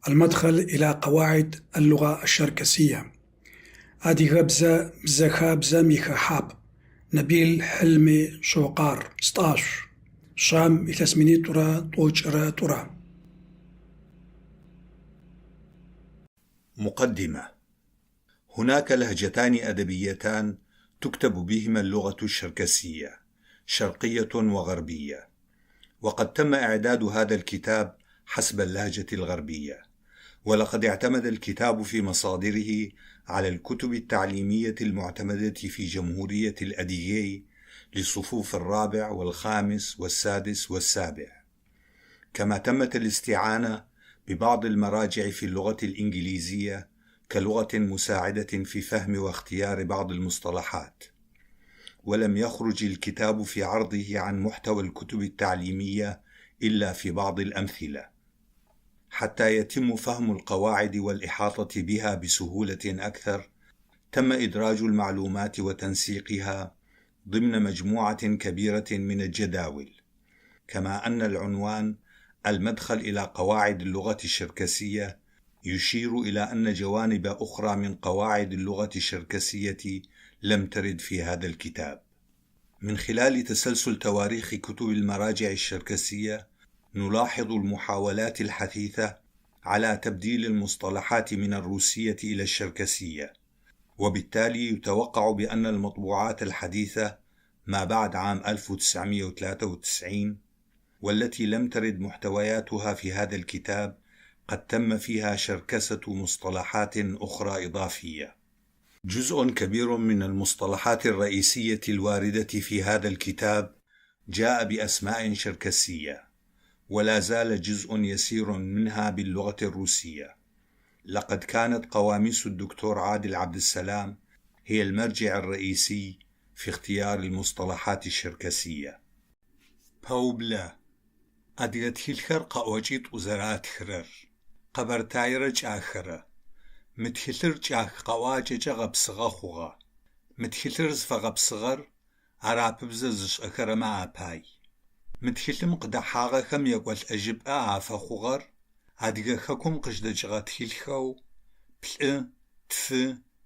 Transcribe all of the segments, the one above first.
المدخل إلى قواعد اللغة الشركسية. أدي غبزة بزخابزة ميخحاب نبيل حلمي شوقار 16 شام إثاسميني ترى طوجرة ترى. مقدمة. هناك لهجتان أدبيتان تكتب بهما اللغة الشركسية، شرقية وغربية، وقد تم إعداد هذا الكتاب حسب اللهجة الغربية، ولقد اعتمد الكتاب في مصادره على الكتب التعليمية المعتمدة في جمهورية الأديغي للصفوف الرابع والخامس والسادس والسابع، كما تمت الاستعانة ببعض المراجع في اللغة الإنجليزية كلغة مساعدة في فهم واختيار بعض المصطلحات. ولم يخرج الكتاب في عرضه عن محتوى الكتب التعليمية إلا في بعض الأمثلة، حتى يتم فهم القواعد والإحاطة بها بسهولة أكثر. تم إدراج المعلومات وتنسيقها ضمن مجموعة كبيرة من الجداول، كما أن العنوان المدخل إلى قواعد اللغة الشركسية يشير إلى أن جوانب أخرى من قواعد اللغة الشركسية لم ترد في هذا الكتاب. من خلال تسلسل تواريخ كتب المراجع الشركسية نلاحظ المحاولات الحثيثة على تبديل المصطلحات من الروسية إلى الشركسية، وبالتالي يتوقع بأن المطبوعات الحديثة ما بعد عام 1993 والتي لم ترد محتوياتها في هذا الكتاب قد تم فيها شركسة مصطلحات أخرى إضافية. جزء كبير من المصطلحات الرئيسية الواردة في هذا الكتاب جاء بأسماء شركسية، ولا زال جزء يسير منها باللغة الروسية. لقد كانت قواميس الدكتور عادل عبد السلام هي المرجع الرئيسي في اختيار المصطلحات الشركسية. باوبلا أديت هيلخر قاوجيت وزارات خرر قبر تايرج آخرة متهلر جاك قواجج غبصغة خوغا متهلر زفغبصغر عراببززش أكرما آباي متهلم قدحاغة خم يقول أجب آفا أديغ خكم قجدجغة هيلخو بل تف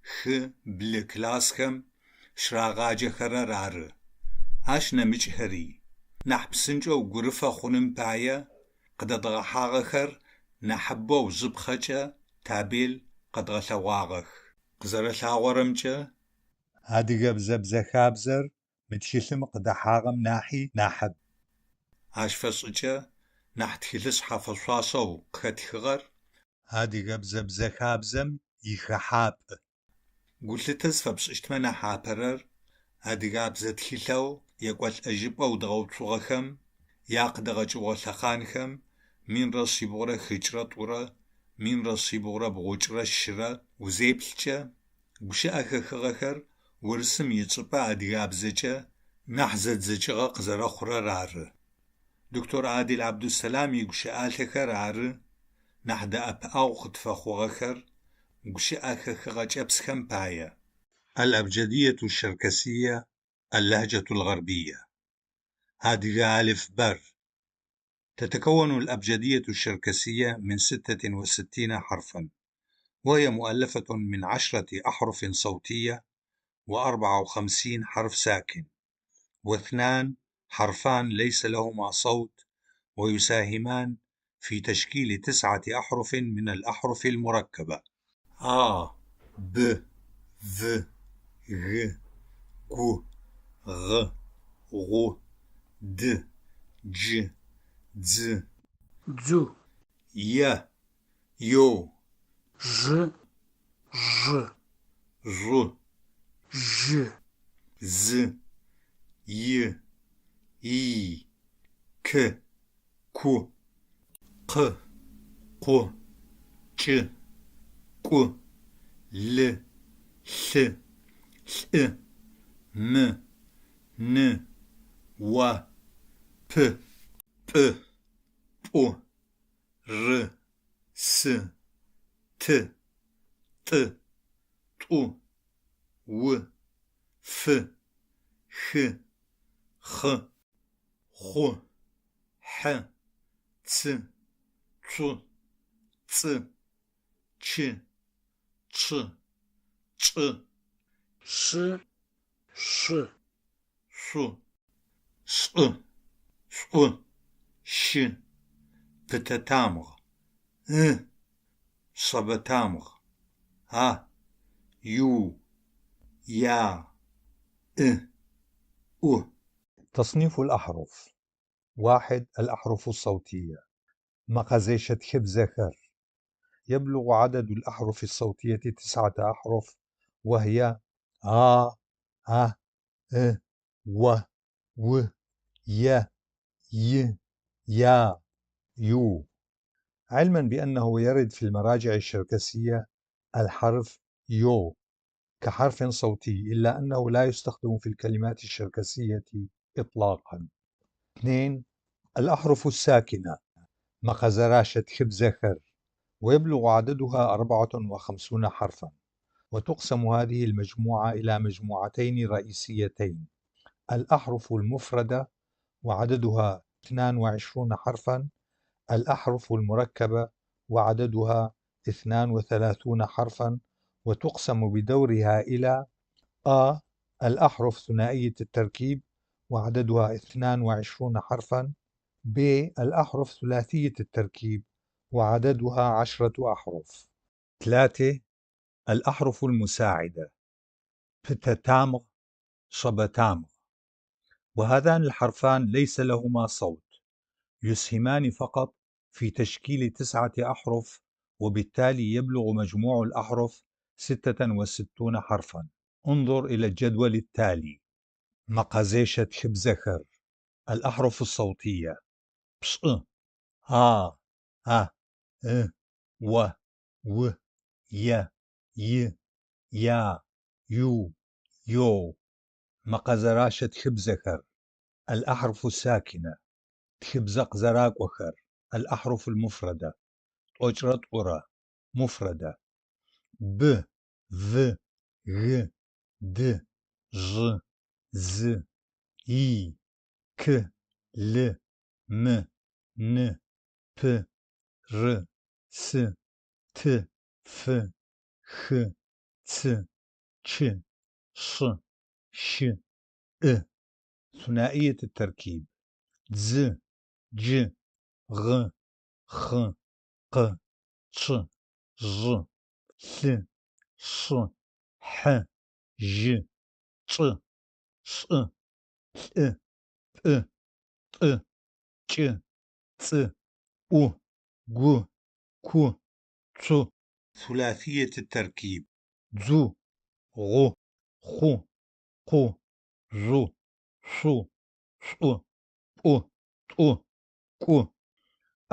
خ بل كلاسخم شراغاجة خرر عر عش نمجهري نحبسنجو غرفة خونم بايا قد ضغحاغخر نحبو زبخجة تابيل قد غلواغخ قزرلاغورمجة هاديغ بزبزخابزر متشلم قدحاغم ناحي نحب عش فسجة نحتخلص حفصاصو قتخغر هاديغ بزبزخابزم يخحاب قلتز فبس اشتمنا حابرر هاديغ بزتخلو يقول أجب أو دغوتوغخم ياقدغجو لخانخم من رصيبورة خجرة طورة من رصيبورة بغجرة شرة وزيبلجة وشا أخخغخر ورسم يتصبع أدغابزجة نحزد زجغة قزرة خورة رار. دكتور عادل عبد السلام يقشا آلخخر رار نحدا أب أو خطفخوغخر وشا أخخغج أبسخم بايا. الأبجدية الشركسية اللهجة الغربية. هاديغ ألف بر. تتكون الأبجدية الشركسية من 66 حرفا، وهي مؤلفة من 10 أحرف صوتية و54 حرف ساكن، واثنان حرفان ليس لهما صوت، ويساهمان في تشكيل 9 أحرف من الأحرف المركبة ب ذ غ ق غ غ د ج ز زو ي يو ج ج ر ج ز ي ي ك كو ق ق ç ق ل ل ل م ن و پ پ پ ر س ت ط ط و ف خ خ خ ح ц ц ц ц, ч, ç, ç, ш, ш, шу, ш, шу, щ, пытэтамыгъ, шъэбэтамыгъ, а, ю, я, у. تصنيف الأحرف: 1. الأحرف الصوتية. مقازيشة خبزخر. يبلغ عدد الأحرف الصوتية 9 أحرف، وهي آ، أ، إ، و، و، ي، ي، يا، يو. علما بأنه يرد في المراجع الشركسية الحرف يو كحرف صوتي، إلا أنه لا يستخدم في الكلمات الشركسية إطلاقا. 2. الأحرف الساكنة. مقزراشة خبزخر، ويبلغ عددها 54 حرفا، وتقسم هذه المجموعة إلى مجموعتين رئيسيتين: الأحرف المفردة وعددها 22 حرفا، الأحرف المركبة وعددها 32 حرفا، وتقسم بدورها إلى أ الأحرف ثنائية التركيب وعددها 22 حرفا، ب الأحرف ثلاثية التركيب وعددها 10 أحرف. 3. الأحرف المساعدة: بتتامغ، شبتامغ. وهذان الحرفان ليس لهما صوت، يسهمان فقط في تشكيل 9 أحرف، وبالتالي يبلغ مجموع الأحرف 66 حرفا. انظر إلى الجدول التالي: مقازيشة خبزخر. الأحرف الصوتية: بش، آ، أ، إ، و، و، ي، ي، يا، يو، يو. مقزراشة خبزخر. الأحرف الساكنة: تخبزق زراق وخر. الأحرف المفردة: أجرت أرى مفردة: ب، ذ، غ، د، ژ، ز، ي، ك، ل، م، ن، ب، ر، س، ت، ف، خ، ц، ç، ş، ş، ı. ثنائية التركيب: ز، ج، غ، خ، ق، ç، ژ، ل، ş، ح، ج، ç، ş، l، p، t، ç، ц، u، gu، ku، څu. ثلاثية التركيب: ځو، غو، خو، قو، ژو، شو، شؤ، پؤ، طؤ، كو.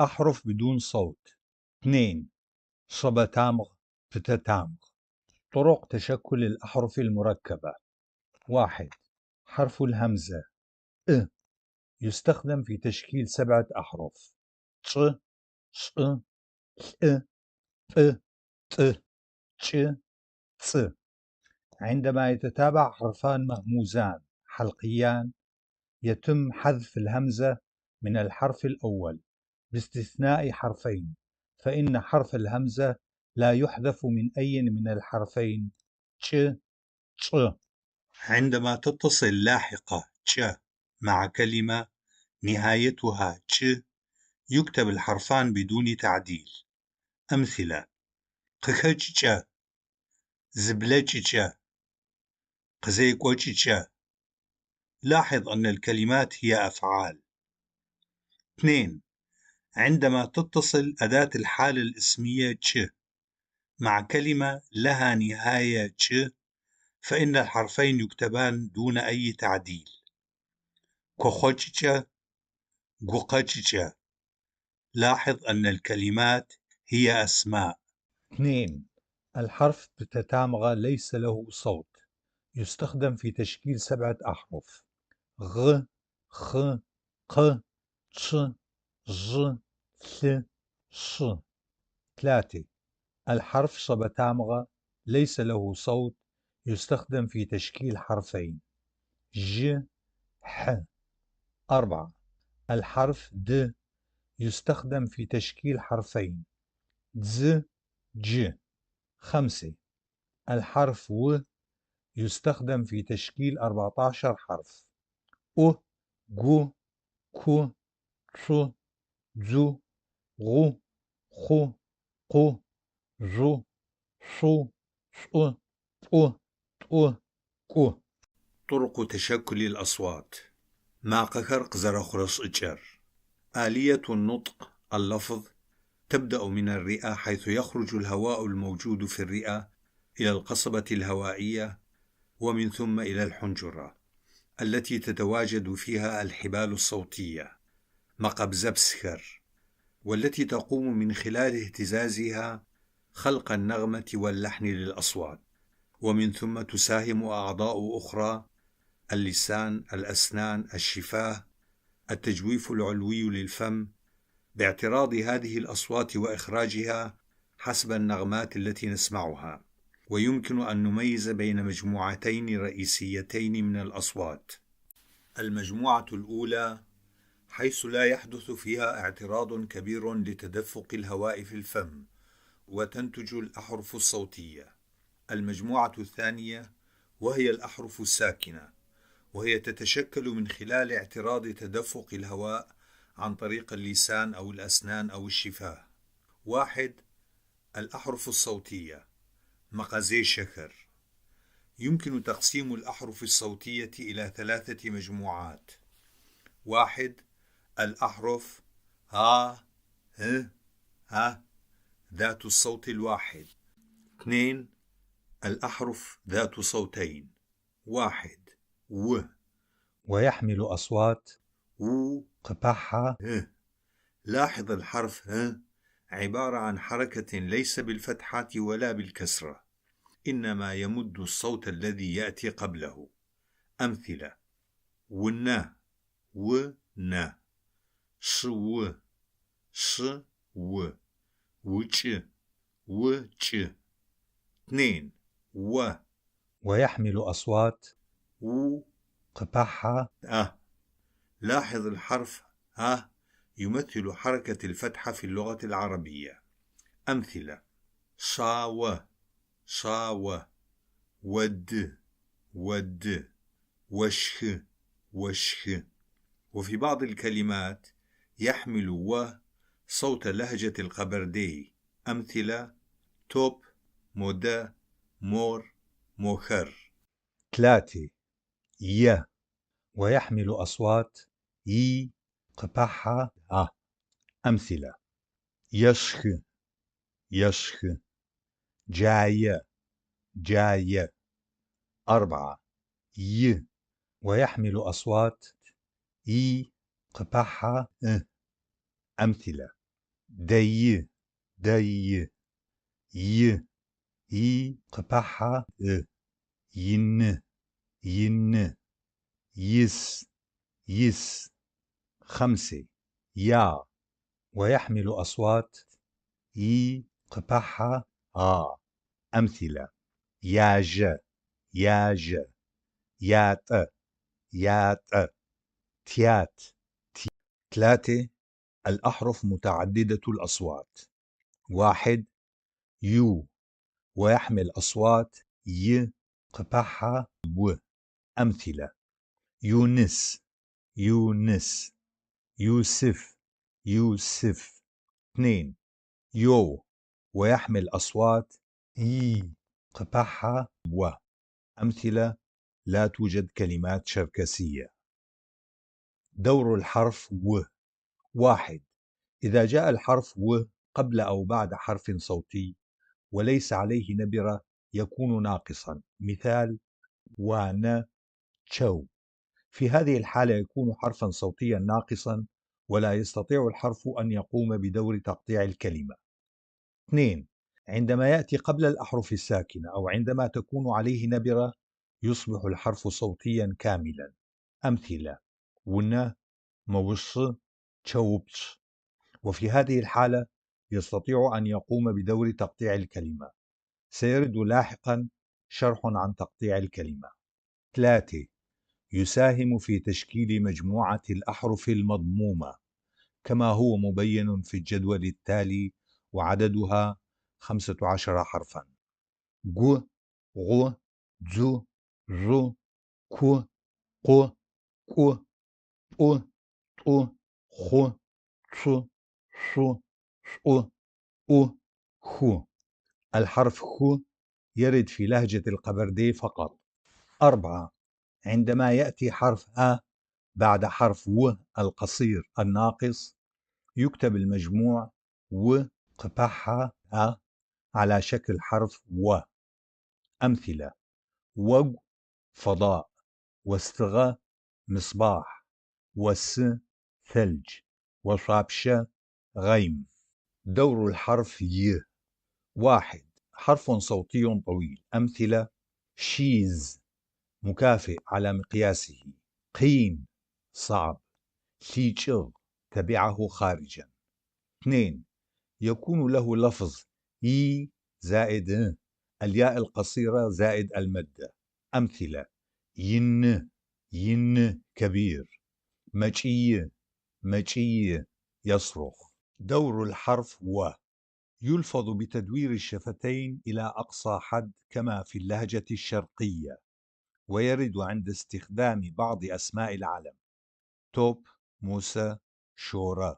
أحرف بدون صوت: 2. شبتامغ، فتتامغ. طرق تشكل الأحرف المركبة: 1. حرف الهمزة أ، يستخدم في تشكيل 7 أحرف: ش، ش، ل، ب، ت، ç، ц. عندما يتتابع حرفان مهموزان حلقيان، يتم حذف الهمزة من الحرف الأول باستثناء حرفين، فإن حرف الهمزة لا يحذف من أي من الحرفين ش، ش. عندما تتصل لاحقة ش مع كلمة نهايتها ش، يكتب الحرفان بدون تعديل. أمثلة: قخج، زبلج، قزيكوج. لاحظ أن الكلمات هي أفعال. 2. عندما تتصل أداة الحال الاسمية ش مع كلمة لها نهاية ش، فإن الحرفين يكتبان دون أي تعديل. كوخوتشا، جوقاتشا. لاحظ أن الكلمات هي أسماء. 2. الحرف بتتامغ ليس له صوت، يستخدم في تشكيل 7 أحرف: غ، خ، ق، ç، ژ، ث، ش. 3. الحرف شبتامغ ليس له صوت، يستخدم في تشكيل حرفين: ج، ح. 4. الحرف د، يستخدم في تشكيل حرفين: ز ج. 5. الحرف و يستخدم في تشكيل 14 حرف: أ جو كو تص ذو غو خو قو ذو صو ص طو طو قو. طرق تشكل الأصوات: ما قكر زرخرص إجر. آلية النطق اللفظ تبدأ من الرئة، حيث يخرج الهواء الموجود في الرئة إلى القصبة الهوائية، ومن ثم إلى الحنجرة التي تتواجد فيها الحبال الصوتية مقبزبسكر، والتي تقوم من خلال اهتزازها خلق النغمة واللحن للأصوات. ومن ثم تساهم أعضاء أخرى: اللسان، الأسنان، الشفاه، التجويف العلوي للفم، باعتراض هذه الأصوات وإخراجها حسب النغمات التي نسمعها. ويمكن أن نميز بين مجموعتين رئيسيتين من الأصوات: المجموعة الأولى حيث لا يحدث فيها اعتراض كبير لتدفق الهواء في الفم وتنتج الأحرف الصوتية. المجموعة الثانية وهي الأحرف الساكنة، وهي تتشكل من خلال اعتراض تدفق الهواء عن طريق اللسان أو الأسنان أو الشفاه. 1. الأحرف الصوتية: مقزي شكر. يمكن تقسيم الأحرف الصوتية إلى 3 مجموعات: 1. الأحرف ها ه ه ذات الصوت الواحد. 2. الأحرف ذات صوتين: 1 و، ويحمل أصوات و، قبحة ه. لاحظ الحرف ه عبارة عن حركة ليس بالفتحة ولا بالكسرة، إنما يمد الصوت الذي يأتي قبله. أمثلة: ونا ونا، شو شو، وچ وچ. 2. و، ويحمل أصوات و، قبحة لاحظ الحرف ها يمثل حركة الفتحة في اللغة العربية. أمثلة: شاو شاو، ود ود، وشخ وشخ. وفي بعض الكلمات يحمل و صوت لهجة القبردي. أمثلة: توب، مودا، مور، موخر. 3. ي، ويحمل أصوات ي قبحة أمثلة: يشخ يشخ، جاي جاي. 4. ي، ويحمل أصوات ي قبحة أمثلة: دي دي، ي قبحة ين ين، يس يس. 5. يا، ويحمل أصوات ي قبحة أمثلة: ياج ياج، يات يات، تيات. 3. الأحرف متعددة الأصوات: 1. يو، ويحمل أصوات ي قبحة و. أمثلة: يونس يونس، يوسف يوسف. 2. يو، ويحمل أصوات ي قبحة و. أمثلة: لا توجد كلمات شركسية. دور الحرف و: 1. إذا جاء الحرف و قبل أو بعد حرف صوتي وليس عليه نبرة يكون ناقصا. مثال: وانا تشو. في هذه الحالة يكون حرفا صوتيا ناقصا ولا يستطيع الحرف أن يقوم بدور تقطيع الكلمة. 2. عندما يأتي قبل الأحرف الساكنة أو عندما تكون عليه نبرة يصبح الحرف صوتيا كاملا. أمثلة: ونا، موش، تشوبش. وفي هذه الحالة يستطيع أن يقوم بدور تقطيع الكلمة. سيرد لاحقا شرح عن تقطيع الكلمة. 3. يساهم في تشكيل مجموعة الأحرف المضمومة كما هو مبين في الجدول التالي وعددها 15 حرفا: ج، غ، ج، ر، ك، ق، ق، ط، ط، خ، ص، ص، ص، أ، خ. الحرف خ يرد في لهجة القبردي فقط. 4. عندما يأتي حرف أ بعد حرف و القصير الناقص يكتب المجموع و قبحة أ على شكل حرف و. أمثلة: وج فضاء، واستغى مصباح، وس ثلج، وصابشة غيم. دور الحرف ي: 1. حرف صوتي طويل. أمثلة: شيز مكافئ على مقياسه، قين صعب، ثيجر تبعه خارجا. 2. يكون له لفظ ي زائد الياء القصيرة زائد المادة. أمثلة: ين ين كبير، مجي مجي يصرخ. دور الحرف و: يلفظ بتدوير الشفتين إلى أقصى حد كما في اللهجة الشرقية، ويرد عند استخدام بعض أسماء العلم: توب، موسى، شورى،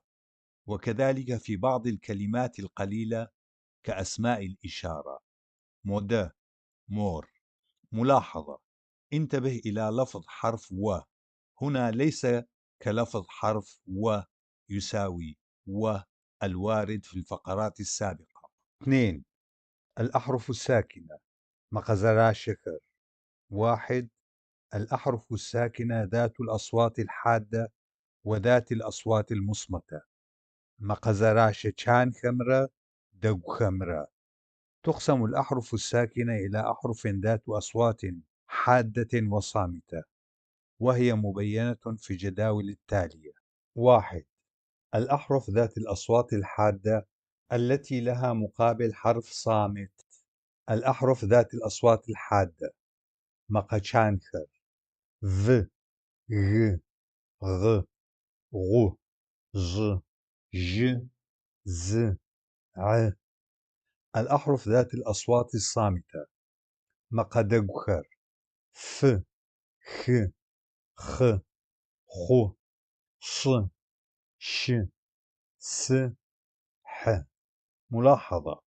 وكذلك في بعض الكلمات القليلة كأسماء الإشارة: مودة، مور. ملاحظة: انتبه إلى لفظ حرف و هنا ليس كلفظ حرف و يساوي و الوارد في الفقرات السابقة. 2. الأحرف الساكنة مقزرا شكر. 1. الأحرف الساكنة ذات الأصوات الحادة وذات الأصوات المصمتة: مقزرا شان خمرة، دق خمرة. تقسم الأحرف الساكنة إلى أحرف ذات أصوات حادة وصامتة، وهي مبينة في الجداول التالية: 1. الأحرف ذات الأصوات الحادة التي لها مقابل حرف صامت. الأحرف ذات الأصوات الحادة: مقشانخر، ذ، غ، غ، غ، ژ، ژ، ز، ع. الأحرف ذات الأصوات الصامتة: مقدقخر، ف، خ، خ، خ، ص، ش، س، ح. ملاحظة: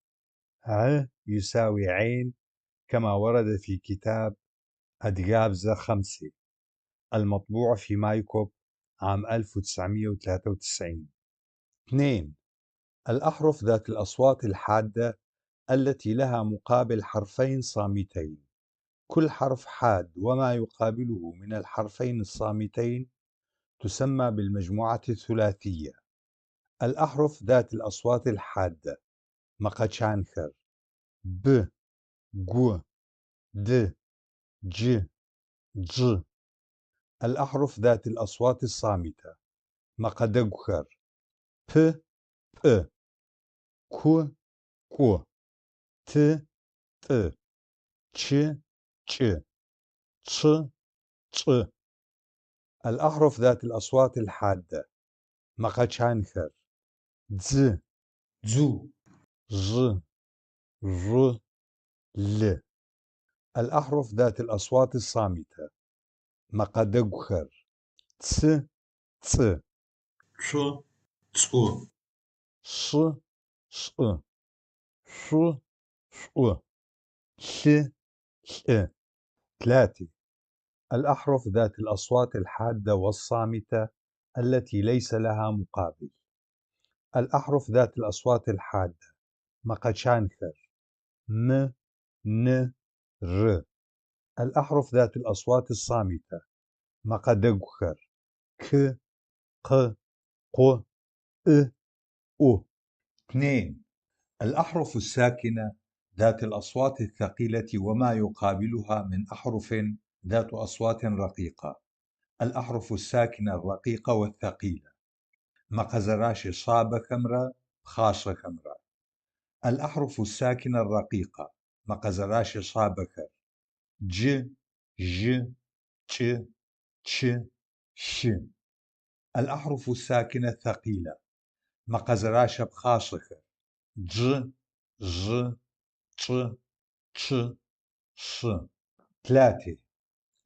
ع يساوي عين كما ورد في كتاب أدغابزة 5 المطبوع في مايكوب عام 1993. 2. الأحرف ذات الأصوات الحادة التي لها مقابل حرفين صامتين. كل حرف حاد وما يقابله من الحرفين الصامتين تسمى بالمجموعة الثلاثية. الأحرف ذات الأصوات الحادة: مقشانخر، ب، ج، د، ج، ج. الأحرف ذات الأصوات الصامتة: مقدقخر، ب، ب، ك، ك، ت، ت، ش، ش، ش، ش. الأحرف ذات الأصوات الحادة: مقشانخر، دز، دزو، ژ، ر، ل. الأحرف ذات الأصوات الصامتة: مقدقخر، ц، ц، ц، ц، ش، ش، ش، ش، ل، ل. 3. الأحرف ذات الأصوات الحادة والصامتة التي ليس لها مقابل. الأحرف ذات الأصوات الحادة: مقشانخر، م، ن، ر. الأحرف ذات الأصوات الصامتة: مقدقخر، ك، ق، ق، أ، أ. 2. الأحرف الساكنة ذات الأصوات الثقيلة وما يقابلها من أحرف ذات أصوات رقيقة. الأحرف الساكنة الرقيقة والثقيلة: مقزراش صاب خمرة، خاص خمرة. الأحرف الساكنة الرقيقة: مقزراش صابخر، ج، ج، ش، ش، ش. الأحرف الساكنة الثقيلة: مقزراش بخاصخر، ج ژ ጭ ش ش. 3.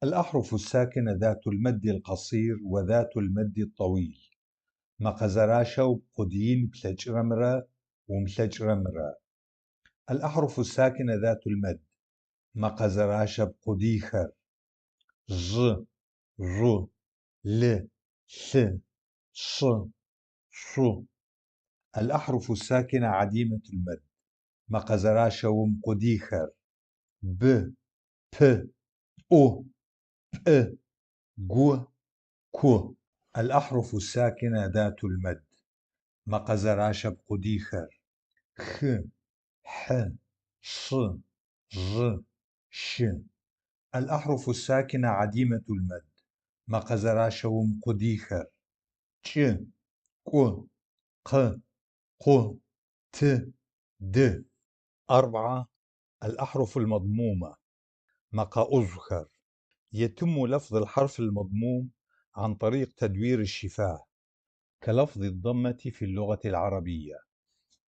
الأحرف الساكنة ذات المد القصير وذات المد الطويل. مقزراشو قدين بلجرمرة وملجرمرة. الأحرف الساكنة ذات المد مقزراشة بقديخر ج ر ل ث ص ص. الأحرف الساكنة عديمة المد مقزراشة ومقديخر ب ب أو ب جو كو. الأحرف الساكنة ذات المد مقزراشة بقديخر خ ح ص ر ش. الأحرف الساكنة عديمة المد مقزراشة ومقديخر ج ق ق ق ت د. 4. الأحرف المضمومة مقأزخر. يتم لفظ الحرف المضموم عن طريق تدوير الشفاه كلفظ الضمة في اللغة العربية،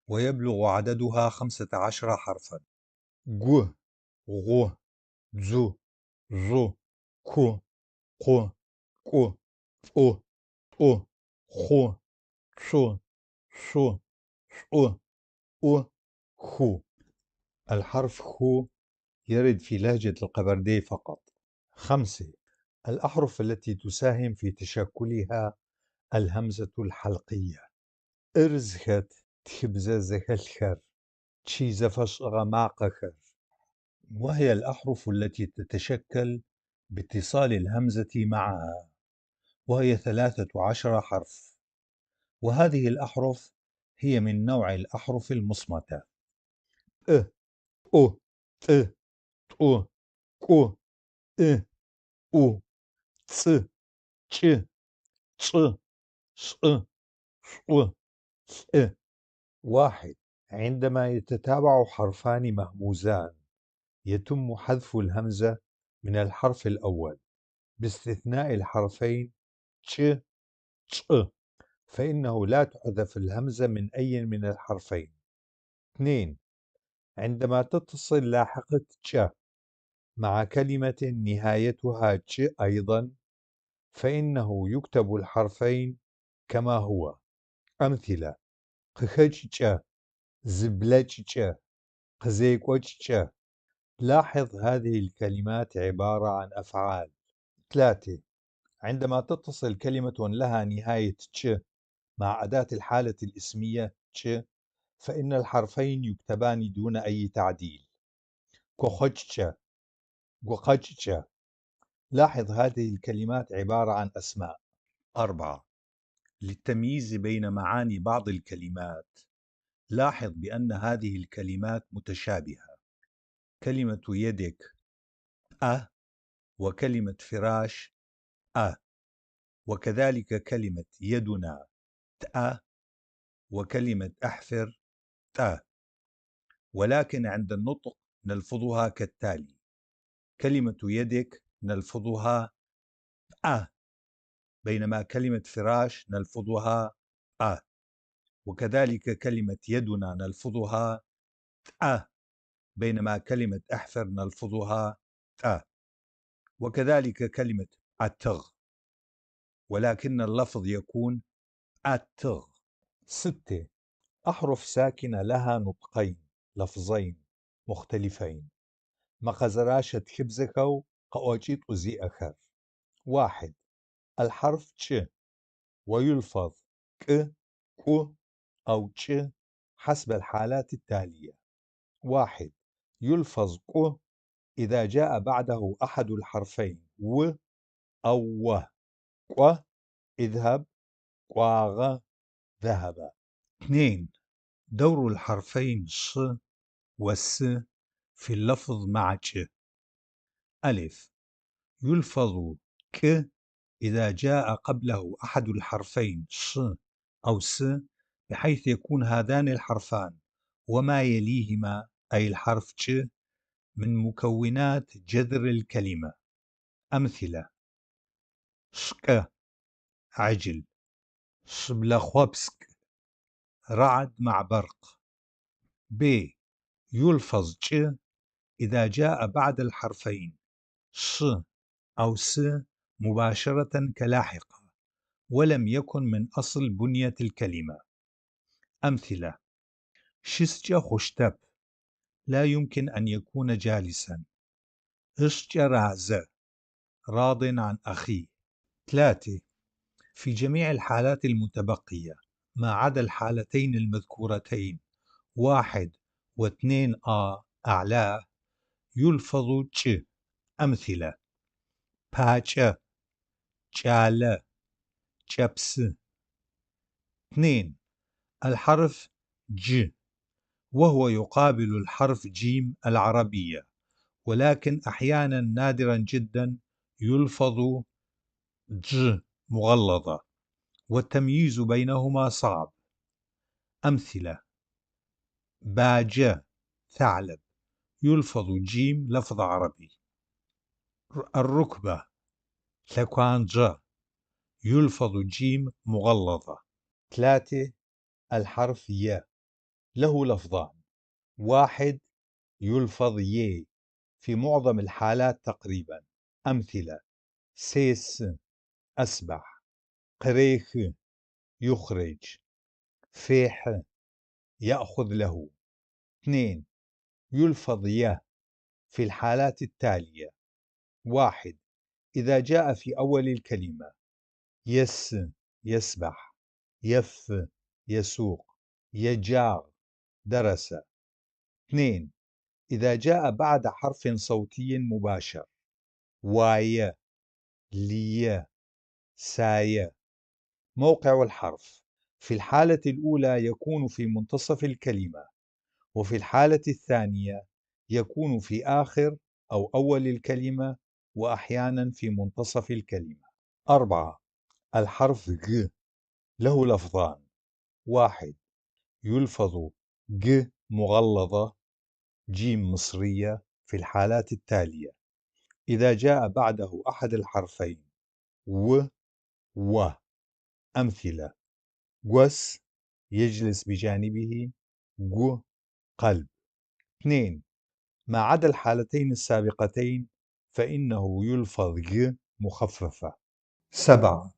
ويبلغ عددها 15 حرفا: ج غ ز ظ ك ق ق أ أ خ ش ش ش أ خ. الحرف خ يرد في لهجة القبردي فقط. 5. الأحرف التي تساهم في تشكلها الهمزة الحلقية: إرزخت تخبززخلخر تشيزفشغماقخر. وهي الأحرف التي تتشكل باتصال الهمزة معها، وهي 13 حرف. وهذه الأحرف هي من نوع الأحرف المصمتة: أ أ ت ط ق أ أو ц ç ç ش ش ث. 1. عندما يتتابع حرفان مهموزان يتم حذف الهمزة من الحرف الأول باستثناء الحرفين ch ش، فإنه لا تحذف الهمزة من أي من الحرفين. 2. عندما تتصل لاحقة ch مع كلمة نهايتها ch أيضا، فإنه يكتب الحرفين كما هو. أمثلة: قخج زبلج قزيكوج. لاحظ هذه الكلمات عبارة عن أفعال. 3. عندما تتصل كلمة لها نهاية ch مع أداة الحالة الاسمية ch، فإن الحرفين يكتبان دون أي تعديل: كخج وقج. لاحظ هذه الكلمات عبارة عن أسماء. 4. للتمييز بين معاني بعض الكلمات، لاحظ بأن هذه الكلمات متشابهة: كلمة يدك وكلمة فراش وكذلك كلمة يدنا وكلمة أحفر ولكن عند النطق نلفظها كالتالي: كلمة يدك نلفظها بينما كلمة فراش نلفظها وكذلك كلمة يدنا نلفظها بينما كلمة أحفر نلفظها وكذلك كلمة أتغ، ولكن اللفظ يكون أتغ. 6. أحرف ساكنة لها نطقين لفظين مختلفين. مقزراشة خبزكو قواجيط أزي أخر. 1. الحرف ش ويلفظ ك ك أو ش حسب الحالات التالية: 1. يلفظ ق إذا جاء بعده أحد الحرفين و أو و. ق اذهب، قواغ ذهب. 2. دور الحرفين ص والس في اللفظ مع ش: ألف. يلفظ ك إذا جاء قبله أحد الحرفين ص أو س، بحيث يكون هذان الحرفان وما يليهما أي الحرف ش من مكونات جذر الكلمة. أمثلة: شك عجل، شبلخوبسك رعد مع برق. ب. يلفظ ج إذا جاء بعد الحرفين ش أو س مباشرة كلاحقة ولم يكن من أصل بنية الكلمة. أمثلة: شسجة خشتب لا يمكن أن يكون جالسا. اشجة رازة راض عن أخيه. 3. في جميع الحالات المتبقية ما عدا الحالتين المذكورتين 1 و2 أعلاه يلفظ ج. أمثلة: باچة، جالة، جبس. 2. الحرف ج وهو يقابل الحرف جيم العربية، ولكن أحيانا نادرا جدا يلفظ ج مغلظة والتمييز بينهما صعب. أمثلة: باجة ثعلب يلفظ جيم لفظ عربي. الركبة ثكوانجة يلفظ جيم مغلظة. 3. الحرف ي له لفظان: 1 يلفظ ي في معظم الحالات تقريبا. أمثلة: سيس أسبح، قريخ يخرج، فيح يأخذ له. 2 يلفظ ي في الحالات التالية: 1 إذا جاء في أول الكلمة: يس يسبح، يف يسوق، يجاغ درس. 2 إذا جاء بعد حرف صوتي مباشر: واي، لي، ساي. موقع الحرف في الحالة الأولى يكون في منتصف الكلمة، وفي الحالة الثانية يكون في آخر أو أول الكلمة، وأحيانا في منتصف الكلمة. 4. الحرف ج له لفظان: 1 يلفظ ج مغلظة جيم مصرية في الحالات التالية: إذا جاء بعده أحد الحرفين و. أمثلة: جوس يجلس بجانبه، جو قلب. 2 ما عدا الحالتين السابقتين فإنه يلفظ ج مخففة. 7.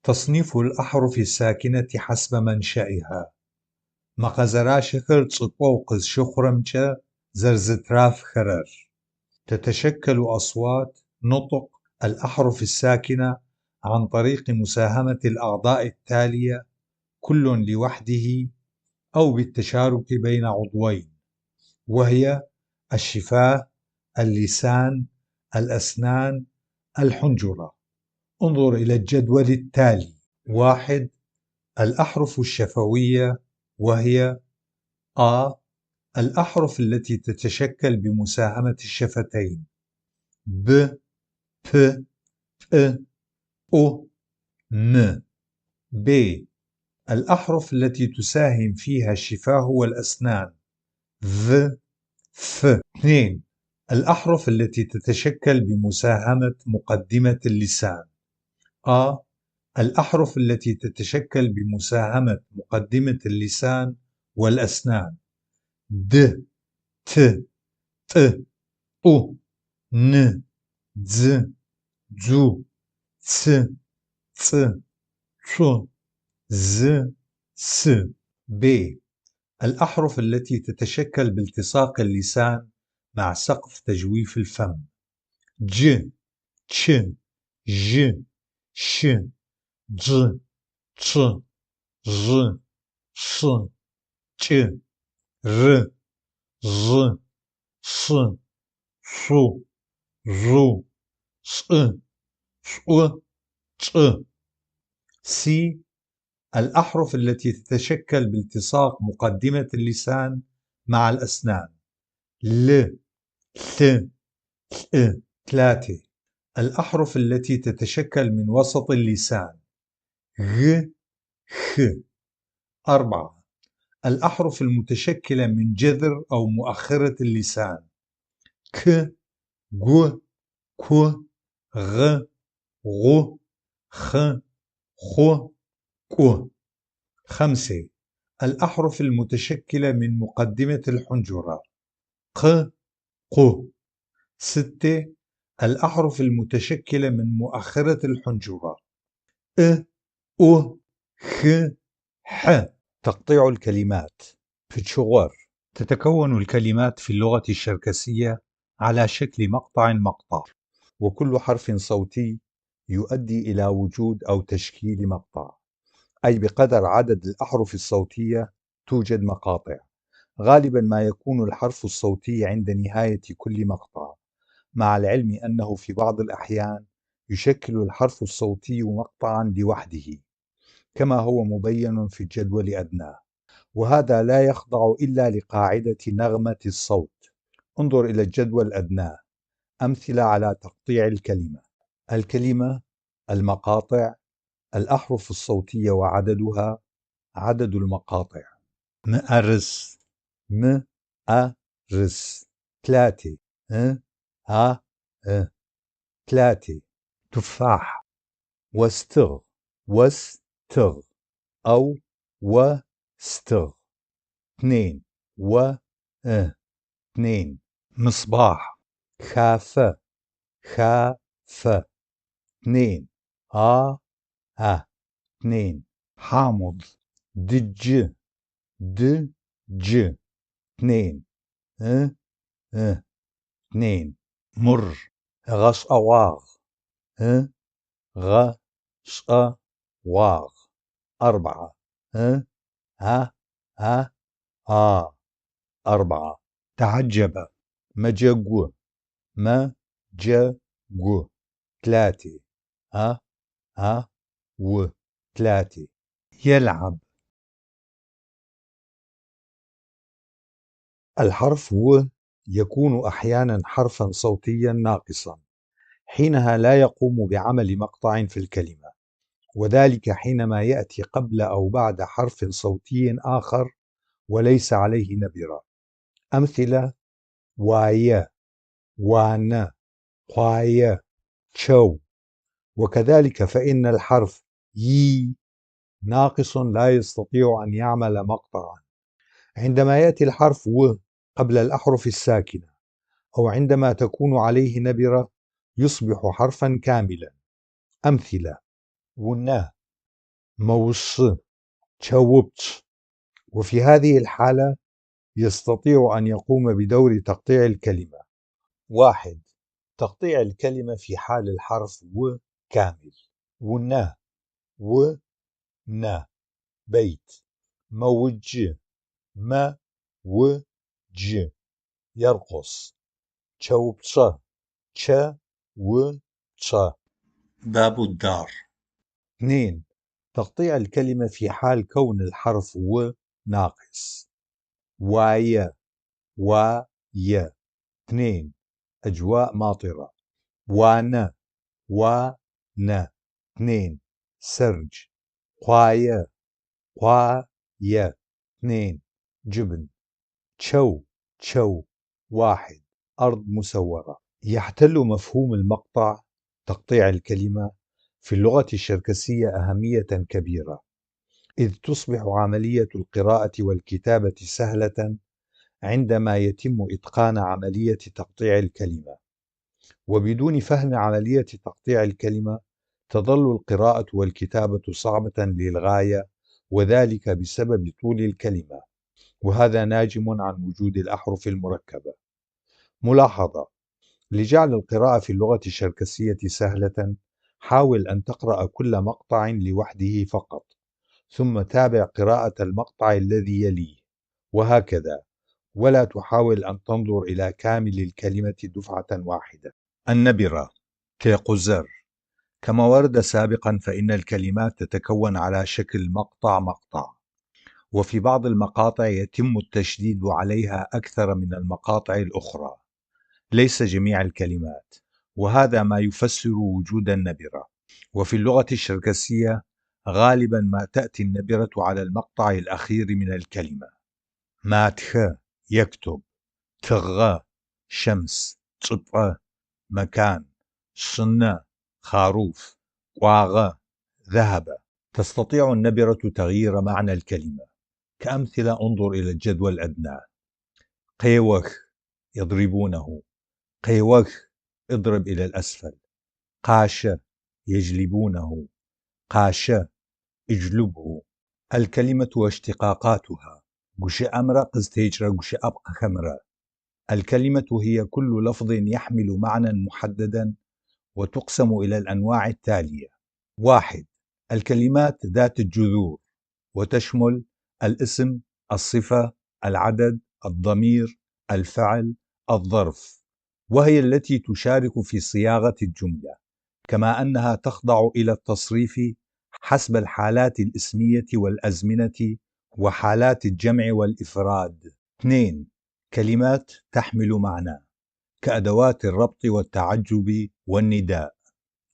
تصنيف الأحرف الساكنة حسب منشأها. مقزرا شخر تصبوقز شخرمچة زرزتراف خرر. تتشكل أصوات نطق الأحرف الساكنة عن طريق مساهمة الأعضاء التالية كل لوحده أو بالتشارك بين عضوين، وهي الشفاه، اللسان، الأسنان، الحنجرة. انظر إلى الجدول التالي. 1 الأحرف الشفوية، وهي الأحرف التي تتشكل بمساهمة الشفتين: ب، ب، ب، أ، ن. ب الأحرف التي تساهم فيها الشفاه والأسنان: ذ، ف. 2 الأحرف التي تتشكل بمساهمة مقدمة اللسان: الأحرف التي تتشكل بمساهمة مقدمة اللسان والأسنان: د، ت، ط، أ، ن، ز، ذو، ث، ث، ث، ز، س. ب الأحرف التي تتشكل بالتصاق اللسان مع سقف تجويف الفم: ج، ش، ج، ش، ج، ش، ژ، ش، ç، ر، ژ، ş, šu, ژu، ş, ş, ç. س الأحرف التي تتشكل بالتصاق مقدمة اللسان مع الأسنان: ل، ث، ث. 3 الأحرف التي تتشكل من وسط اللسان: غ، خ. 4 الأحرف المتشكلة من جذر أو مؤخرة اللسان: ك، ج، ك، غ، غ، خ، خ، ك. 5 الأحرف المتشكلة من مقدمة الحنجرة: ق، ق. 6. الأحرف المتشكلة من مؤخرة الحنجرة: أ، أ، خ، ح. تقطيع الكلمات: بتشغر. تتكون الكلمات في اللغة الشركسية على شكل مقطع مقطع، وكل حرف صوتي يؤدي إلى وجود أو تشكيل مقطع، أي بقدر عدد الأحرف الصوتية توجد مقاطع. غالبا ما يكون الحرف الصوتي عند نهاية كل مقطع، مع العلم أنه في بعض الأحيان يشكل الحرف الصوتي مقطعا لوحده، كما هو مبين في الجدول أدناه، وهذا لا يخضع إلا لقاعدة نغمة الصوت. انظر إلى الجدول أدناه. أمثلة على تقطيع الكلمة: الكلمة، المقاطع، الأحرف الصوتية وعددها، عدد المقاطع. مأرس، مأرس. 3. ها، 3. تفاح. واستغ، واستغ أو وستغ. 2. 2. مصباح. خافة، خافة. 2. 2. حامض. دج، دج. 2. 2. مر. غصأواغ، غصأواغ. 4. ها، 4. تعجب. مجق، مجق. 3. و. 3. يلعب. الحرف و يكون أحيانا حرفا صوتيا ناقصا، حينها لا يقوم بعمل مقطع في الكلمة، وذلك حينما يأتي قبل أو بعد حرف صوتي آخر وليس عليه نبرة. أمثلة: وايا، وانا، قايا، تشو. وكذلك فإن الحرف يي ناقص لا يستطيع أن يعمل مقطعا. عندما يأتي الحرف و قبل الأحرف الساكنة أو عندما تكون عليه نبرة يصبح حرفا كاملا. أمثلة: ونا، موص، تشوبت. وفي هذه الحالة يستطيع أن يقوم بدور تقطيع الكلمة. 1. تقطيع الكلمة في حال الحرف و كامل: ونا، ونا. بيت. موج، موج. يرقص. تشوبتش، تشوبتش. باب الدار. 2. تقطيع الكلمة في حال كون الحرف و ناقص: واي، واي. 2. أجواء ماطرة: وانا، وانا. 2. سرج. قايا، قايا. 2. جبن. تشو، تشو. 1. أرض مسورة. يحتل مفهوم المقطع، تقطيع الكلمة، في اللغة الشركسية أهمية كبيرة، إذ تصبح عملية القراءة والكتابة سهلة عندما يتم إتقان عملية تقطيع الكلمة. وبدون فهم عملية تقطيع الكلمة تظل القراءة والكتابة صعبة للغاية، وذلك بسبب طول الكلمة، وهذا ناجم عن وجود الأحرف المركبة. ملاحظة: لجعل القراءة في اللغة الشركسية سهلة، حاول أن تقرأ كل مقطع لوحده فقط، ثم تابع قراءة المقطع الذي يليه، وهكذا، ولا تحاول أن تنظر إلى كامل الكلمة دفعة واحدة. النبرة: تيقزر. كما ورد سابقا فإن الكلمات تتكون على شكل مقطع مقطع، وفي بعض المقاطع يتم التشديد عليها أكثر من المقاطع الأخرى، ليس جميع الكلمات، وهذا ما يفسر وجود النبرة. وفي اللغة الشركسية غالبا ما تأتي النبرة على المقطع الأخير من الكلمة: ماتخ، يكتب. تغ، شمس. تطأ، مكان. صنة، خروف. قواغ، ذهب. تستطيع النبرة تغيير معنى الكلمة، كأمثلة انظر إلى الجدول الأدنى. قيوخ يضربونه، قيوخ اضرب إلى الأسفل. قاش يجلبونه، قاش اجلبه. الكلمة واشتقاقاتها: قش أمر قزتيجر قش أبقى خمرة. الكلمة هي كل لفظ يحمل معنى محددا وتقسم إلى الأنواع التالية: 1. الكلمات ذات الجذور، وتشمل الاسم، الصفة، العدد، الضمير، الفعل، الظرف، وهي التي تشارك في صياغة الجملة، كما أنها تخضع إلى التصريف حسب الحالات الاسمية والأزمنة وحالات الجمع والإفراد. 2. كلمات تحمل معنى، كأدوات الربط والتعجب والنداء،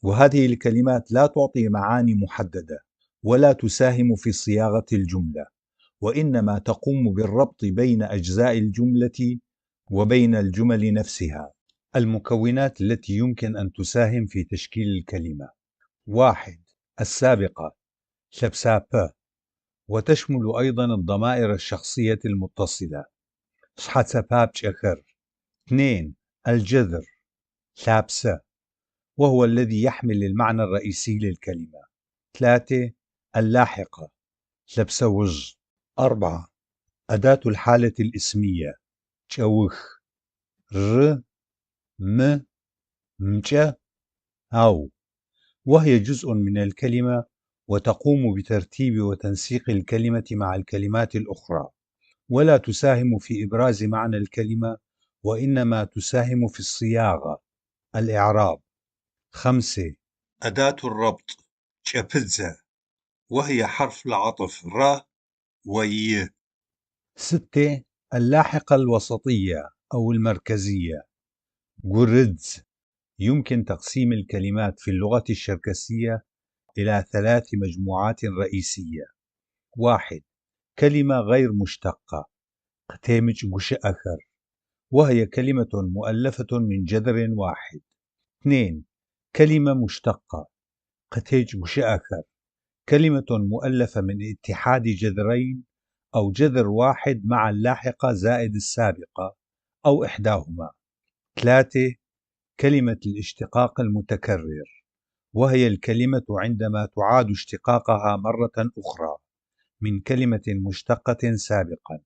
وهذه الكلمات لا تعطي معاني محددة ولا تساهم في صياغة الجملة، وإنما تقوم بالربط بين أجزاء الجملة وبين الجمل نفسها. المكونات التي يمكن أن تساهم في تشكيل الكلمة: 1. السابقة شبسابة، وتشمل أيضا الضمائر الشخصية المتصلة شحتساباب شخر. 2. الجذر شابسة، وهو الذي يحمل المعنى الرئيسي للكلمة. 3. اللاحقة شبسوج. 4. أداة الحالة الاسمية شوخ ر م مج أو، وهي جزء من الكلمة وتقوم بترتيب وتنسيق الكلمة مع الكلمات الأخرى، ولا تساهم في إبراز معنى الكلمة وإنما تساهم في الصياغة. الإعراب: 5. أداة الربط شبزة، وهي حرف العطف ر وي. 6. اللاحقة الوسطية أو المركزية جردز. يمكن تقسيم الكلمات في اللغة الشركسية إلى 3 مجموعات رئيسية: 1. كلمة غير مشتقة قتيمج قش أخر، وهي كلمة مؤلفة من جذر واحد. 2. كلمة مشتقة قتيج قش أخر، كلمة مؤلفة من اتحاد جذرين أو جذر واحد مع اللاحقة زائد السابقة أو إحداهما. 3. كلمة الاشتقاق المتكرر، وهي الكلمة عندما تعاد اشتقاقها مرة أخرى من كلمة مشتقة سابقا،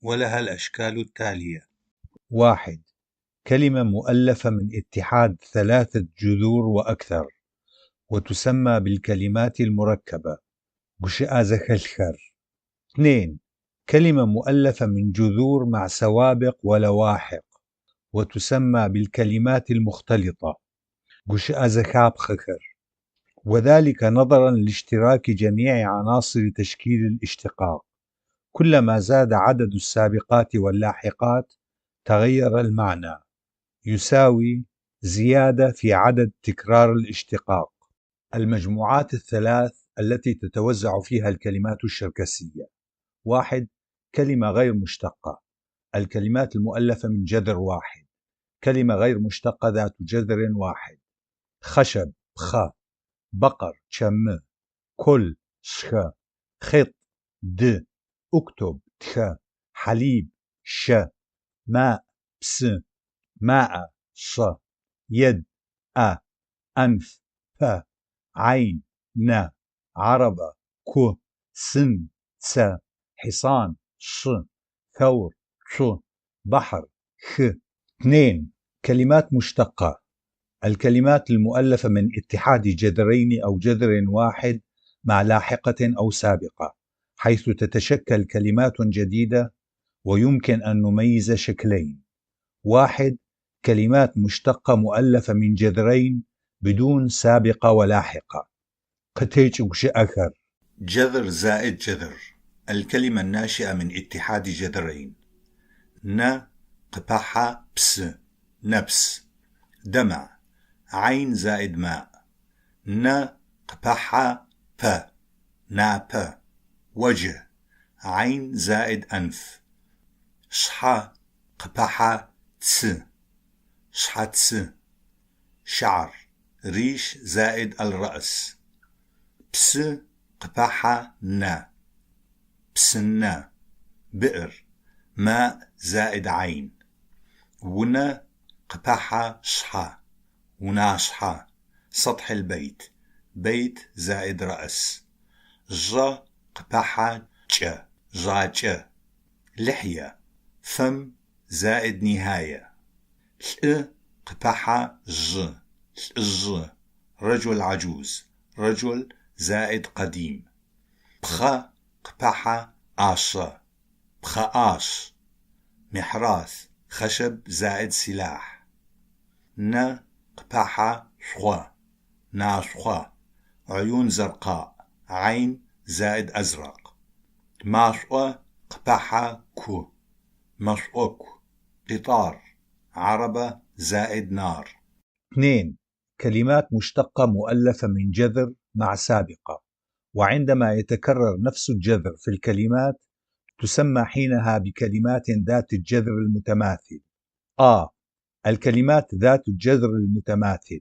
ولها الأشكال التالية: 1. كلمة مؤلفة من اتحاد 3 جذور وأكثر، وتسمى بالكلمات المركبة قشئة زخلخر. 2. كلمة مؤلفة من جذور مع سوابق ولواحق، وتسمى بالكلمات المختلطة قشئة زخاب خخر، وذلك نظرا لاشتراك جميع عناصر تشكيل الاشتقاق. كلما زاد عدد السابقات واللاحقات تغير المعنى، يساوي زيادة في عدد تكرار الاشتقاق. المجموعات الثلاث التي تتوزع فيها الكلمات الشركسية: 1. كلمة غير مشتقة، الكلمات المؤلفة من جذر واحد. كلمة غير مشتقة ذات جذر واحد: خشب خ، بقر شم، كل شخ، خط د، اكتب تخ، حليب ش، ماء بس، ماء ص، يد أ، أنف ف، عين ن، عربة ك، سن س، حصان ش، ثور ش، بحر خ. 2. كلمات مشتقة، الكلمات المؤلفة من اتحاد جذرين أو جذر واحد مع لاحقة أو سابقة، حيث تتشكل كلمات جديدة، ويمكن أن نميز شكلين: 1. كلمات مشتقة مؤلفة من جذرين بدون سابقة ولاحقة قتيج وش أخر. جذر زائد جذر، الكلمة الناشئة من اتحاد جذرين: ن قبحة بس نبس، دمع عين زائد ماء، ن قبحة ب ناب، وجه عين زائد أنف، شحة قبحة تس شحتس، شعر ريش زائد الرأس، بس قبحة نا بسنا، بئر ماء زائد عين. ونا قباحة شحا وناشحا سطح البيت بيت زائد رأس. جا قباحة جا جاجة لحية فم زائد نهاية. قباحة ج رجل عجوز رجل زائد قديم. بخا قباحة آشا بخاش محراث خشب زائد سلاح. نا قباحة شخوا ناشخوا عيون زرقاء عين زائد أزرق. ماشوا قباحة كو مشؤك قطار عربة زائد نار. 2. كلمات مشتقة مؤلفة من جذر مع سابقة، وعندما يتكرر نفس الجذر في الكلمات تسمى حينها بكلمات ذات الجذر المتماثل. الكلمات ذات الجذر المتماثل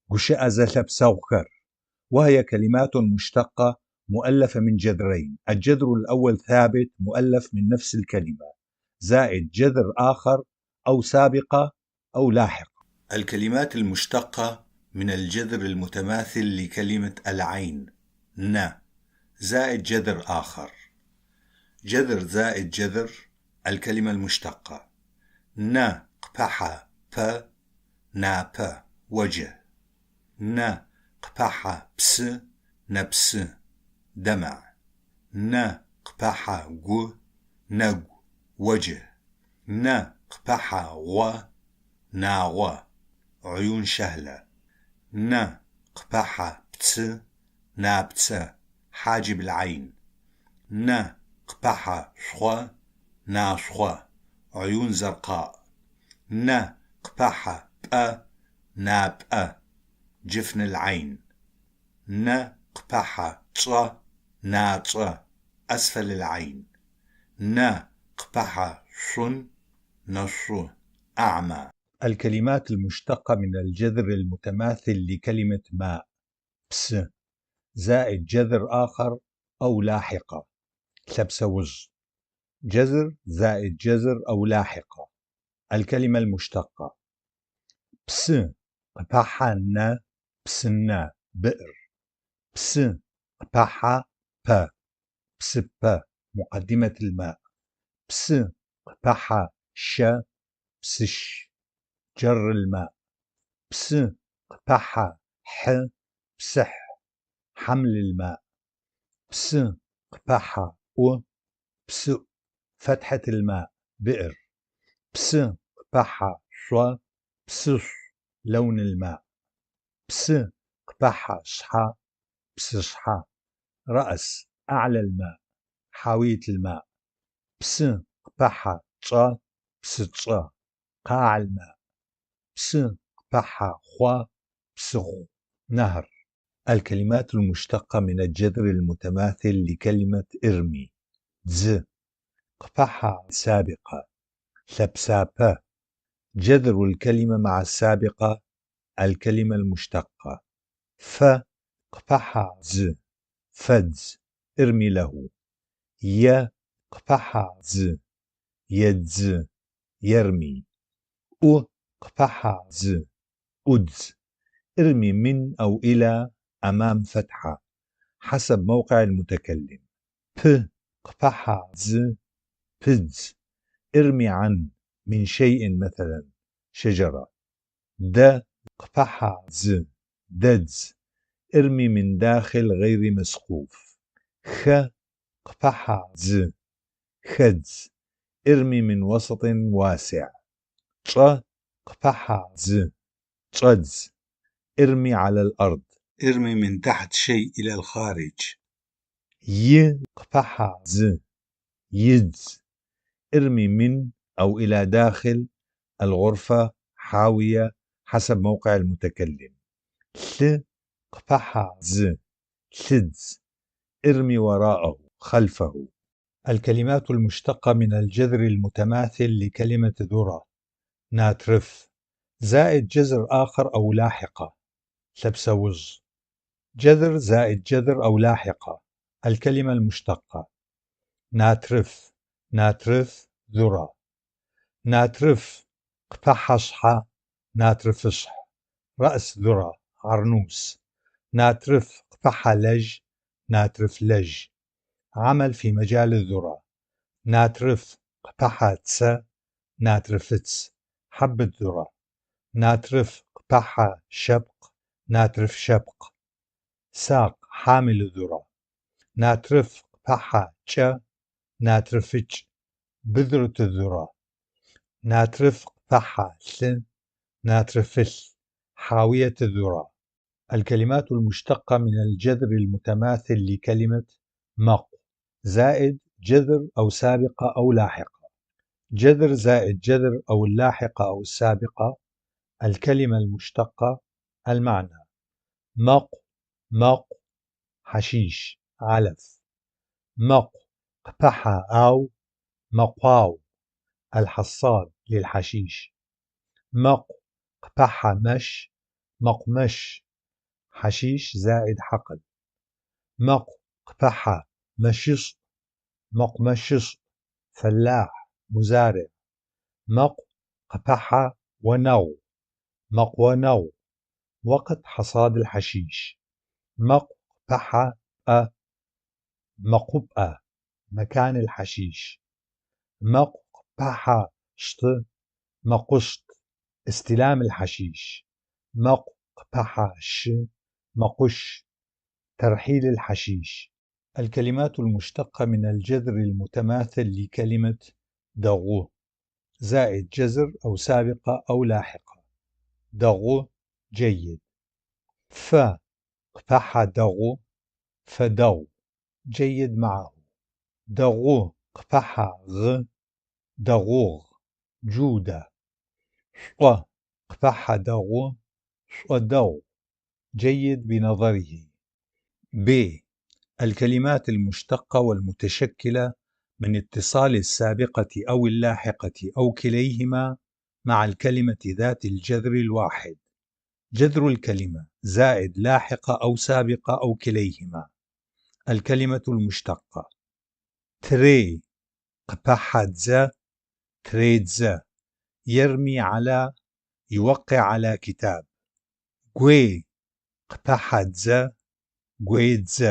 قشأ زلب سوكر، وهي كلمات مشتقة مؤلفة من جذرين، الجذر الأول ثابت مؤلف من نفس الكلمة زائد جذر آخر أو سابقة أو لاحقة. الكلمات المشتقة من الجذر المتماثل لكلمة العين ن زائد جذر آخر. جذر زائد جذر الكلمة المشتقة. ن قبحة ب نا ب وجه. ن قبحة بس نبس دمع. ن قبحة جو نج وجه. ن قبحة غو ناغو عيون شهلة. ن قبحة بس نابس حاجب العين. ن قبحة شخوا ناشخوا عيون زرقاء. ن قبحة بأ نابأ جفن العين. ن قبحة تص ناتص أسفل العين. ن قبحة شن نشو أعمى. الكلمات المشتقة من الجذر المتماثل لكلمة ماء بس زائد جذر آخر أو لاحقة سبسوز. جذر زائد جذر أو لاحقة. الكلمة المشتقة بس قبحنا بسنا بئر. بس قبحة با بسبا مقدمة الماء. بس قبحة شا بسش جر الماء. بس قبحة ح بسح حمل الماء. بس قبحة و بس فتحة الماء بئر. بس قبحة شوا بسش لون الماء. بس قبحة شحا بسشحا رأس أعلى الماء حاوية الماء. بس قبحة تصا بستصا قاع الماء. بس قبحة خوا بسخو نهر. الكلمات المشتقة من الجذر المتماثل لكلمة ارمي ز قبحة سابقة سبسابة. جذر الكلمة مع السابقة الكلمة المشتقة. ف قبحة ز فدز ارمي له. ي قبحة ز يدز يرمي. أ قبحة ز أدز ارمي من أو إلى أمام فتحة حسب موقع المتكلم. ب قبحة ز بدز ارمي عن من شيء مثلا شجرة. د قبحة ز ددز ارمي من داخل غير مسقوف. خ قبحة ز خدز ارمي من وسط واسع. ط قبحة ز صدز ارمي على الأرض ارمي من تحت شيء إلى الخارج. ي قبحة ز يدز ارمي من أو إلى داخل الغرفة حاوية حسب موقع المتكلم. ث قبحة ز ثدز ارمي وراءه خلفه. الكلمات المشتقة من الجذر المتماثل لكلمة ذرة ناترف زائد جذر آخر أو لاحقة سبسوز. جذر زائد جذر أو لاحقة الكلمة المشتقة. ناترف ناترف ذرة ناترف قبحة شحة ناترف شح رأس ذرة عرنوس ناترف قبحة لج ناترف لج عمل في مجال الذرة ناترف قبحة تس ناترف تس حبة ذرة ناترف قبحة شبق ناترف شبق ساق حامل الذرة ناترف قبحة ج ناترفج بذرة الذرة ناترف قبحة ث ناترفل حاوية الذرة الكلمات المشتقة من الجذر المتماثل لكلمة مق زائد جذر أو سابقة أو لاحقة جذر زائد جذر أو اللاحقة أو السابقة الكلمة المشتقة المعنى مق حشيش علف مق قبحة أو مقاو الحصاد للحشيش مق قبحة مش مقمش حشيش زائد حقل مق قبحة مشش مقمشش فلاح مزارع مق قبحة ونو مقونو وقت حصاد الحشيش مق قبحة مقبأة مكان الحشيش مق قبحة شط مقشط استلام الحشيش مق قبحة ش مقش ترحيل الحشيش الكلمات المشتقة من الجذر المتماثل لكلمة دغو زائد جذر أو سابقة أو لاحقة دغو جيد ف قبحة دغو فدو جيد معه دغو قبحة غ دغوغ جودة شو قبحة دغو شودو جيد بنظره ب الكلمات المشتقة والمتشكلة من اتصال السابقة أو اللاحقة أو كليهما مع الكلمة ذات الجذر الواحد جذر الكلمة زائد لاحقة أو سابقة أو كليهما الكلمة المشتقة تري قبحة تريدز يرمي على يوقع على كتاب قوي قبحة قويدز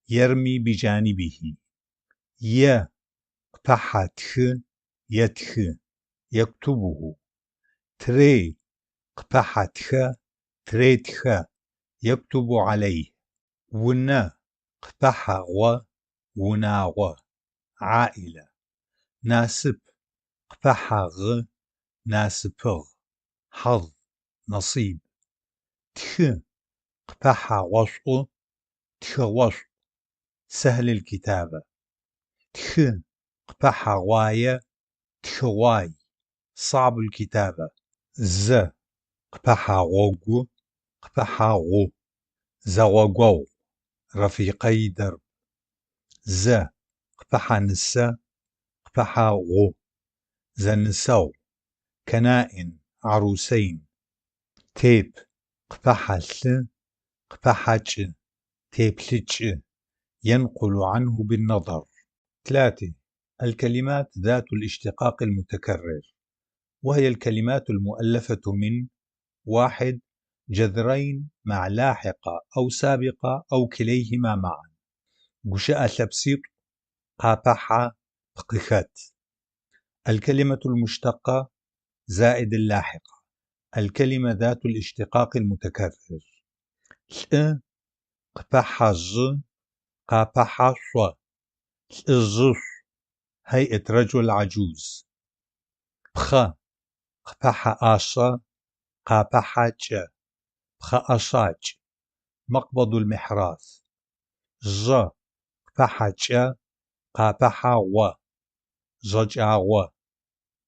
يرمي بجانبه ي قبحة يتخ يكتبه تري قبحة تريتخ يكتب عليه ون قبحة وناغ عائلة ناسب قبحة ناسبغ حظ نصيب تخ قبحة وشق تخوش سهل الكتابة تخ قبحة واية تخواي صعب الكتابة ز قبحة غوغو قبحة غو زوغو رفيقي درب ز قبحة نسا قبحة غو زنسو كنائن عروسين تيب قبحة ث قبحة تيبلج ينقل عنه بالنظر 3 الكلمات ذات الاشتقاق المتكرر وهي الكلمات المؤلفة من 1 جذرين مع لاحقة أو سابقة أو كليهما معا قشاء ثبسيط قابحة بقخات الكلمة المشتقة زائد اللاحقة الكلمة ذات الاشتقاق المتكرر ث قبحة ز قابحة شو الزش هيئة رجل عجوز بخ قبحة آشا قابحة ج بخ أشاج مقبض المحراث ج قبحة ج قابحة و ججع و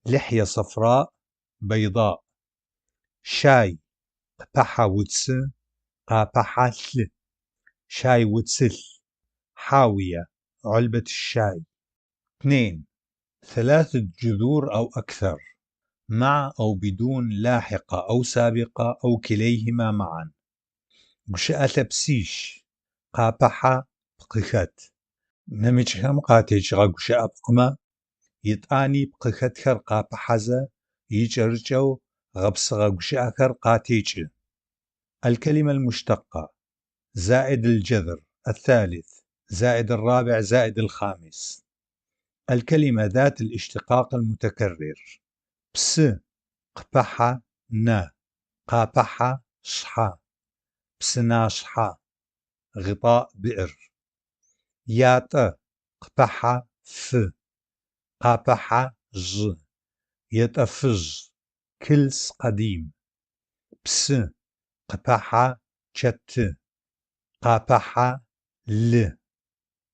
لحية صفراء بيضاء شاي قبحة وتس قابحة ثل شاي وتسل حاوية علبة الشاي 2 3 جذور أو أكثر مع أو بدون لاحقة أو سابقة أو كليهما معا قشاء ثبسيش قابحة بقخت نمجهم قاتيش قشاء بقمة يتآني بقخدخر قابحزة يجرجو غبصغ قشأخر قاتيج. الكلمة المشتقة: زائد الجذر الثالث زائد الرابع زائد الخامس. الكلمة ذات الاشتقاق المتكرر: بس قبحة نا قابحة شحا بسناشحا غطاء بئر. ياتا قبحة ف قابحة ج يتفج كلس قديم. بس قبحة شت قابحة ل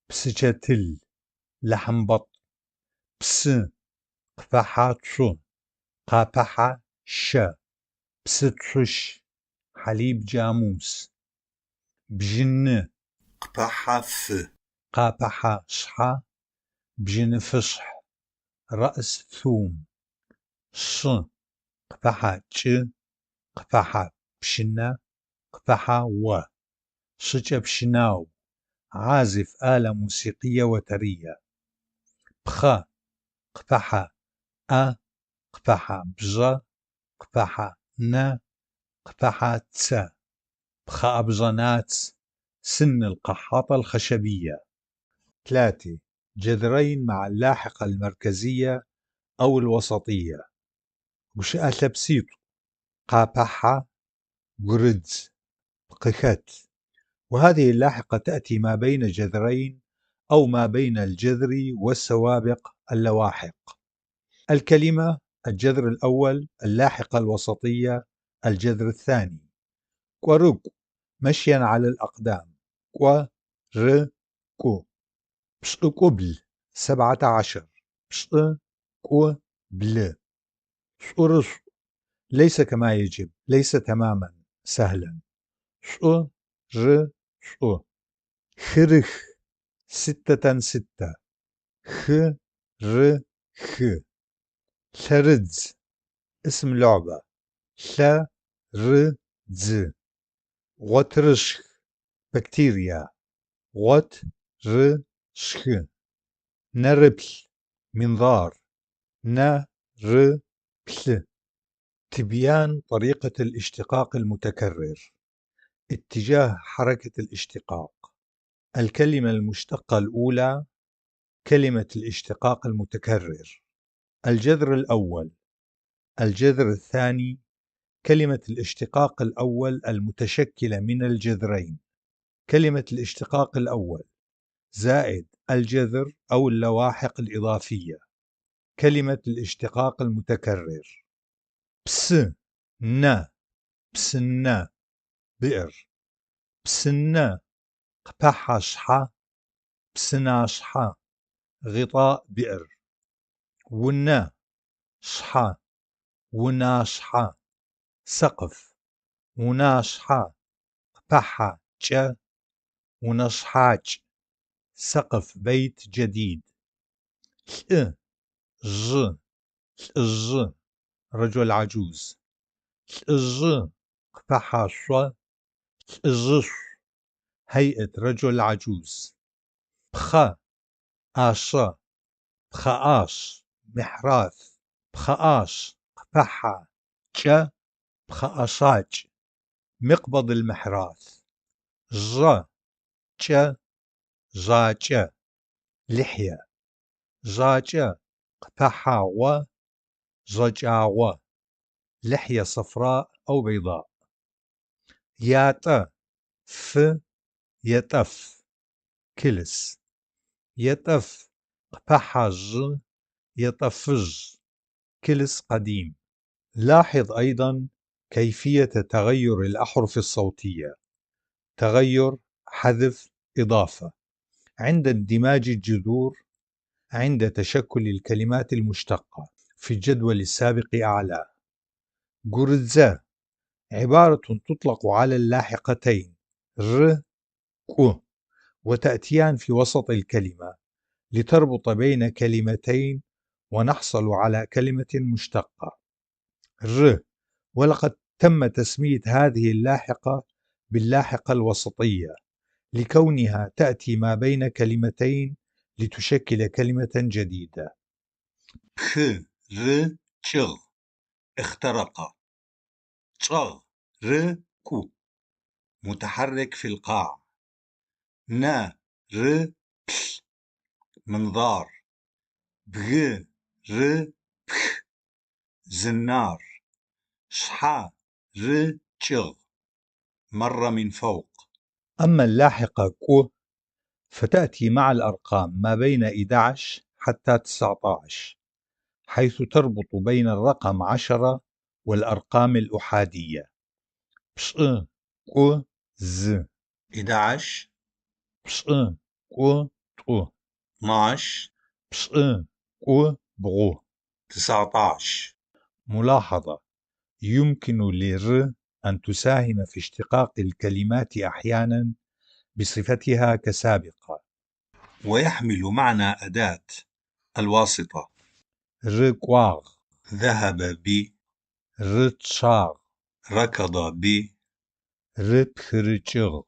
بسجتل لحم بط. بس قبحة تشو قابحة ش بسترش حليب جاموس. بجن قبحة ف قابحة شحا بجن فشح رأس ثوم. ش قبحة ج قبحة بشنا قبحة و شج بشناو عازف آلة موسيقية وترية. بخ قبحة أ قبحة بج قبحة ن قبحة ت بخ أبجنات سن القحاطة الخشبية. 3 جذرين مع اللاحقة المركزية أو الوسطية: وشأ بسيط قابحة قرد قخت. وهذه اللاحقة تأتي ما بين جذرين أو ما بين الجذر والسوابق اللواحق. الكلمة: الجذر الأول، اللاحقة الوسطية، الجذر الثاني. قرق مشيا على الأقدام. قرق. بشق قبل 17 بشق قبل. شقرش ليس كما يجب، ليس تماما سهلا. شق ر شق. خرخ 6 خ ر خ. ثرز اسم لعبة. ثرز. غترشخ بكتيريا. غترشخ. نربل منظار. نربل. تبيان طريقة الاشتقاق المتكرر. اتجاه حركة الاشتقاق. الكلمة المشتقة الأولى كلمة الاشتقاق المتكرر. الجذر الأول. الجذر الثاني كلمة الاشتقاق الأول المتشكلة من الجذرين. كلمة الاشتقاق الأول زائد الجذر أو اللواحق الإضافية. كلمة الاشتقاق المتكرر: بس نا بسنا بئر. بسنا قبحة شحا بسنا شحا غطاء بئر. ونا شحا ونا شحا سقف. ونا شحا قبحة ج ونشحاج سقف بيت جديد. ث ج ث رجل عجوز. ث قبحة شو ث هيئة رجل عجوز. بخ آش بخآش محراث. بخآش قبحة ج بخآشاج مقبض المحراث. ج ج جاج لحية. جاج قبحة و جاجاوة لحية صفراء أو بيضاء. يات ف يتف كلس. يتف قبحة ج يطفج كلس قديم. لاحظ أيضا كيفية تغير الأحرف الصوتية: تغير، حذف، إضافة عند اندماج الجذور، عند تشكل الكلمات المشتقة في الجدول السابق أعلى. قرزة عبارة تطلق على اللاحقتين ر ك وتأتيان في وسط الكلمة لتربط بين كلمتين ونحصل على كلمة مشتقة ر. ولقد تم تسمية هذه اللاحقة باللاحقة الوسطية لكونها تأتي ما بين كلمتين لتشكل كلمة جديدة. بخ ر چغ اخترق. چغ ر كو متحرك في القاع. نا ر بل منظار. بغ ر بخ زنار. شحا ر چغ مر من فوق. أما اللاحقة كو فتأتي مع الأرقام ما بين 11 حتى 19، حيث تربط بين الرقم 10 والأرقام الأحادية. بش كو ز 11 بش كو طو 12 بش كو بغو. 19. ملاحظة: يمكن لر أن تساهم في اشتقاق الكلمات أحيانا بصفتها كسابقة. ويحمل معنى أداة الواسطة. ركواغ، ذهب ب، رتشاغ، ركض ب، رتخرجغ،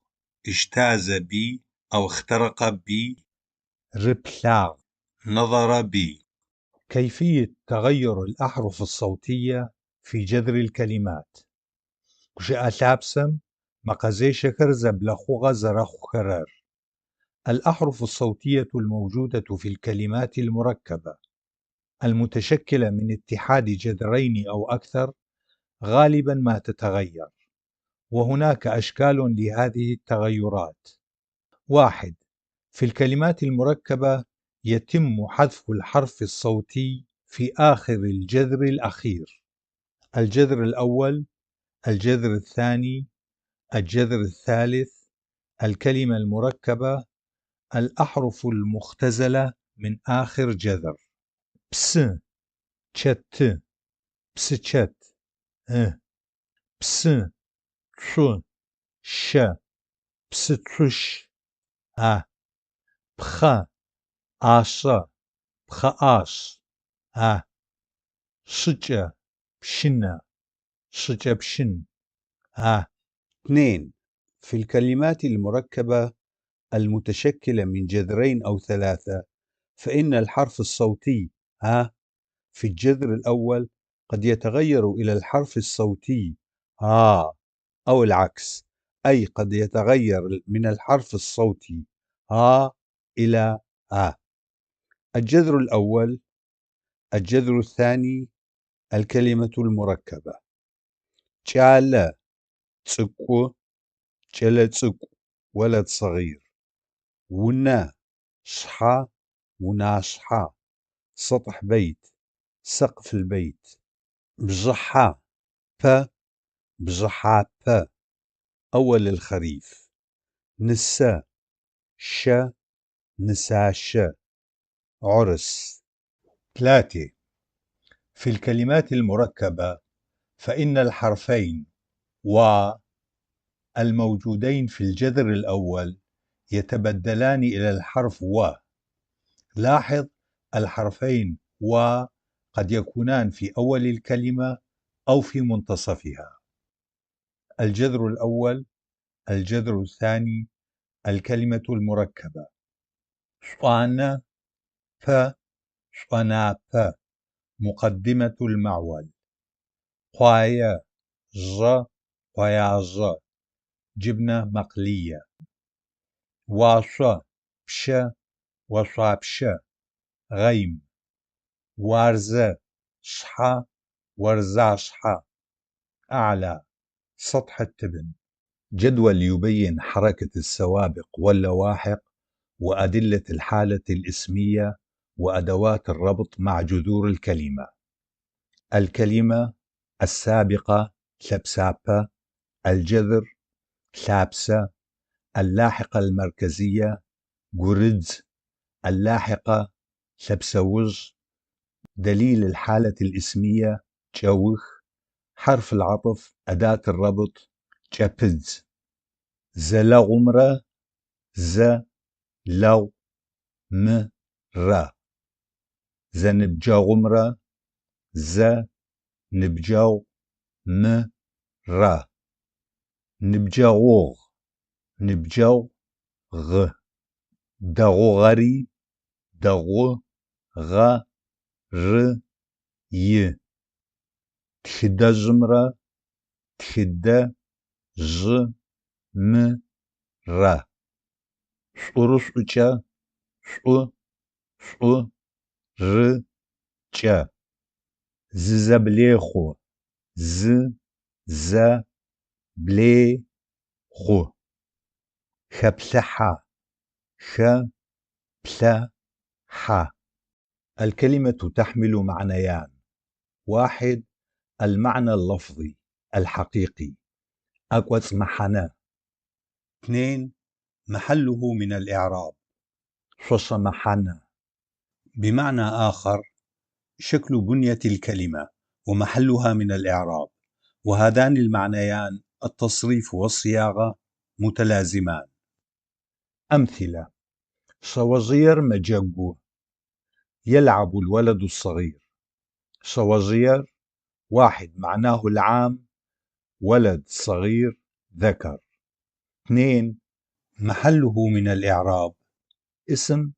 اجتاز ب أو اخترق ب، ربلاغ. نظر ب. كيفية تغير الأحرف الصوتية في جذر الكلمات. كشي أثابسم مقازي شكر زبلخوغ زرخ كرر. الأحرف الصوتية الموجودة في الكلمات المركبة المتشكلة من اتحاد جذرين أو أكثر غالبا ما تتغير، وهناك أشكال لهذه التغيرات. 1. في الكلمات المركبة يتم حذف الحرف الصوتي في آخر الجذر الأخير: الجذر الأول، الجذر الثاني، الجذر الثالث، الكلمة المركبة، الأحرف المختزلة من آخر جذر. بس، چت، بسچت، بس، تشو، ش، بسترش، بخ، آشا، بخآش، شجة، بشنة، شجة بشن. 2. في الكلمات المركبة المتشكلة من جذرين أو ثلاثة، فإن الحرف الصوتي في الجذر الأول قد يتغير إلى الحرف الصوتي أو العكس، أي قد يتغير من الحرف الصوتي إلى الجذر الأول، الجذر الثاني، الكلمة المركبة: جالة، تسكو، جلتسكو ولد صغير. ونا، شحا، وناشحا سطح بيت، سقف البيت. بجحا، بجحا أول الخريف. نسا، ش، نساش عرس. 3. في الكلمات المركبة فإن الحرفين و الموجودين في الجذر الأول يتبدلان إلى الحرف و. لاحظ: الحرفين و قد يكونان في أول الكلمة أو في منتصفها. الجذر الأول، الجذر الثاني، الكلمة المركبة: شوانا، شوانا مقدمة المعول. قوايا، قواياج جبنة مقلية. واشا، وشابشة غيم. وارزة، شحا، ورزاشحا أعلى، سطح التبن. جدول يبين حركة السوابق واللواحق وأدلة الحالة الإسمية وأدوات الربط مع جذور الكلمة. الكلمة السابقة ثبسابة، الجذر ثابسة، اللاحقة المركزية جوريدز، اللاحقة ثبسوج، دليل الحالة الإسمية جوخ، حرف العطف أداة الربط جابدز. زلغمرة، لو م را. زنبجاغمرة، نبجاو م را. نبجاغوغ، نبجاو غ. دغوغري، دغو غ ر ي تشدة جمرة تشدة ج م ر شعر شعشة شعو شعو ر ج زبليخو ز ز بلي خو خبلحة خ بلا ح. الكلمة تحمل معنيان: واحد المعنى اللفظي الحقيقي أكوت محنا. اثنين محله من الإعراب شوش محنا. بمعنى آخر شكل بنية الكلمة ومحلها من الإعراب، وهذان المعنيان التصريف والصياغة متلازمان. أمثلة: شوزير مجاقو يلعب الولد الصغير. شوزير واحد معناه العام ولد صغير ذكر. اثنين محله من الإعراب اسم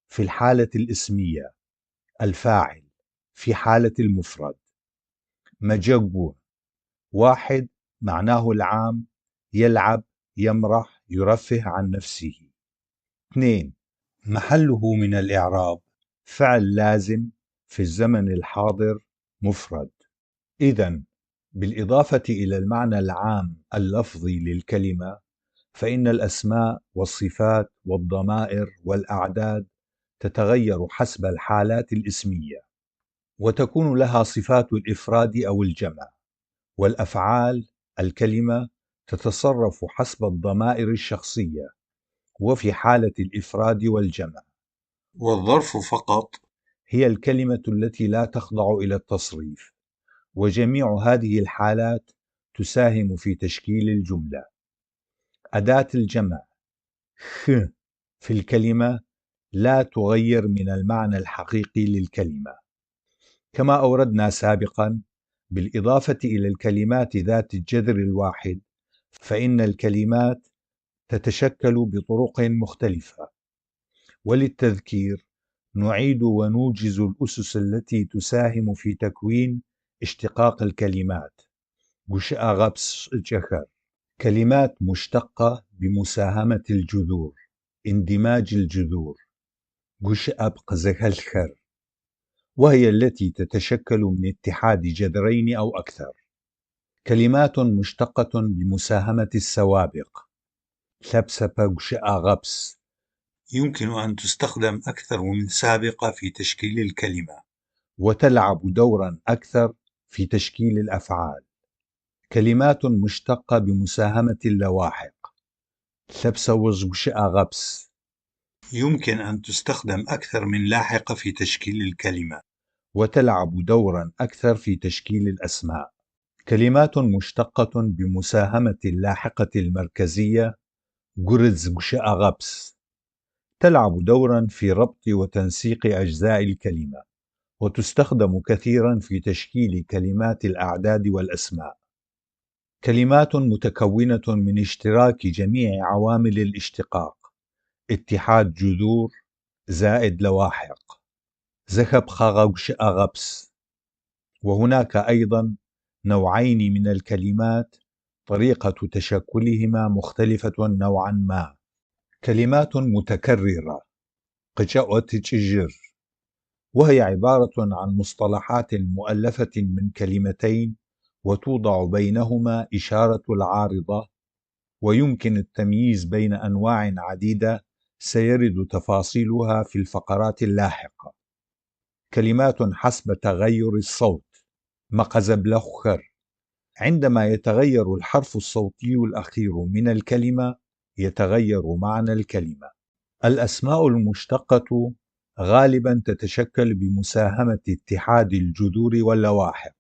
في الحالة الاسمية، الفاعل في حالة المفرد. مجاقو واحد معناه العام يلعب يمرح يرفه عن نفسه. اثنين محله من الإعراب فعل لازم في الزمن الحاضر مفرد. إذن بالإضافة إلى المعنى العام اللفظي للكلمة، فإن الأسماء والصفات والضمائر والأعداد تتغير حسب الحالات الإسمية، وتكون لها صفات الإفراد أو الجمع. والأفعال الكلمة تتصرف حسب الضمائر الشخصية، وفي حالة الإفراد والجمع. والظرف فقط هي الكلمة التي لا تخضع إلى التصريف، وجميع هذه الحالات تساهم في تشكيل الجملة. أداة الجمع خ في الكلمة لا تغير من المعنى الحقيقي للكلمة. كما أوردنا سابقا، بالإضافة إلى الكلمات ذات الجذر الواحد، فإن الكلمات تتشكل بطرق مختلفة. وللتذكير نعيد ونوجز الأسس التي تساهم في تكوين اشتقاق الكلمات. قشأ غبس جخر كلمات مشتقة بمساهمة الجذور، اندماج الجذور. قشأ بقزخلخر، وهي التي تتشكل من اتحاد جذرين أو أكثر. كلمات مشتقة بمساهمة السوابق ثبسب قشأ غبس، يمكن أن تستخدم أكثر من سابقة في تشكيل الكلمة، وتلعب دورا أكثر في تشكيل الأفعال. كلمات مشتقة بمساهمة اللواحق ثبسوز قشأ غبس، يمكن أن تستخدم أكثر من لاحقة في تشكيل الكلمة، وتلعب دورا أكثر في تشكيل الأسماء. كلمات مشتقة بمساهمة اللاحقة المركزية قرز قشأ غبس تلعب دورا في ربط وتنسيق أجزاء الكلمة، وتستخدم كثيرا في تشكيل كلمات الأعداد والأسماء. كلمات متكونة من اشتراك جميع عوامل الاشتقاق، اتحاد جذور زائد لواحق زخب خغوش أغبس. وهناك أيضا نوعين من الكلمات طريقة تشكلهما مختلفة نوعا ما. كلمات متكررة قجأ تجر، وهي عبارة عن مصطلحات مؤلفة من كلمتين وتوضع بينهما إشارة العارضة، ويمكن التمييز بين أنواع عديدة سيرد تفاصيلها في الفقرات اللاحقة. كلمات حسب تغير الصوت مقزبلخر، عندما يتغير الحرف الصوتي الأخير من الكلمة يتغير معنى الكلمة. الأسماء المشتقة غالبا تتشكل بمساهمة اتحاد الجذور واللواحق.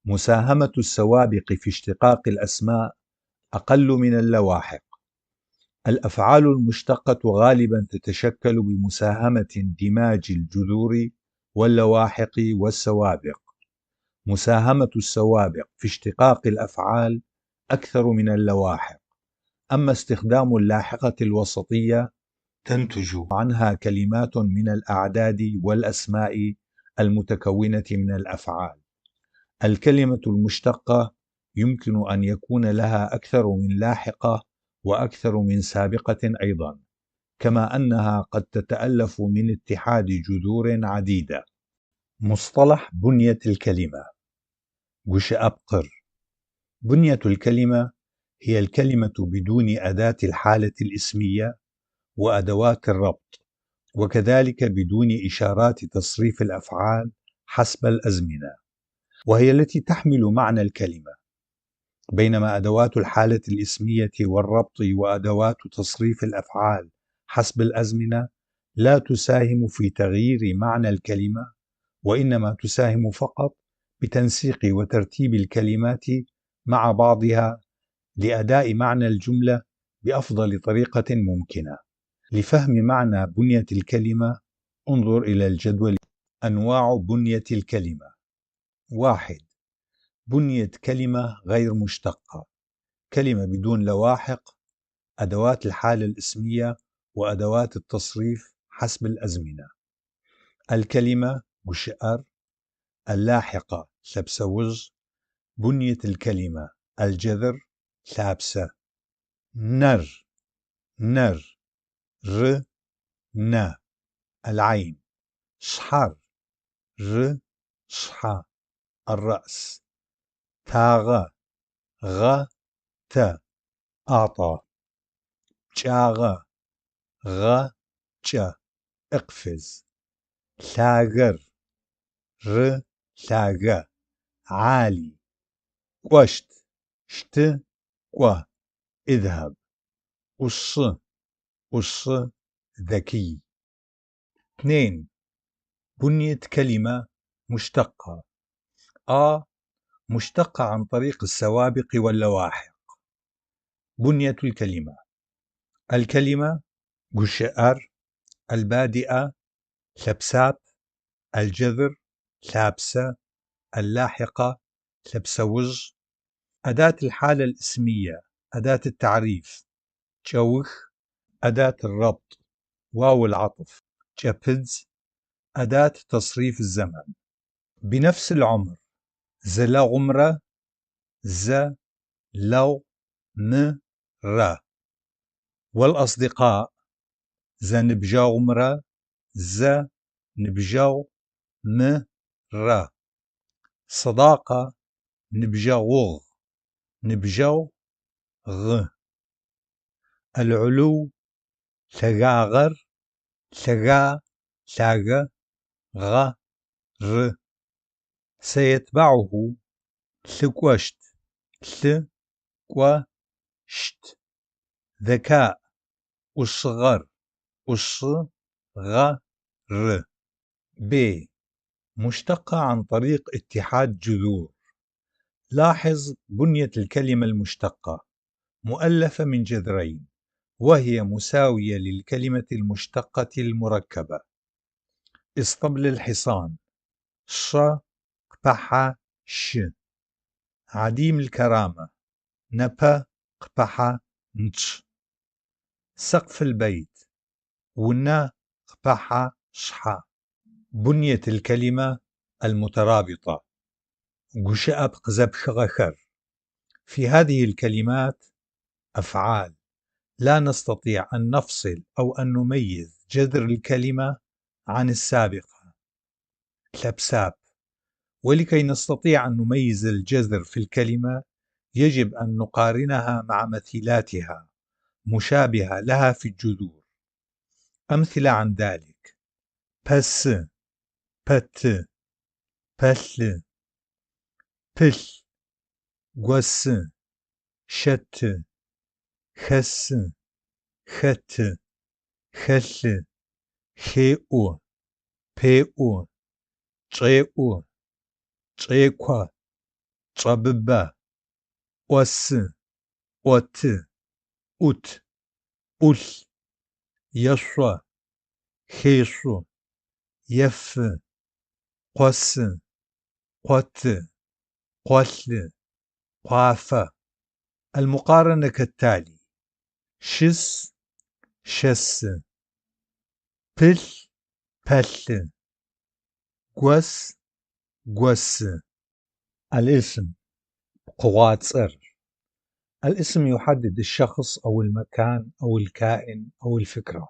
مساهمة السوابق في اشتقاق الأسماء أقل من اللواحق. الأفعال المشتقة غالبا تتشكل بمساهمة اندماج الجذور واللواحق والسوابق. مساهمة السوابق في اشتقاق الأفعال أكثر من اللواحق، أما استخدام اللاحقة الوسطية تنتج عنها كلمات من الأعداد والأسماء المتكونة من الأفعال. الكلمة المشتقة يمكن أن يكون لها أكثر من لاحقة وأكثر من سابقة أيضا، كما أنها قد تتألف من اتحاد جذور عديدة. مصطلح بنية الكلمة. وش أبقر. بنية الكلمة هي الكلمة بدون أداة الحالة الاسمية وأدوات الربط، وكذلك بدون إشارات تصريف الأفعال حسب الأزمنة، وهي التي تحمل معنى الكلمة، بينما أدوات الحالة الاسمية والربط وأدوات تصريف الأفعال حسب الأزمنة لا تساهم في تغيير معنى الكلمة، وإنما تساهم فقط بتنسيق وترتيب الكلمات مع بعضها لأداء معنى الجملة بأفضل طريقة ممكنة. لفهم معنى بنية الكلمة انظر إلى الجدول. أنواع بنية الكلمة. 1. بنية كلمة غير مشتقة، كلمة بدون لواحق، أدوات الحالة الاسمية وأدوات التصريف حسب الأزمنة. الكلمة بشئر، اللاحقة سبسوز، بنية الكلمة الجذر ثابسة. نر نر، ر ن، العين. شحر، ر شحا، الرأس. تاغ، غ ت، أعطى. جاغ، غ ج، اقفز. ثاغر، ر ثاغ، عالي. قشت، شت قه، اذهب. قص، قص، ذكي. 2. بنية كلمة مشتقة. مشتقة عن طريق السوابق واللواحق. بنية الكلمة. الكلمة قشئر، البادئة ثبساب، الجذر ثابسة، اللاحقة ثبسوز، أداة الحالة الاسمية، أداة التعريف جوخ، أداة الربط واو العطف جبز، أداة تصريف الزمن. بنفس العمر زلغمرة، ز لو م ر. والأصدقاء زنبجاغمرة، ز نبجاو م ر. صداقة نبجاغوغ، نبجاو غ. العلو ثغاغر، ثغا ثاغ، غ ر. سيتبعه ثقوشت، ث قو شت. ذكاء أصغر، أص غ ر. ب. مشتقة عن طريق اتحاد جذور. لاحظ بنية الكلمة المشتقة مؤلفة من جذرين، وهي مساوية للكلمة المشتقة المركبة. اسطبل الحصان ش قبح ش. عديم الكرامة نبا قبح نش. سقف البيت ونا قبح شحا. بنية الكلمة المترابطة قشأب قزب خغخر. في هذه الكلمات أفعال لا نستطيع أن نفصل أو أن نميز جذر الكلمة عن السابقة ثبساب، ولكي نستطيع أن نميز الجذر في الكلمة يجب أن نقارنها مع مثيلاتها مشابهة لها في الجذور. أمثلة عن ذلك: بس، بت، بثل، بث، قوس، شت، خس، خت، خل، خيء، بيء، طيء، طيقة، طببة، قوس، قوت، أت، أل. يشوى، خيشو، يف، قوس، قوت، قوثل، قافة. المقارنة كالتالي: شس، شس، بث، بث، جوس جوس. الاسم قواتصر. الاسم يحدد الشخص أو المكان أو الكائن أو الفكرة.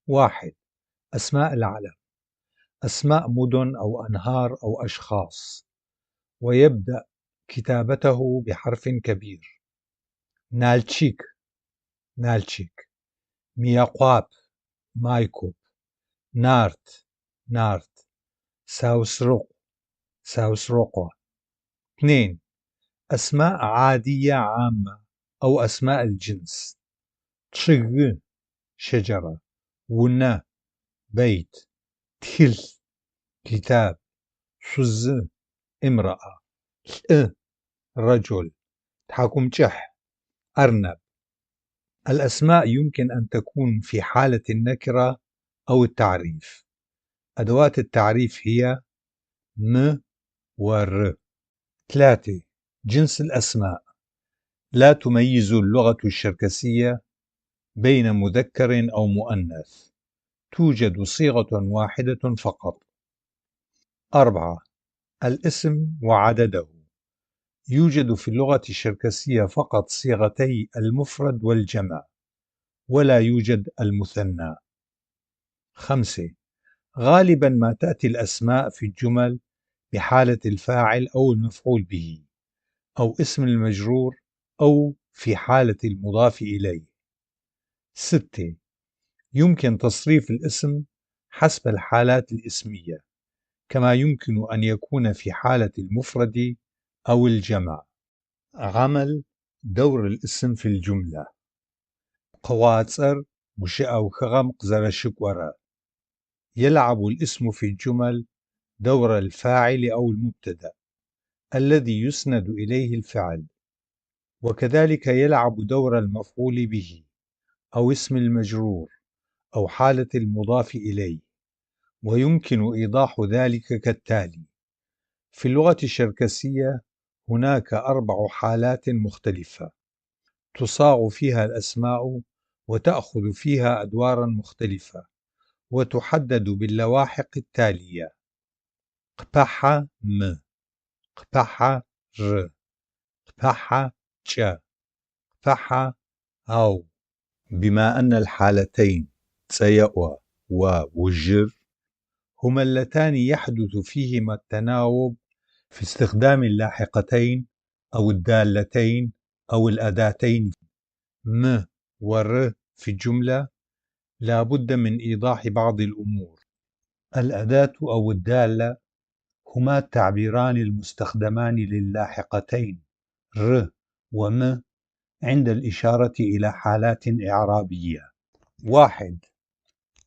1. أسماء العلم: أسماء مدن أو أنهار أو أشخاص، ويبدأ كتابته بحرف كبير. نالتشيك نالتشيك. مياقواب مايكوب. نارت نارت. ساوسروق ساوسروقو. 2. أسماء عادية عامة أو أسماء الجنس: تشغ شجرة، ونا بيت، تخل كتاب، شز امرأة، رجل، تحكمجح أرنب. الأسماء يمكن أن تكون في حالة النكرة أو التعريف. أدوات التعريف هي م ور. 3. جنس الأسماء: لا تميز اللغة الشركسية بين مذكر أو مؤنث، توجد صيغة واحدة فقط. 4. الاسم وعدده: يوجد في اللغة الشركسية فقط صيغتي المفرد والجمع، ولا يوجد المثنى. 5. غالبا ما تأتي الأسماء في الجمل بحالة الفاعل أو المفعول به، أو اسم المجرور، أو في حالة المضاف إليه. 6. يمكن تصريف الاسم حسب الحالات الاسمية، كما يمكن أن يكون في حالة المفرد أو الجمع. عمل دور الاسم في الجملة: قواتصر وشأو خغمق زرشكورة. يلعب الاسم في الجمل دور الفاعل أو المبتدأ الذي يسند إليه الفعل، وكذلك يلعب دور المفعول به أو اسم المجرور أو حالة المضاف إليه، ويمكن إيضاح ذلك كالتالي: في اللغة الشركسية هناك 4 حالات مختلفة تصاغ فيها الأسماء وتأخذ فيها أدوارا مختلفة، وتحدد باللواحق التالية: قبح م، قبح ر، قبح ج، قبح أو. بما أن الحالتين تسيأ ووجر هما اللتان يحدث فيهما التناوب في استخدام اللاحقتين أو الدالتين أو الأداتين م ور في الجملة، لا بد من إيضاح بعض الأمور. الأداة أو الدالة هما التعبيران المستخدمان للاحقتين ر وم عند الإشارة إلى حالات إعرابية. 1.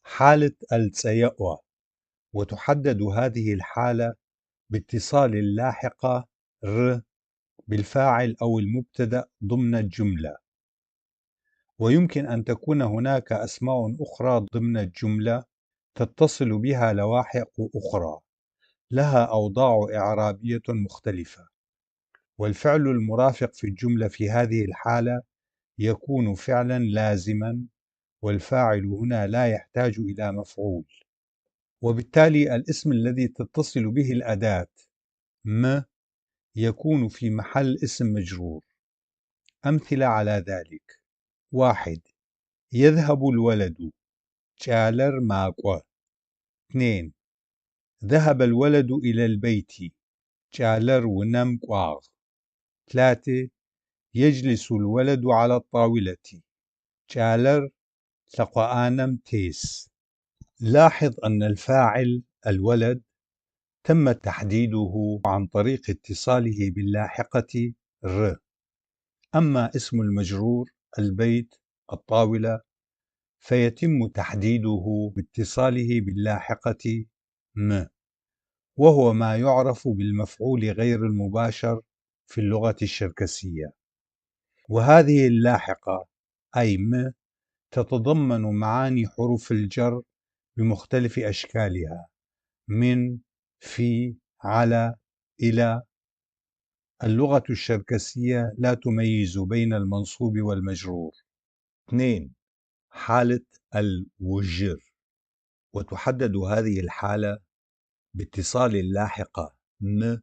حالة التسيأ، وتحدد هذه الحالة باتصال اللاحقة ر بالفاعل أو المبتدأ ضمن الجملة، ويمكن أن تكون هناك أسماء أخرى ضمن الجملة تتصل بها لواحق أخرى لها أوضاع إعرابية مختلفة، والفعل المرافق في الجملة في هذه الحالة يكون فعلا لازما، والفاعل هنا لا يحتاج إلى مفعول، وبالتالي الاسم الذي تتصل به الأداة م يكون في محل اسم مجرور. أمثلة على ذلك: 1. يذهب الولد، جالر ماقوى. 2. ذهب الولد إلى البيت، جالر ونم قواغ. 3. يجلس الولد على الطاولة، جالر ثقوانم تيس. لاحظ أن الفاعل الولد تم تحديده عن طريق اتصاله باللاحقة ر، أما اسم المجرور البيت الطاولة فيتم تحديده باتصاله باللاحقة م، وهو ما يعرف بالمفعول غير المباشر في اللغة الشركسية. وهذه اللاحقة أي م تتضمن معاني حروف الجر بمختلف أشكالها: من، في، على، إلى. اللغة الشركسية لا تميز بين المنصوب والمجرور. 2. حالة الوجر، وتحدد هذه الحالة باتصال اللاحقة م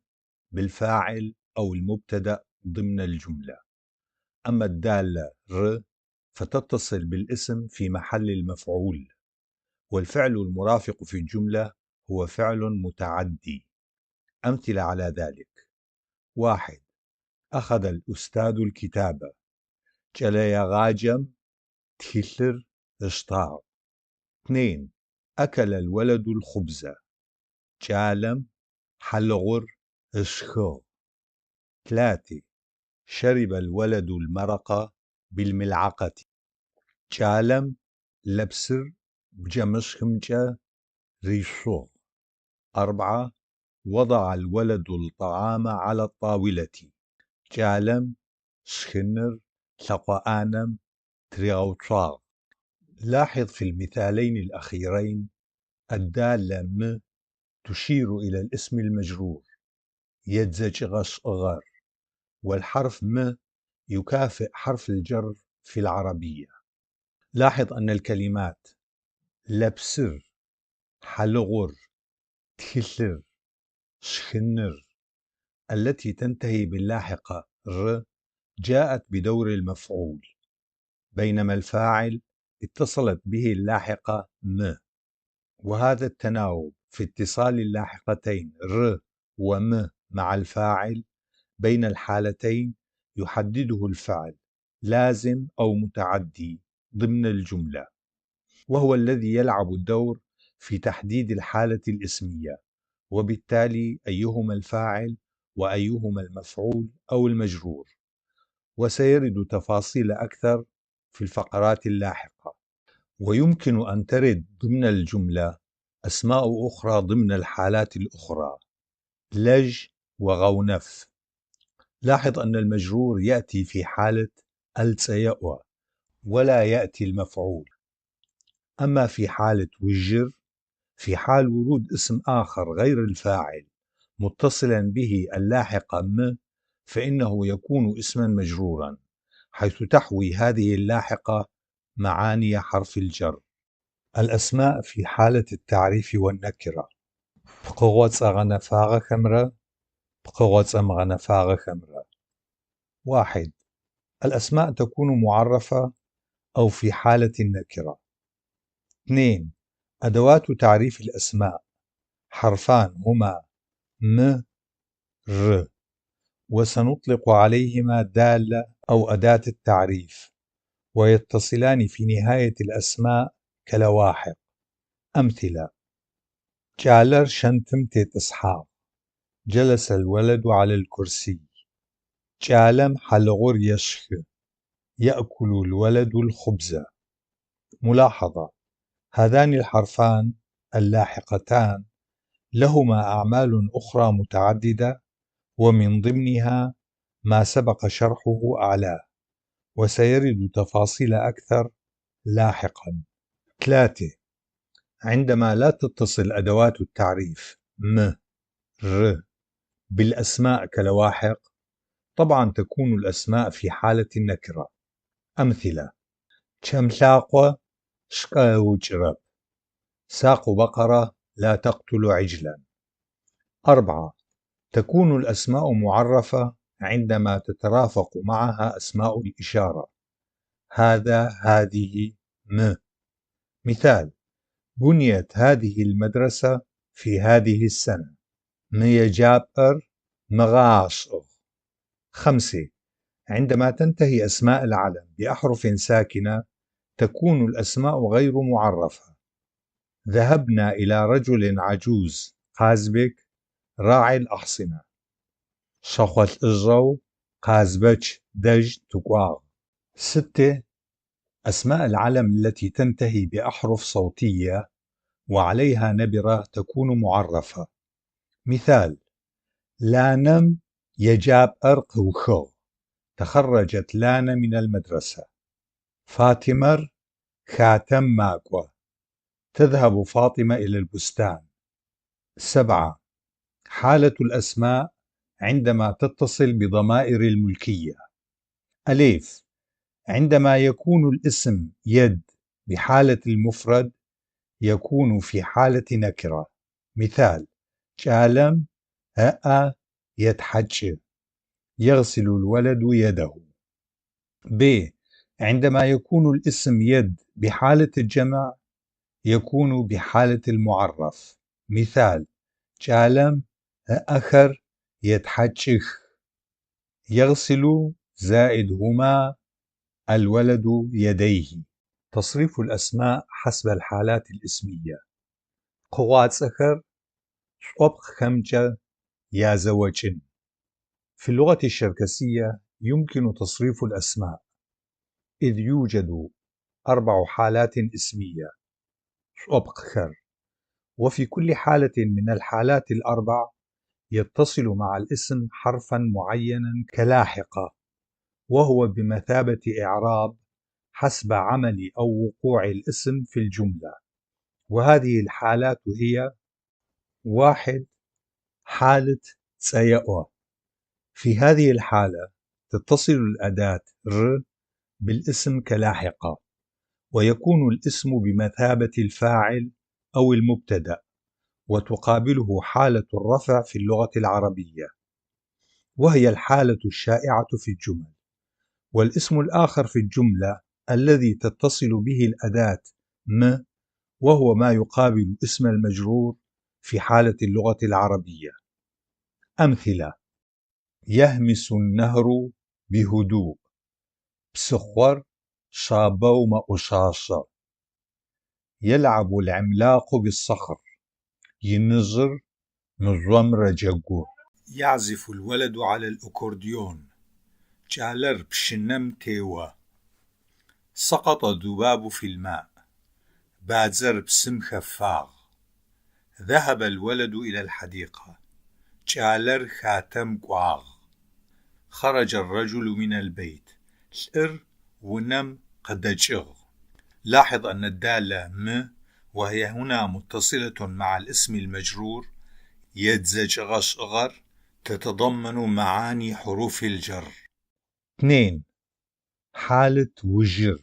بالفاعل أو المبتدأ ضمن الجملة. أما الدالة ر فتتصل بالاسم في محل المفعول، والفعل المرافق في الجملة هو فعل متعدي. أمثلة على ذلك: 1. أخذ الأستاذ الكتاب. جلي غاجم تخلر اشتار. 2. أكل الولد الخبز. جالم حلغر اشخو. 3. شرب الولد المرق بالملعقة. جالم لبسر بجمشخمجة ريشو. 4. وضع الولد الطعام على الطاولة. جالم شخنر ثقوانم تريغوتشاغ. لاحظ في المثالين الأخيرين الدالة م تشير إلى الاسم المجرور يتزجغش غر، والحرف م يكافئ حرف الجر في العربية. لاحظ أن الكلمات لبسر حلغر تخلر شخنر التي تنتهي باللاحقة ر جاءت بدور المفعول، بينما الفاعل اتصلت به اللاحقة م. وهذا التناوب في اتصال اللاحقتين ر وم مع الفاعل بين الحالتين يحدده الفعل لازم أو متعدي ضمن الجملة، وهو الذي يلعب الدور في تحديد الحالة الاسمية، وبالتالي أيهما الفاعل وأيهما المفعول أو المجرور. وسيرد تفاصيل أكثر في الفقرات اللاحقة. ويمكن أن ترد ضمن الجملة أسماء أخرى ضمن الحالات الأخرى لج وغونف. لاحظ أن المجرور يأتي في حالة التيأوى ولا يأتي المفعول. أما في حالة وجر، في حال ورود اسم آخر غير الفاعل متصلا به اللاحقة م، فإنه يكون اسما مجرورا، حيث تحوي هذه اللاحقة معاني حرف الجر. الأسماء في حالة التعريف والنكرة: بقوة أغنفاغ خمرة، بقوة أمغنفاغ خمرة. 1. الأسماء تكون معرفة أو في حالة النكرة. 2. أدوات تعريف الأسماء حرفان هما م ر، وسنطلق عليهما دالة أو أداة التعريف، ويتصلان في نهاية الأسماء كلواحق. أمثلة: جالر شنتم تيت إسحاق. جلس الولد على الكرسي. جالم حلغر يشخ. يأكل الولد الخبز. ملاحظة: هذان الحرفان اللاحقتان لهما أعمال أخرى متعددة، ومن ضمنها ما سبق شرحه أعلاه، وسيرد تفاصيل أكثر لاحقا. 3. عندما لا تتصل أدوات التعريف م ر بالأسماء كلواحق، طبعا تكون الأسماء في حالة النكرة. أمثلة: شملاقة شقا وجرب. ساق بقرة لا تقتل عجلا. 4. تكون الأسماء معرفة عندما تترافق معها أسماء الإشارة: هذا هذه م. مثال: بنيت هذه المدرسة في هذه السنة. ميجابر مغاشق. 5. عندما تنتهي أسماء العلم بأحرف ساكنة تكون الأسماء غير معرفة: ذهبنا إلى رجل عجوز قازبك راعي الأحصنة. شخوت الجو قازبك دج تقواغ. 6. أسماء العلم التي تنتهي بأحرف صوتية وعليها نبرة تكون معرفة. مثال: لانم يجاب أرق وخو. تخرجت لانا من المدرسة. فاطمر خاتم ماكوة. تذهب فاطمة إلى البستان. 7. حالة الأسماء عندما تتصل بضمائر الملكية: أليف عندما يكون الاسم يد بحالة المفرد يكون في حالة نكرة. مثال: جالم هأ يتحج يغسل الولد يده. ب. عندما يكون الاسم يد بحالة الجمع يكون بحالة المعرف. مثال: جالم أخر يتحجخ يغسل زائد هما الولد يديه. تصريف الأسماء حسب الحالات الاسمية. قوات سخر شطبق خمجة يا زوجن. في اللغة الشركسية يمكن تصريف الأسماء إذ يوجد 4 حالات اسمية شطبق خر، وفي كل حالة من الحالات ال4 يتصل مع الاسم حرفا معينا كلاحقة، وهو بمثابة إعراب حسب عمل أو وقوع الاسم في الجملة. وهذه الحالات هي: 1. حالة تسيئة. في هذه الحالة تتصل الأداة ر بالاسم كلاحقة، ويكون الاسم بمثابة الفاعل أو المبتدأ، وتقابله حالة الرفع في اللغة العربية، وهي الحالة الشائعة في الجمل. والاسم الآخر في الجملة الذي تتصل به الأداة م، وهو ما يقابل اسم المجرور في حالة اللغة العربية. أمثلة: يهمس النهر بهدوء بسخور شابو ما أشاشة. يلعب العملاق بالصخر ينزر نظام رجقو. يعزف الولد على الأكورديون جالر بشنم تيوا. سقط الذباب في الماء بازر بسم خفاغ. ذهب الولد إلى الحديقة جالر خاتم قواغ. خرج الرجل من البيت الإر ونم قدجغ. لاحظ أن الدالة م وهي هنا متصلة مع الاسم المجرور يدزج غشغر تتضمن معاني حروف الجر. 2. حالة وجر.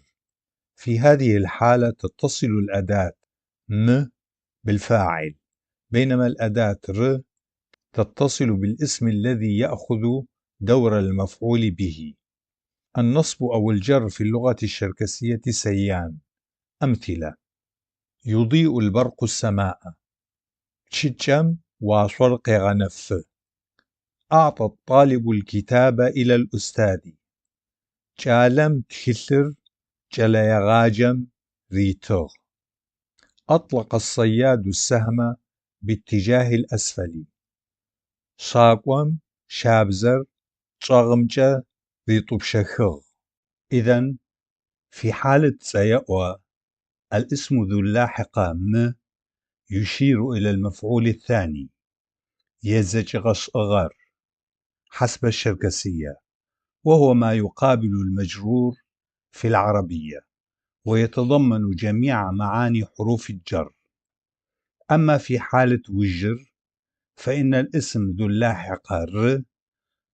في هذه الحالة تتصل الأداة م بالفاعل، بينما الأداة ر تتصل بالاسم الذي يأخذ دور المفعول به. النصب أو الجر في اللغة الشركسية سيان. أمثلة: يضيء البرق السماء تشجم وشرق غنف. أعطى الطالب الكتاب إلى الأستاذ جالم تخسر جليغاجم ريتوغ. أطلق الصياد السهم باتجاه الأسفل شاقوم شابزر شاغمجة ريطبشخغ. إذن في حالة سيأوى الاسم ذو اللاحقة م يشير إلى المفعول الثاني يزجغش أغر حسب الشركسية، وهو ما يقابل المجرور في العربية، ويتضمن جميع معاني حروف الجر. أما في حالة وجر فإن الاسم ذو اللاحقة ر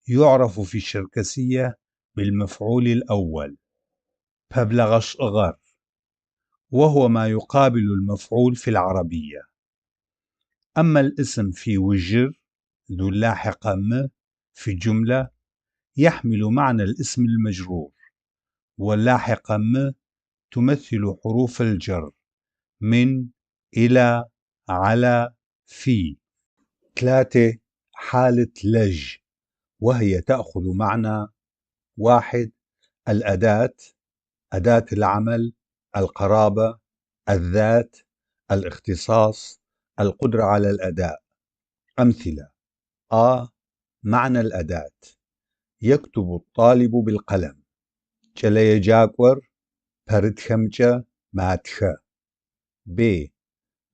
يعرف في الشركسية بالمفعول الأول ببلغش أغر، وهو ما يقابل المفعول في العربية. أما الاسم في وجر ذو اللاحقة م في الجملة يحمل معنى الاسم المجرور، واللاحقة م تمثل حروف الجر من، إلى، على، في. 3. حالة لج، وهي تأخذ معنى: 1. الأداة، أداة العمل، القرابة، الذات، الاختصاص، القدرة على الأداء. أمثلة: معنى الأداة: يكتب الطالب بالقلم جلي جاكور برد خمجة ماتخة. ب.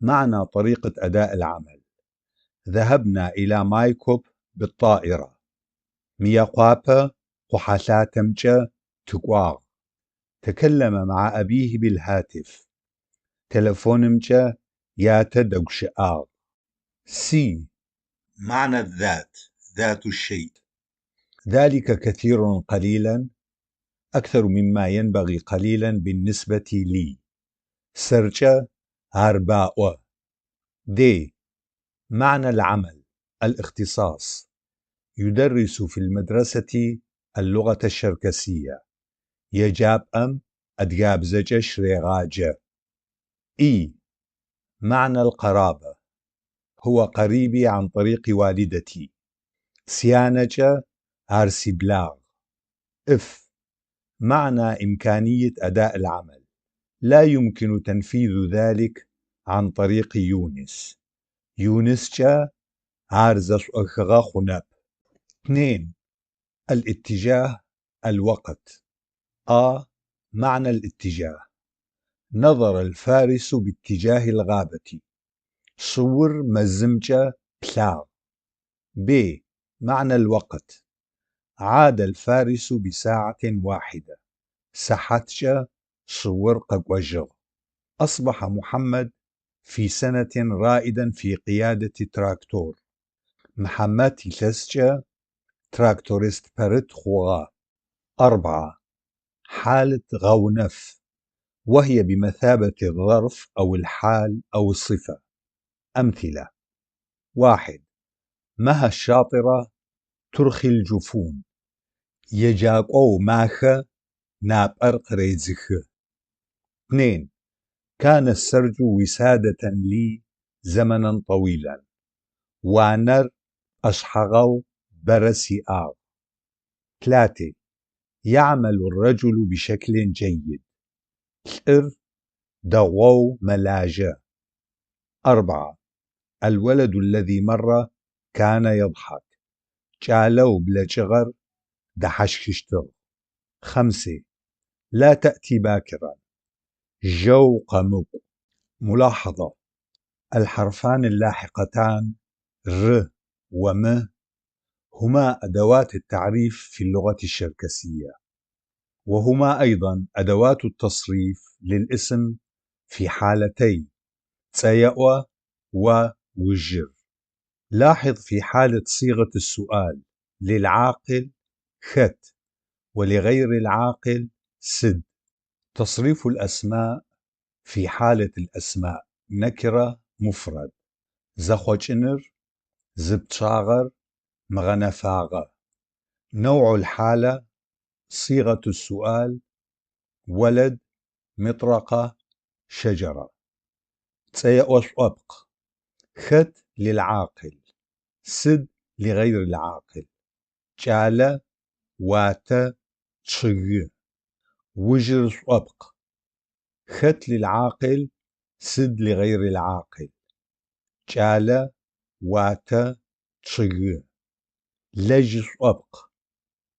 معنى طريقة أداء العمل: ذهبنا إلى مايكوب بالطائرة ميقوابة قحساتمجة تقواغ. تكلم مع أبيه بالهاتف تلفونمجة ياتا دوشآغ. سي. معنى الذات ذات الشيء: ذلك كثير قليلا أكثر مما ينبغي قليلا بالنسبة لي. سرجة هارباء. د. معنى العمل: الاختصاص: يدرس في المدرسة اللغة الشركسية. يجاب أم أدجاب زجة شريغاجة. معنى القرابة: هو قريبي عن طريق والدتي. سيانجة عرسي بلاغ. معنى إمكانية أداء العمل: لا يمكن تنفيذ ذلك عن طريق يونس. يونس جا عارزة أخغا خنب. 2. الاتجاه الوقت. معنى الاتجاه: نظر الفارس باتجاه الغابة. صور مزمجة بلاغ. معنى الوقت: عاد الفارس بساعة واحدة. سحتجة صور قوجغ. أصبح محمد في سنة رائدا في قيادة تراكتور. محمد تلسجة تراكتوريست برد خوغا. 4. حالة غونف، وهي بمثابة الظرف أو الحال أو الصفة. أمثلة: 1. مها الشاطرة ترخي الجفون. يجاقو ماخة نابر قريزخ. 2. كان السرج وسادة لي زمنا طويلا. وانر أشحغو برسي 3. يعمل الرجل بشكل جيد. دغو ملاجة. 4. الولد الذي مر كان يضحك. جالو بلجغر دحشكشتغ. 5. لا تأتي باكرا. جو قمق. ملاحظة: الحرفان اللاحقتان ر وم هما أدوات التعريف في اللغة الشركسية، وهما أيضا أدوات التصريف للاسم في حالتي تسيأوى ووجر. لاحظ في حالة صيغة السؤال للعاقل خت ولغير العاقل سد. تصريف الأسماء في حالة الأسماء نكرة مفرد: زخوشنر، زبتشاغر، مغنفاغة. نوع الحالة: صيغة السؤال: ولد، مطرقة، شجرة. تسيأوش أبق: خت للعاقل، سد لغير العاقل. جالة، واتة، تشغ. وجر أبق: خت للعاقل، سد لغير العاقل. جالة، واتة، تشغ. لج أبق: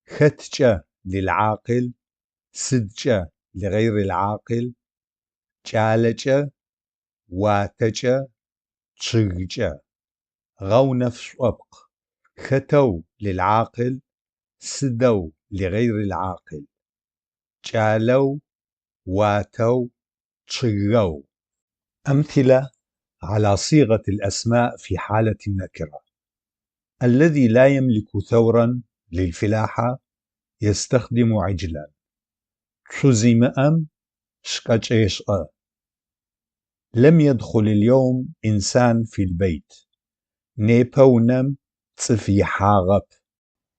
ختجة للعاقل، سدجة لغير العاقل. جالجة، واتجة، تشغجة. غونف أبق: ختو للعاقل، سدو لغير العاقل. جالو، واتو، تشغو. أمثلة على صيغة الأسماء في حالة النكرة: الذي لا يملك ثورا للفلاحة يستخدم عجلا. تشزم شكاچيشقة. لم يدخل اليوم إنسان في البيت. نيبونم صفي حاغب.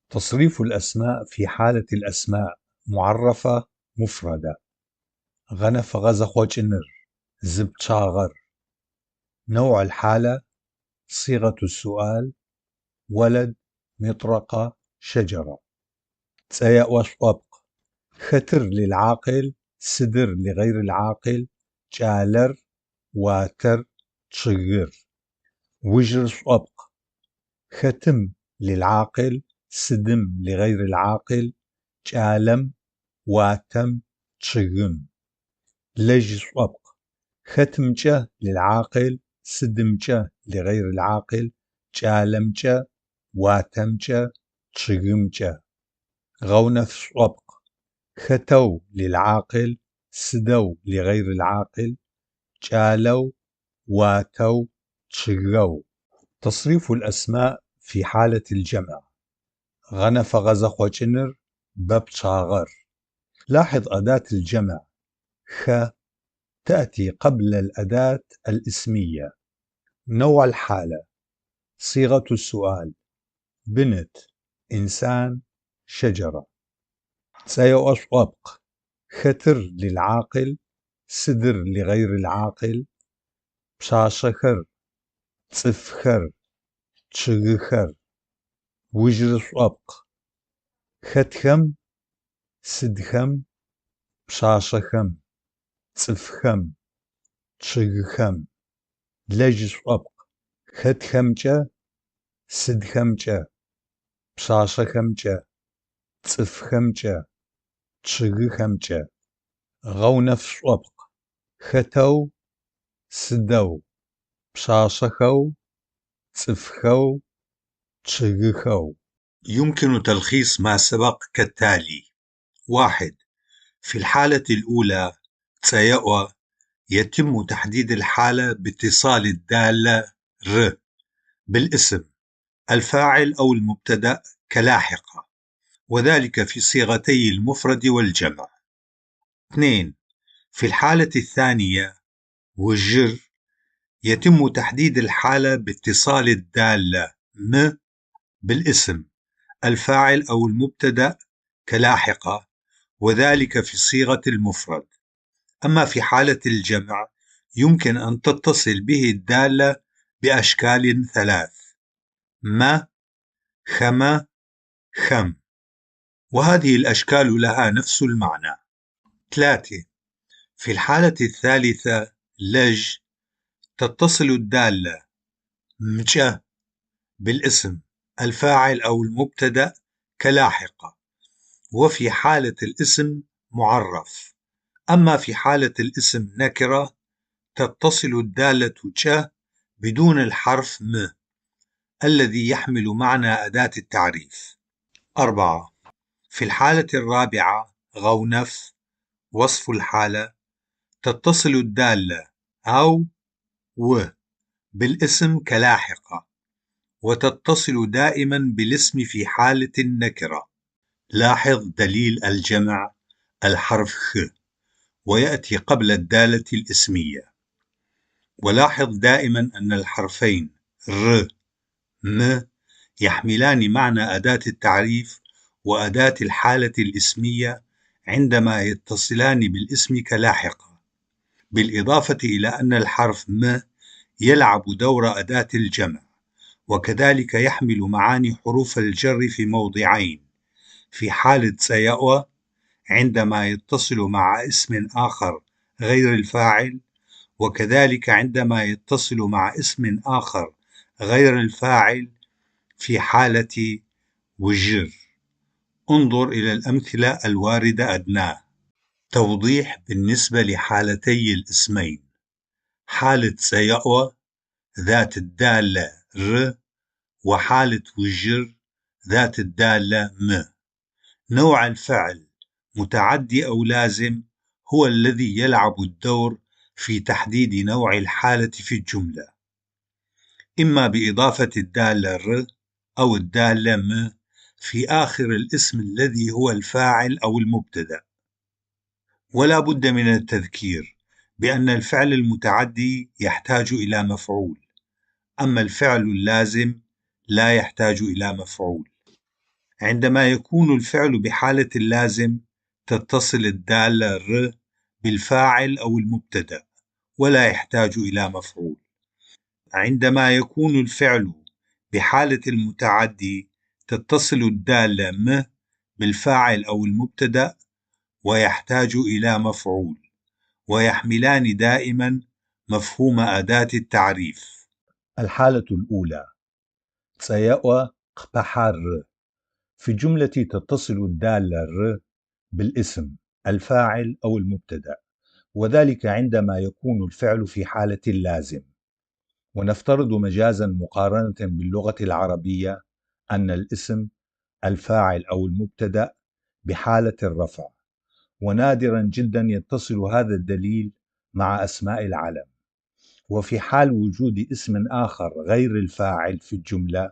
تصريف الأسماء في حالة الأسماء معرفة مفردة: غنف غزخوچنر، زبتشاغر. نوع الحالة: صيغة السؤال: ولد، مطرقة، شجرة. تسيأوش أبق: ختر للعاقل، سدر لغير العاقل. جالر، واتر، تشغر. وجر أبق: ختم للعاقل، سدم لغير العاقل. جالم، واتم، تشغم. لج أبق: ختمجة للعاقل، سدمجة لغير العاقل. جالمجة، واتمجة، تشغمجة. غونف أبق: ختو للعاقل، سدو لغير العاقل. جالو، واتو، تشغو. تصريف الأسماء في حالة الجمع: غنف غزخوچنر، ببشاغر. لاحظ أداة الجمع خ تأتي قبل الأداة الإسمية. نوع الحالة: صيغة السؤال: بنت، إنسان، شجرة. سيؤشقق: ختر للعاقل، سدر لغير العاقل، بشاشخر، صفخر، تشغخر، وجر صبق: ختخم، سدخم، بشاشخم، صفخم، تشغخم، لج صبق: ختخمجة، سدخمجة، بشاشخمجة، صفخمجة، تشغخمجة. غونف صبق: ختو، سدو، بشاشخو، صفخو، تشغخو. يمكن تلخيص ما سبق كالتالي: 1. في الحالة الأولى تسيأوى يتم تحديد الحالة باتصال الدالة ر بالاسم الفاعل أو المبتدأ كلاحقة، وذلك في صيغتي المفرد والجمع. 2. في الحالة الثانية والجر يتم تحديد الحالة باتصال الدالة م بالاسم الفاعل أو المبتدأ كلاحقة، وذلك في صيغة المفرد. أما في حالة الجمع يمكن أن تتصل به الدالة بأشكال 3: ما، خم، خم، وهذه الأشكال لها نفس المعنى. 3. في الحالة الثالثة لج تتصل الدالة مجة بالاسم الفاعل أو المبتدأ كلاحقة، وفي حالة الاسم معرف. أما في حالة الاسم نكرة تتصل الدالة ج بدون الحرف م الذي يحمل معنى أداة التعريف. 4. في الحالة الرابعة غونف وصف الحالة تتصل الدالة أو و بالاسم كلاحقة، وتتصل دائما بالاسم في حالة النكرة. لاحظ دليل الجمع الحرف خ ويأتي قبل الدالة الاسمية. ولاحظ دائما أن الحرفين ر م يحملان معنى أداة التعريف وأداة الحالة الاسمية عندما يتصلان بالاسم كلاحقة، بالإضافة إلى أن الحرف م يلعب دور أداة الجمع، وكذلك يحمل معاني حروف الجر في موضعين: في حالة سيأوى عندما يتصل مع اسم آخر غير الفاعل، وكذلك عندما يتصل مع اسم آخر غير الفاعل في حالة وجر. انظر إلى الأمثلة الواردة أدناه. توضيح بالنسبة لحالتي الاسمين: حالة سيأوى ذات الدالة ر، وحالة وجر ذات الدالة م. نوع الفعل متعدي أو لازم هو الذي يلعب الدور في تحديد نوع الحالة في الجملة، إما بإضافة الدالة ر أو الدالة م في آخر الاسم الذي هو الفاعل أو المبتدأ. ولا بد من التذكير بأن الفعل المتعدي يحتاج إلى مفعول، أما الفعل اللازم لا يحتاج إلى مفعول. عندما يكون الفعل بحالة اللازم تتصل الدالة ر بالفاعل أو المبتدأ ولا يحتاج إلى مفعول. عندما يكون الفعل بحالة المتعدي تتصل الدالة م بالفاعل أو المبتدأ ويحتاج إلى مفعول، ويحملان دائما مفهوم أداة التعريف. الحالة الأولى سيأوى قبحر. في جملة تتصل الدالة ر بالاسم الفاعل أو المبتدأ، وذلك عندما يكون الفعل في حالة اللازم. ونفترض مجازا مقارنة باللغة العربية أن الاسم الفاعل أو المبتدأ بحالة الرفع، ونادرا جدا يتصل هذا الدليل مع أسماء العلم. وفي حال وجود اسم آخر غير الفاعل في الجملة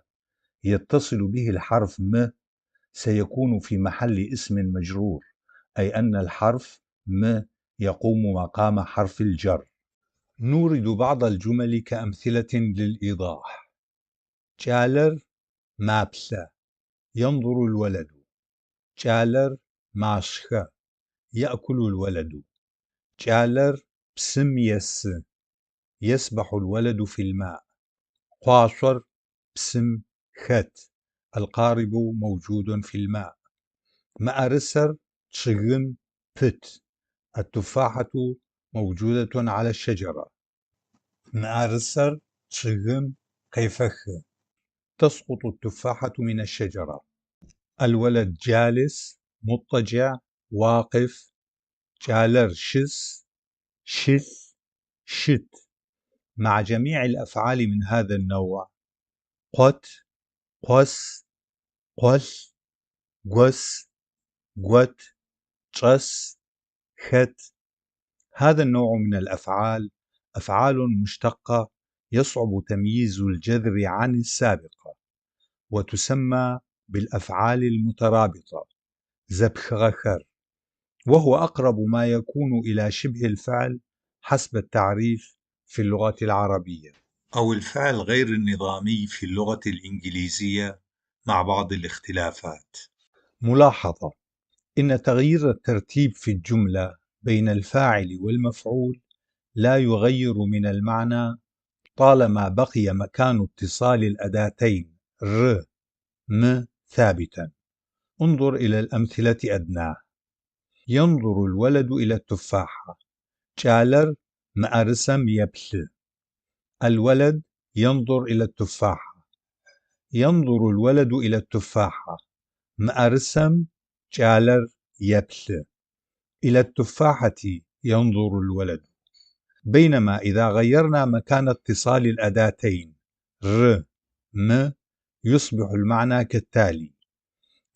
يتصل به الحرف م سيكون في محل اسم مجرور، أي أن الحرف م يقوم مقام حرف الجر. نورد بعض الجمل كأمثلة للإيضاح. جالر مابسة ينظر الولد. جالر ماشخة يأكل الولد. جالر بسم يسبح الولد في الماء. قاصر بسم خت القارب موجود في الماء. مأرسر تشغم بت التفاحة موجودة على الشجرة. مأرسر تشغم كيفخ تسقط التفاحة من الشجرة. الولد جالس مضطجع واقف. جالر شث شت. مع جميع الأفعال من هذا النوع: قت قس قس قس قت قس خت. هذا النوع من الأفعال أفعال مشتقة يصعب تمييز الجذر عن السابقة، وتسمى بالأفعال المترابطة زبخغخر، وهو أقرب ما يكون إلى شبه الفعل حسب التعريف في اللغة العربية، أو الفعل غير النظامي في اللغة الإنجليزية مع بعض الاختلافات. ملاحظة: إن تغيير الترتيب في الجملة بين الفاعل والمفعول لا يغير من المعنى طالما بقي مكان اتصال الأداتين ر م ثابتا. انظر إلى الأمثلة أدناه: ينظر الولد إلى التفاحة. جالر مأرسم يبل. الولد ينظر إلى التفاحة. ينظر الولد إلى التفاحة. مأرسم جالر يبل. إلى التفاحة ينظر الولد. بينما إذا غيرنا مكان اتصال الأداتين ر م يصبح المعنى كالتالي: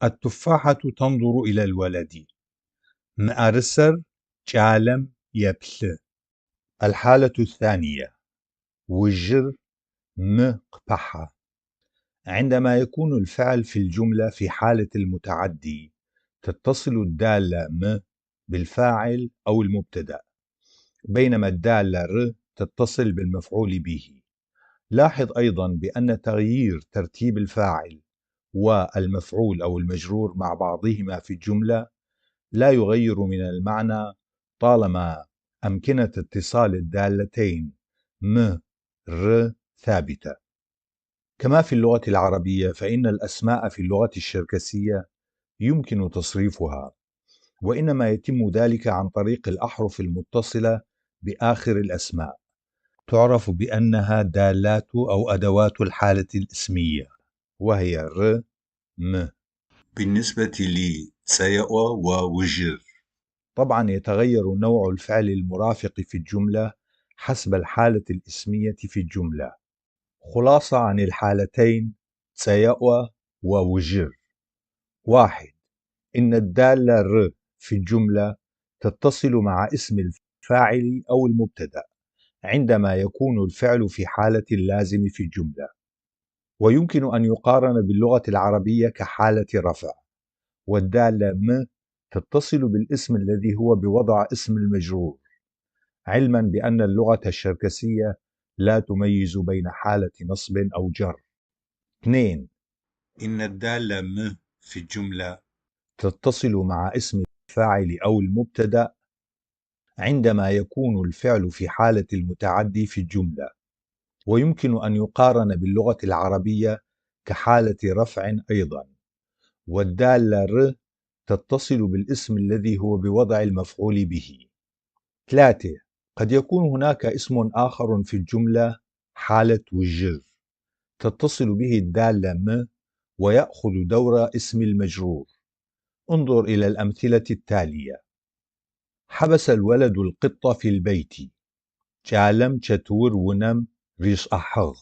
التفاحة تنظر إلى الولد. مأرسر جالم يبل. الحالة الثانية: وجر مقبحة. عندما يكون الفعل في الجملة في حالة المتعدي تتصل الدالة م بالفاعل أو المبتدأ، بينما الدالة ر تتصل بالمفعول به. لاحظ أيضا بأن تغيير ترتيب الفاعل والمفعول أو المجرور مع بعضهما في الجملة لا يغير من المعنى طالما أمكنة اتصال الدالتين م ر ثابتة. كما في اللغة العربية، فإن الأسماء في اللغة الشركسية يمكن تصريفها، وإنما يتم ذلك عن طريق الأحرف المتصلة بآخر الأسماء، تعرف بأنها دالات أو أدوات الحالة الاسمية، وهي ر م. بالنسبة لتسيأ ووجر، طبعا يتغير نوع الفعل المرافق في الجملة حسب الحالة الاسمية في الجملة. خلاصة عن الحالتين تسيأ ووجر: 1. إن الدالة ر في الجملة تتصل مع اسم الفاعل أو المبتدأ عندما يكون الفعل في حالة اللازم في الجملة، ويمكن أن يقارن باللغة العربية كحالة رفع. والدالة م تتصل بالاسم الذي هو بوضع اسم المجرور، علما بأن اللغة الشركسية لا تميز بين حالة نصب أو جر. 2. إن الدالة م في الجملة تتصل مع اسم الفاعل أو المبتدأ عندما يكون الفعل في حالة المتعدي في الجملة، ويمكن أن يقارن باللغة العربية كحالة رفع أيضا. والدالة ر تتصل بالاسم الذي هو بوضع المفعول به. 3. قد يكون هناك اسم آخر في الجملة حالة وجر تتصل به الدالة م ويأخذ دور اسم المجرور. انظر إلى الأمثلة التالية: حبس الولد القط في البيت. جالم تشتور ونم ريش أحغ.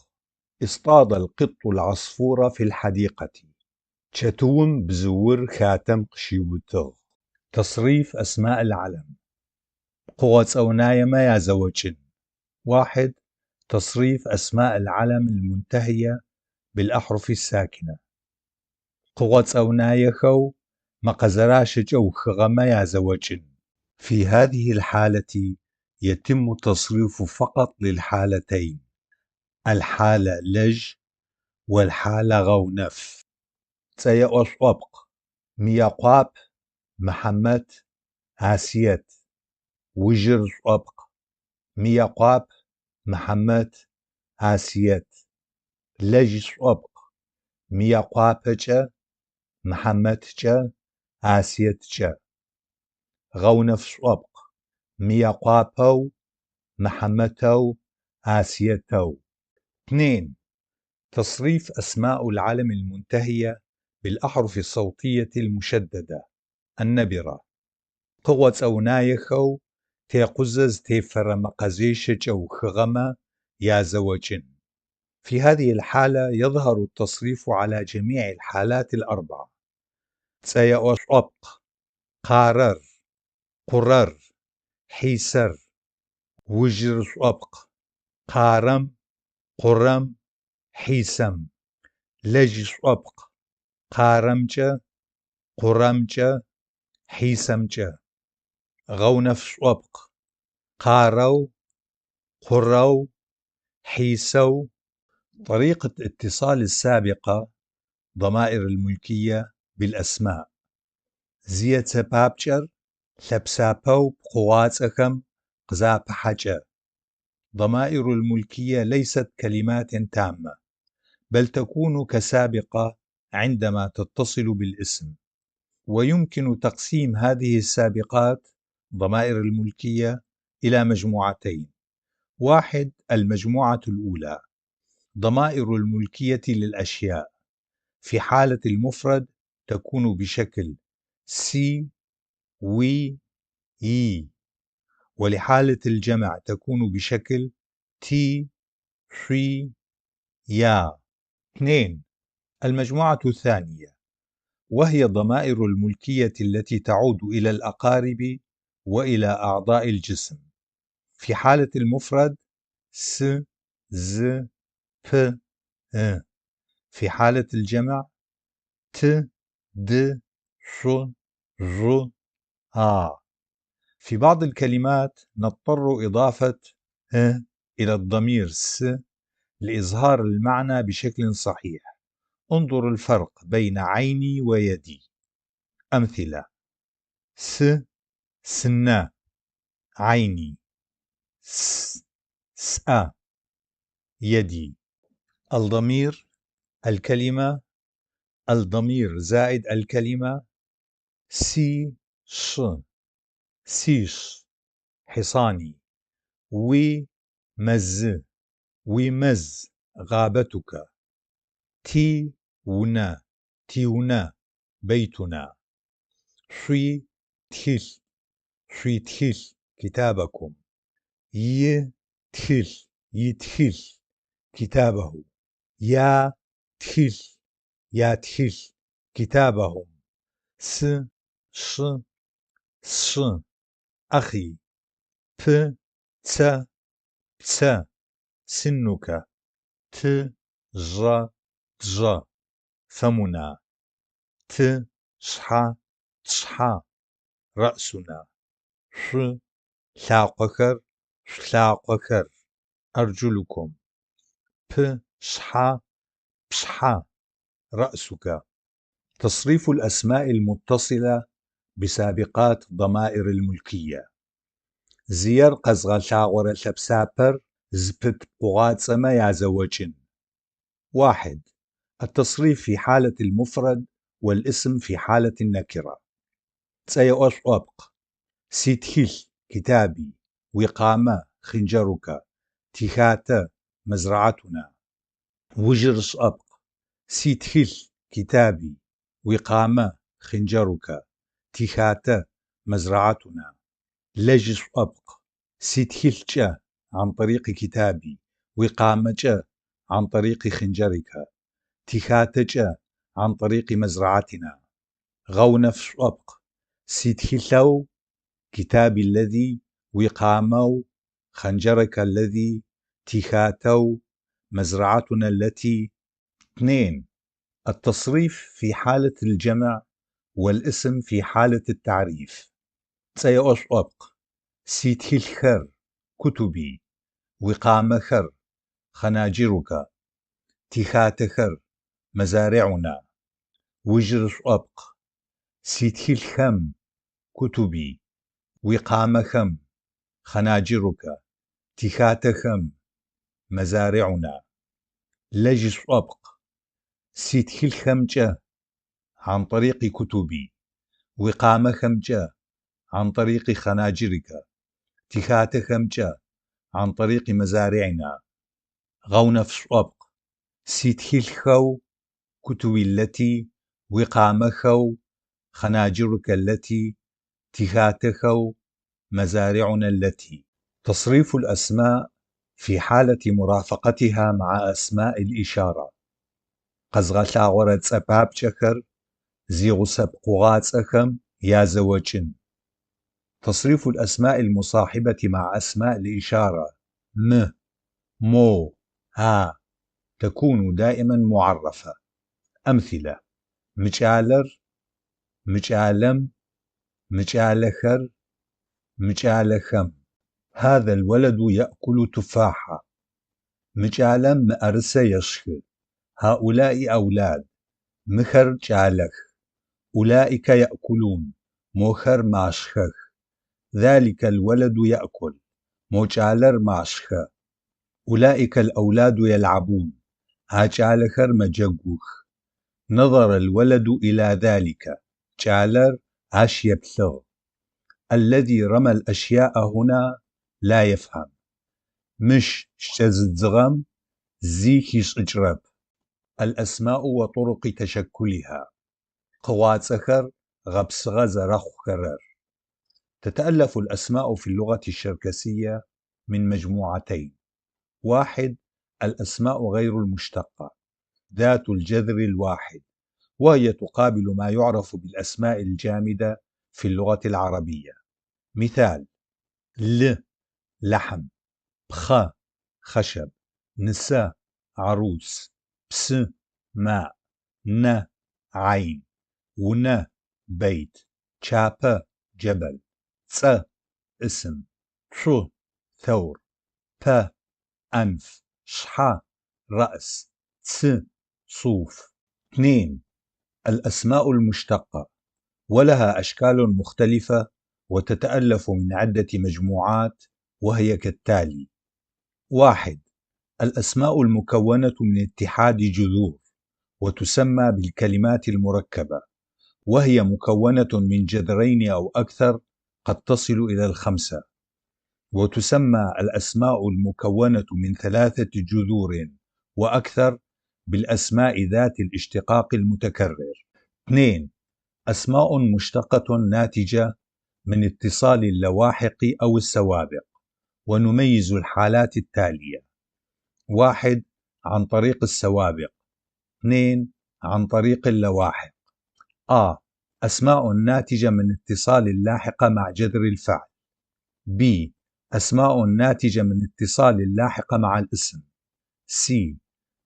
اصطاد القط العصفور في الحديقة. تشتوم بزور خاتم قشيوتغ. تصريف أسماء العلم: قوات أوناي ما يزوجن. 1. تصريف أسماء العلم المنتهية بالأحرف الساكنة: قوات أوناي خو مقزراش أو خغما يزوجن. في هذه الحالة يتم التصريف فقط للحالتين: الحالة لج والحالة غونف. تسيا أصوبق ميقاب محمد آسيت. وجر صوبق ميقاب محمد آسيت. لج صوبق ميقابج محمد جا آسيت جا. غونف صوبق ميقابو محمدو آسيتو. 2. تصريف أسماء العلم المنتهية بالأحرف الصوتية المشددة النبرة. قوة أو نايخو تيقزز تيفر مقزيشج أو خغمة يا زوجن. في هذه الحالة يظهر التصريف على جميع الحالات الأربعة. تسيأصبق قارر قرر حيسر وجر صبق قارم قرم حيسم. لج صبق قارمجة قرمجة حيسمجة. غونف صبق قارو قرو حيسو. طريقة اتصال السابقة ضمائر الملكية بالأسماء. زيت سبابجر لبسابو بقوات أخم قزاب حجر. ضمائر الملكية ليست كلمات تامة، بل تكون كسابقة عندما تتصل بالاسم. ويمكن تقسيم هذه السابقات ضمائر الملكية إلى مجموعتين. 1. المجموعة الأولى ضمائر الملكية للأشياء، في حالة المفرد تكون بشكل سي وي يي، ولحالة الجمع تكون بشكل تي شي يا. 2. المجموعة الثانية وهي ضمائر الملكية التي تعود إلى الأقارب وإلى أعضاء الجسم، في حالة المفرد س ز ف ا، في حالة الجمع ت د ش ژ ا. في بعض الكلمات نضطر إضافة إلى الضمير س لإظهار المعنى بشكل صحيح. انظر الفرق بين عيني ويدي. أمثلة: س سنا عيني، س سأ يدي. الضمير الكلمة، الضمير زائد الكلمة سي ش سيش حصاني. وي مز ومز غابتك. تي ونا تيونا بيتنا. شي تخل شي تخل كتابكم. يتخل يتخل كتابه. يا تخل يا تخل كتابهم. س ش ش أخي. ف س س سنك. ت ج ج فمنا. ت شح تشح رأسنا. ش لاقكر شلاقكر أرجلكم. ب شح بشح رأسك. تصريف الأسماء المتصلة بسابقات ضمائر الملكية. زير قزغل شاغور لبسابر زبت بغاتسما يا زوجن. 1. التصريف في حالة المفرد والاسم في حالة النكرة. تسيأوش أبق سيتخل كتابي. وقامة خنجرك. تخاتة مزرعتنا. وجرش أبق سيتخل كتابي. وقامة خنجرك. تخاتة مزرعتنا. لجش أبق سيتخل عن طريق كتابي. وقامة عن طريق خنجرك. تخاتة عن طريق مزرعتنا. غونف أبق سيتخلو كتابي الذي. وقامو خنجرك الذي. تخاتو مزرعتنا التي. 2. التصريف في حالة الجمع والاسم في حالة التعريف. تسيأوش أبق سيتخل خر كتبي. وقام خر خناجرك. تيخاتخر مزارعنا وجرس أبق سيتهي الخم كتبي وقامخم خناجرك تيخاتخم مزارعنا لجس أبق سيتهي الخمجة عن طريق كتبي وقامخمجة عن طريق خناجرك تيخاتخمجة عن طريق مزارعنا غونفس أبق سيتهي الخو كتبي التي وقامخو خناجرك التي تيخاتخو مزارعنا التي. تصريف الأسماء في حالة مرافقتها مع أسماء الإشارة قزغلاغورة سباب شكر زيغو سبقوغات أخم يا زوجن. تصريف الأسماء المصاحبة مع أسماء الإشارة مو ها تكون دائما معرفة. أمثلة: مجالر مجالم مجالخر مجالخم. هذا الولد يأكل تفاحة. مجالم مأرسة يشخر. هؤلاء أولاد. مخر جالخ. أولئك يأكلون. موخر ماشخخ. ذلك الولد يأكل. موجالر ماشخ. أولئك الأولاد يلعبون. هاجالخر مجقوخ. نظر الولد إلى ذلك. جالر عاش يبلغ. الذي رمى الأشياء هنا لا يفهم. مش شتزغم زيكيش اجرب. الأسماء وطرق تشكلها قواتسخر غبسغ زرخ كرر. تتألف الأسماء في اللغة الشركسية من مجموعتين: 1. الأسماء غير المشتقة ذات الجذر الواحد، وهي تقابل ما يعرف بالأسماء الجامدة في اللغة العربية. مثال: لحم، بخ خشب، نساء عروس، بس ماء، عين، ون بيت، شابة جبل، اسم، ثور، أنف، شحا رأس، صوف. 2. الأسماء المشتقة ولها أشكال مختلفة وتتألف من عدة مجموعات، وهي كالتالي: 1. الأسماء المكونة من اتحاد جذور وتسمى بالكلمات المركبة، وهي مكونة من جذرين أو أكثر قد تصل إلى 5. وتسمى الأسماء المكونة من 3 جذور وأكثر بالأسماء ذات الاشتقاق المتكرر. 2. أسماء مشتقة ناتجة من اتصال اللواحق أو السوابق، ونميز الحالات التالية: 1. عن طريق السوابق. 2. عن طريق اللواحق. أسماء ناتجة من اتصال اللاحقة مع جذر الفعل. ب. أسماء ناتجة من اتصال اللاحقة مع الاسم. س.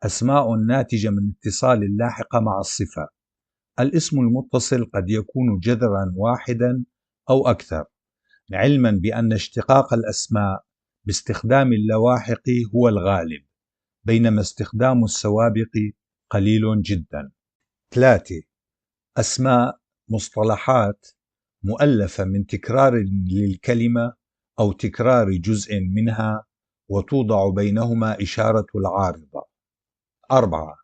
أسماء ناتجة من اتصال اللاحقة مع الصفة. الاسم المتصل قد يكون جذرا واحدا أو أكثر، علما بأن اشتقاق الأسماء باستخدام اللواحق هو الغالب، بينما استخدام السوابق قليل جدا. 3. أسماء مصطلحات مؤلفة من تكرار للكلمة أو تكرار جزء منها، وتوضع بينهما إشارة العارضة. 4.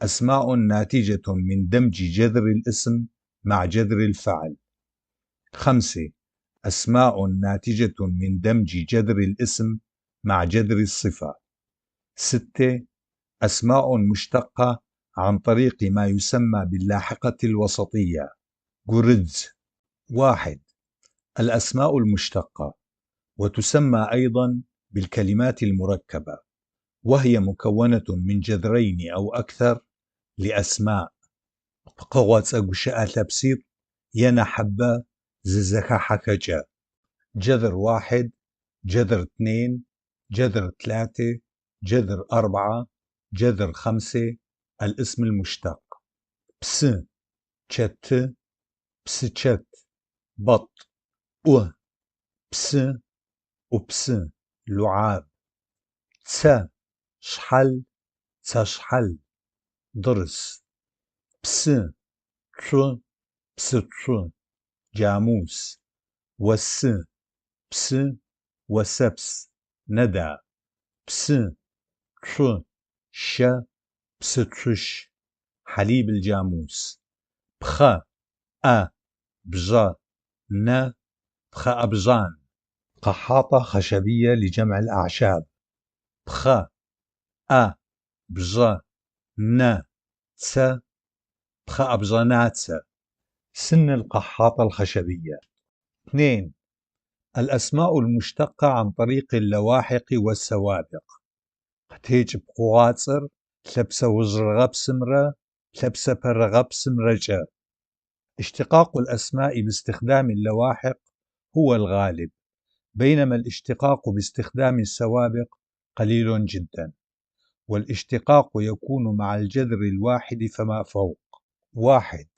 أسماء ناتجة من دمج جذر الاسم مع جذر الفعل. 5. أسماء ناتجة من دمج جذر الاسم مع جذر الصفة. 6. أسماء مشتقة عن طريق ما يسمى باللاحقة الوسطية. جورز. 1. الأسماء المشتقة، وتسمى أيضا بالكلمات المركبة، وهي مكونة من جذرين أو أكثر لأسماء قوات أجشاء تبسيط ينحبة ززكا حكجة. جذر 1، جذر 2، جذر 3، جذر 4، جذر 5. الاسم المشتق: بس، شت، بسشت، بط، بس، وبس، لعاب، شحل، تشحل ضرس بس تشو بس تشو جاموس وس بس وسبس ندى بس تشو ش بس تشش حليب الجاموس بخ بجا ن بخ أبجان قحاطة خشبية لجمع الأعشاب بخ بجا ن س بخ أبجانات سن القحاطة الخشبية. 2. الأسماء المشتقة عن طريق اللواحق والسوابق قتيج بقواصر لبس وزرغ بسمرة لبس برغ بسمرجة. اشتقاق الأسماء باستخدام اللواحق هو الغالب، بينما الاشتقاق باستخدام السوابق قليل جدا، والاشتقاق يكون مع الجذر الواحد فما فوق. 1.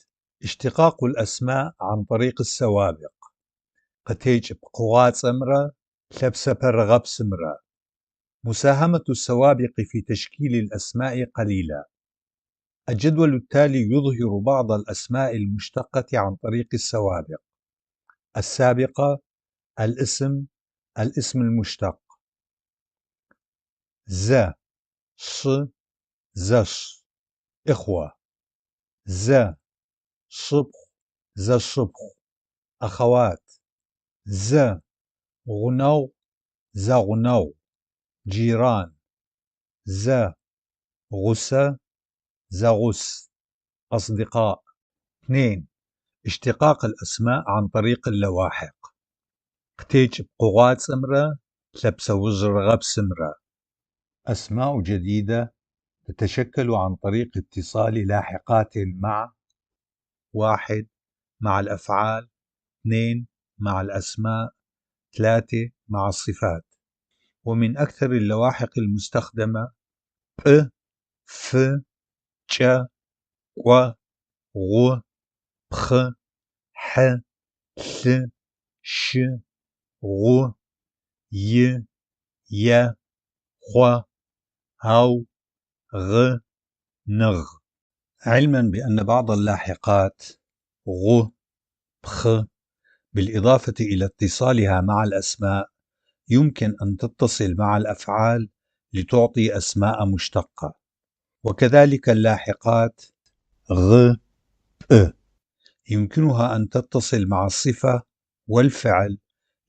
اشتقاق الأسماء عن طريق السوابق قتيج بقوات أمرة لبس برغب سمرة. مساهمة السوابق في تشكيل الأسماء قليلة. الجدول التالي يظهر بعض الأسماء المشتقة عن طريق السوابق. السابقة: الاسم المشتق ز ش زش إخوة ز شبخ زشبخ أخوات ز غنو زغنو جيران ز غسة زغس أصدقاء. 2. اشتقاق الأسماء عن طريق اللواحق قتيج بقوات سمرة لبس وزرغب سمرة. أسماء جديدة تتشكل عن طريق اتصال لاحقات مع: 1. مع الأفعال، 2. مع الأسماء، 3. مع الصفات. ومن أكثر اللواحق المستخدمة ب ف ج و غ بخ ح ث ش غ ي ي خ هو غ نغ. علما بأن بعض اللاحقات غ بخ بالإضافة إلى اتصالها مع الأسماء يمكن أن تتصل مع الأفعال لتعطي أسماء مشتقة، وكذلك اللاحقات غ ب يمكنها أن تتصل مع الصفة والفعل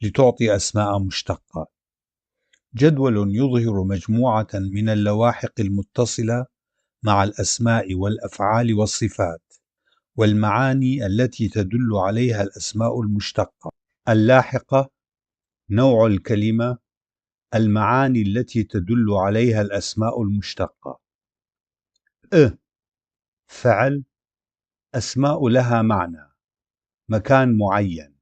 لتعطي أسماء مشتقة. جدول يظهر مجموعة من اللواحق المتصلة مع الأسماء والأفعال والصفات والمعاني التي تدل عليها الأسماء المشتقة. اللاحقة: نوع الكلمة، المعاني التي تدل عليها الأسماء المشتقة. فعل: أسماء لها معنى، مكان معين،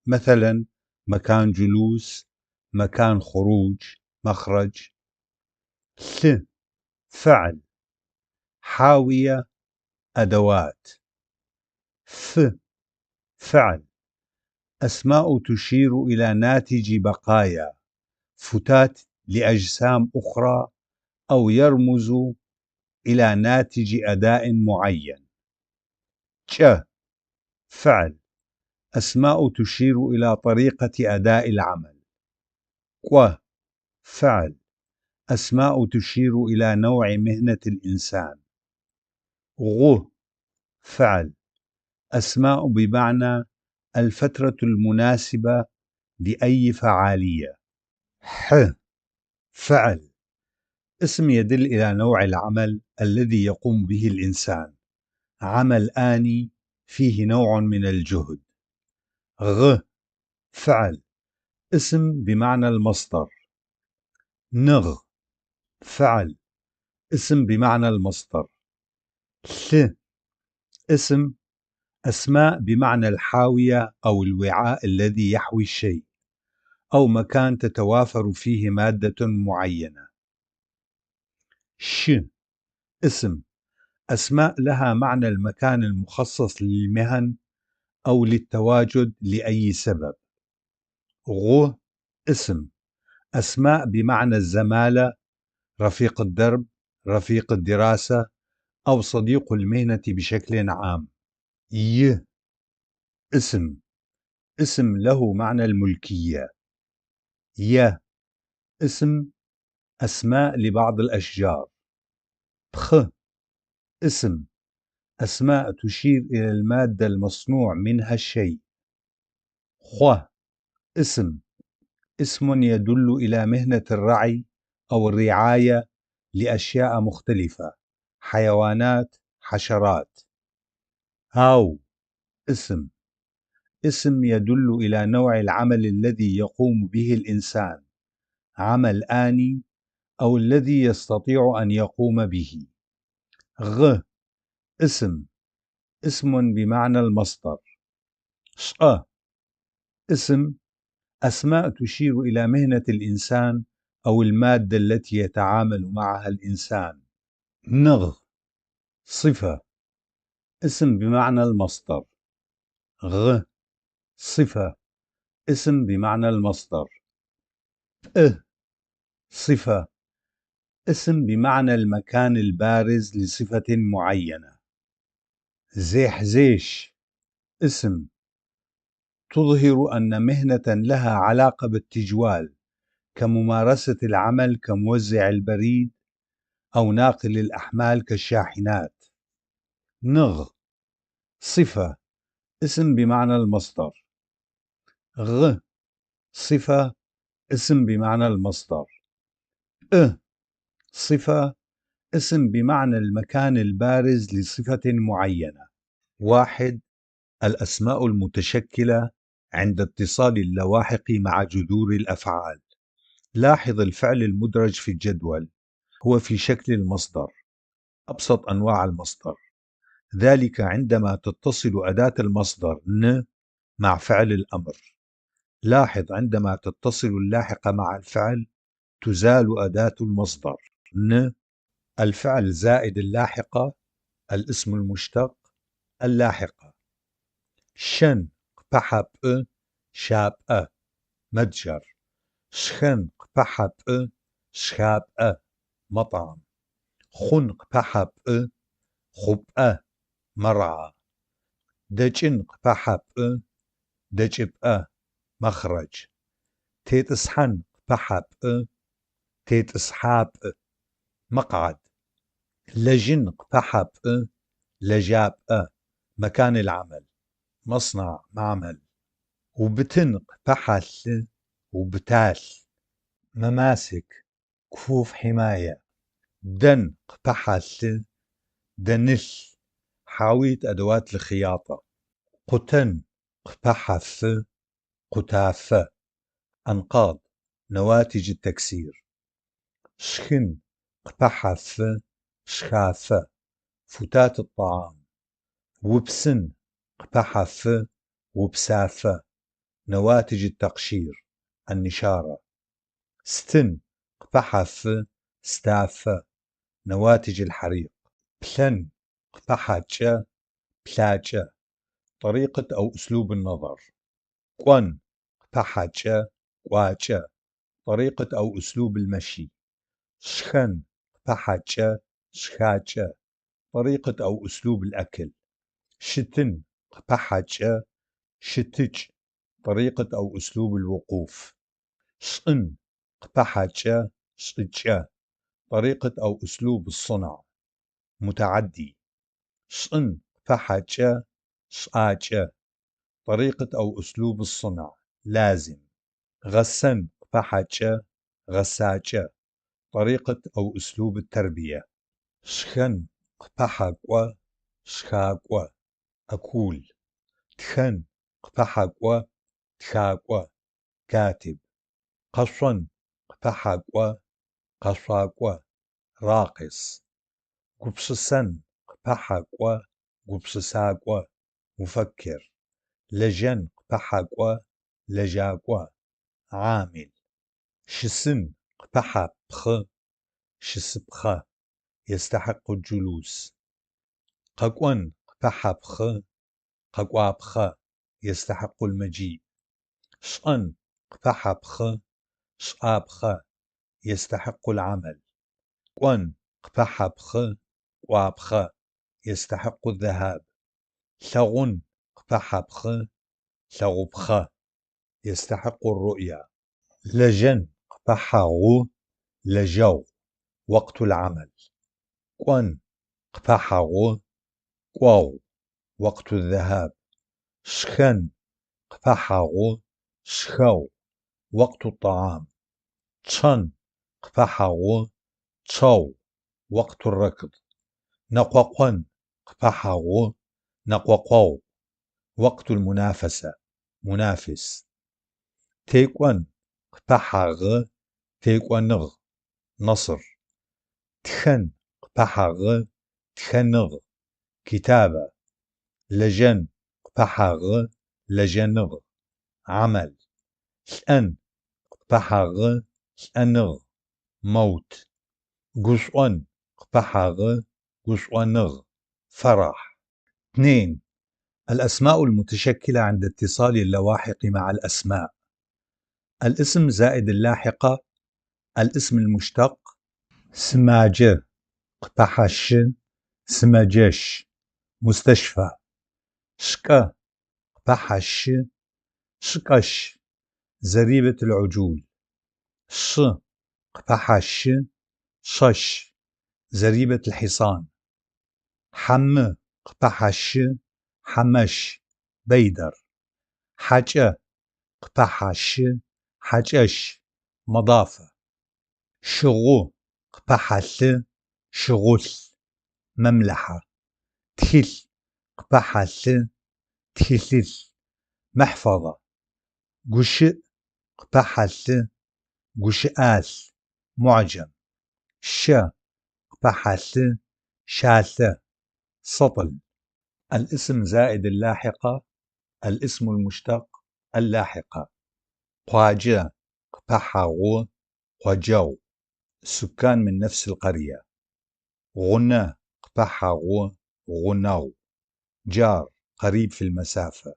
مثلا مكان جلوس، مكان خروج، مخرج. فعل: حاوية، أدوات. فعل: أسماء تشير إلى ناتج بقايا، فتات لأجسام أخرى، أو يرمز إلى ناتج أداء معين. فعل: أسماء تشير إلى طريقة أداء العمل. فعل: أسماء تشير إلى نوع مهنة الإنسان. فعل: أسماء بمعنى الفترة المناسبة لأي فعالية. فعل: اسم يدل إلى نوع العمل الذي يقوم به الإنسان، عمل آني فيه نوع من الجهد. فعل: اسم بمعنى المصدر. فعل: اسم بمعنى المصدر. اسم: أسماء بمعنى الحاوية أو الوعاء الذي يحوي الشيء، أو مكان تتوافر فيه مادة معينة. اسم: أسماء لها معنى المكان المخصص للمهن أو للتواجد لأي سبب. اسم: أسماء بمعنى الزمالة، رفيق الدرب، رفيق الدراسة أو صديق المهنة بشكل عام. اسم، اسم له معنى الملكية. اسم، أسماء لبعض الأشجار. اسم، أسماء تشير إلى المادة المصنوع منها الشيء. اسم، اسم يدل إلى مهنة الرعي أو الرعاية لأشياء مختلفة، حيوانات، حشرات. اسم، اسم يدل إلى نوع العمل الذي يقوم به الإنسان، عمل آني أو الذي يستطيع أن يقوم به. اسم، اسم بمعنى المصدر. اسم، أسماء تشير إلى مهنة الإنسان أو المادة التي يتعامل معها الإنسان. صفة، اسم بمعنى المصدر. صفة، اسم بمعنى المصدر. صفة، اسم بمعنى المكان البارز لصفة معينة. زيح، اسم تظهر أن مهنة لها علاقة بالتجوال، كممارسة العمل كموزع البريد أو ناقل الأحمال كالشاحنات. صفة، اسم بمعنى المصدر. صفة، اسم بمعنى المصدر. صفة، اسم بمعنى المكان البارز لصفة معينة. 1. الأسماء المتشكلة عند اتصال اللواحق مع جذور الأفعال. لاحظ الفعل المدرج في الجدول هو في شكل المصدر، أبسط أنواع المصدر، ذلك عندما تتصل أداة المصدر ن مع فعل الأمر. لاحظ عندما تتصل اللاحقة مع الفعل تزال أداة المصدر ن. الفعل زائد اللاحقة، الاسم المشتق، اللاحقة. شن قبحب شاب متجر. شخن قبحب شاب مطعم. خن قبحب خب مرعى. دجن قبحب دجب مخرج. تيتسحن قبحب تيتسحاب مقعد. لجن قبحب لجاب مكان العمل، مصنع، معمل. وبتنق بحث وبتال مماسك، كفوف حماية. دنق بحث دنس، حاوية أدوات الخياطة. قتن بحث قتافة، أنقاض، نواتج التكسير. شخن بحث شخافة، فتات الطعام. وبسن بحث وبسافة، نواتج التقشير، النشارة. ستن بحث ستافة، نواتج الحريق. بلن بحث بلاجة، طريقة أو أسلوب النظر. قن بحث قواجة، طريقة أو أسلوب المشي. شخن بحث شخاجة، طريقة أو أسلوب الأكل. شتن بحث شتج، طريقة أو أسلوب الوقوف. شن قبحجة شجة، طريقة أو أسلوب الصنع. متعدي. شن قبحجة شاجة، طريقة أو أسلوب الصنع. لازم. غسن قبحجة غساجة، طريقة أو أسلوب التربية. شخن قبحقوة شخاقوة، أكول. تخن قبحقوة تخاقوة، كاتب. قصن قبحقوة قصاقوة، راقص. قبصسن قبحقوة قبصساقوة، مفكر. لجن قبحقوة لجاقوة، عامل. شسن قبحبخ شسبخة، يستحق الجلوس. ققون قبحبخ ققوابخة، يستحق المجيء. شأن قبحبخ شقابخة، يستحق العمل. قن قبح بخ وابخ يستحق الذهاب. ثغن قبح بخ ثغبخ يستحق الرؤيا. لجن قبح غو لجو وقت العمل. قن قبح غو قو وقت الذهاب. شخن قبح غو شخو وقت الطعام. تشن قبح غو تشو وقت الركض. نقوقن قبح غو نقوقو وقت المنافسة منافس. تيقون قبح غ تيقونغ نصر. تخن قبح غ تخنغ كتابة. لجن قبح غ لجنغ عمل. ثأن قبح غ ثأنغ موت. قشون قبح غ قشونغ فرح. 2. الأسماء المتشكلة عند اتصال اللواحق مع الأسماء. الاسم زائد اللاحقة. الاسم المشتق سماجة قبحش سمجش مستشفى. شكا قبحش شكش زريبة العجول. ش قبحش شش زريبة الحصان. حم قبحش حمش بيدر. حجة قبحش حجش مضافة. شغو قبحث شغث مملحة. تخل قبحث تخثث محفظة. قش قبحث قشآث معجم. ش قبحث شاثة سطل. الاسم زائد اللاحقة. الاسم المشتق اللاحقة. قواجة قبحغو قجو سكان من نفس القرية. غنى قبحغو غنو جار قريب في المسافة.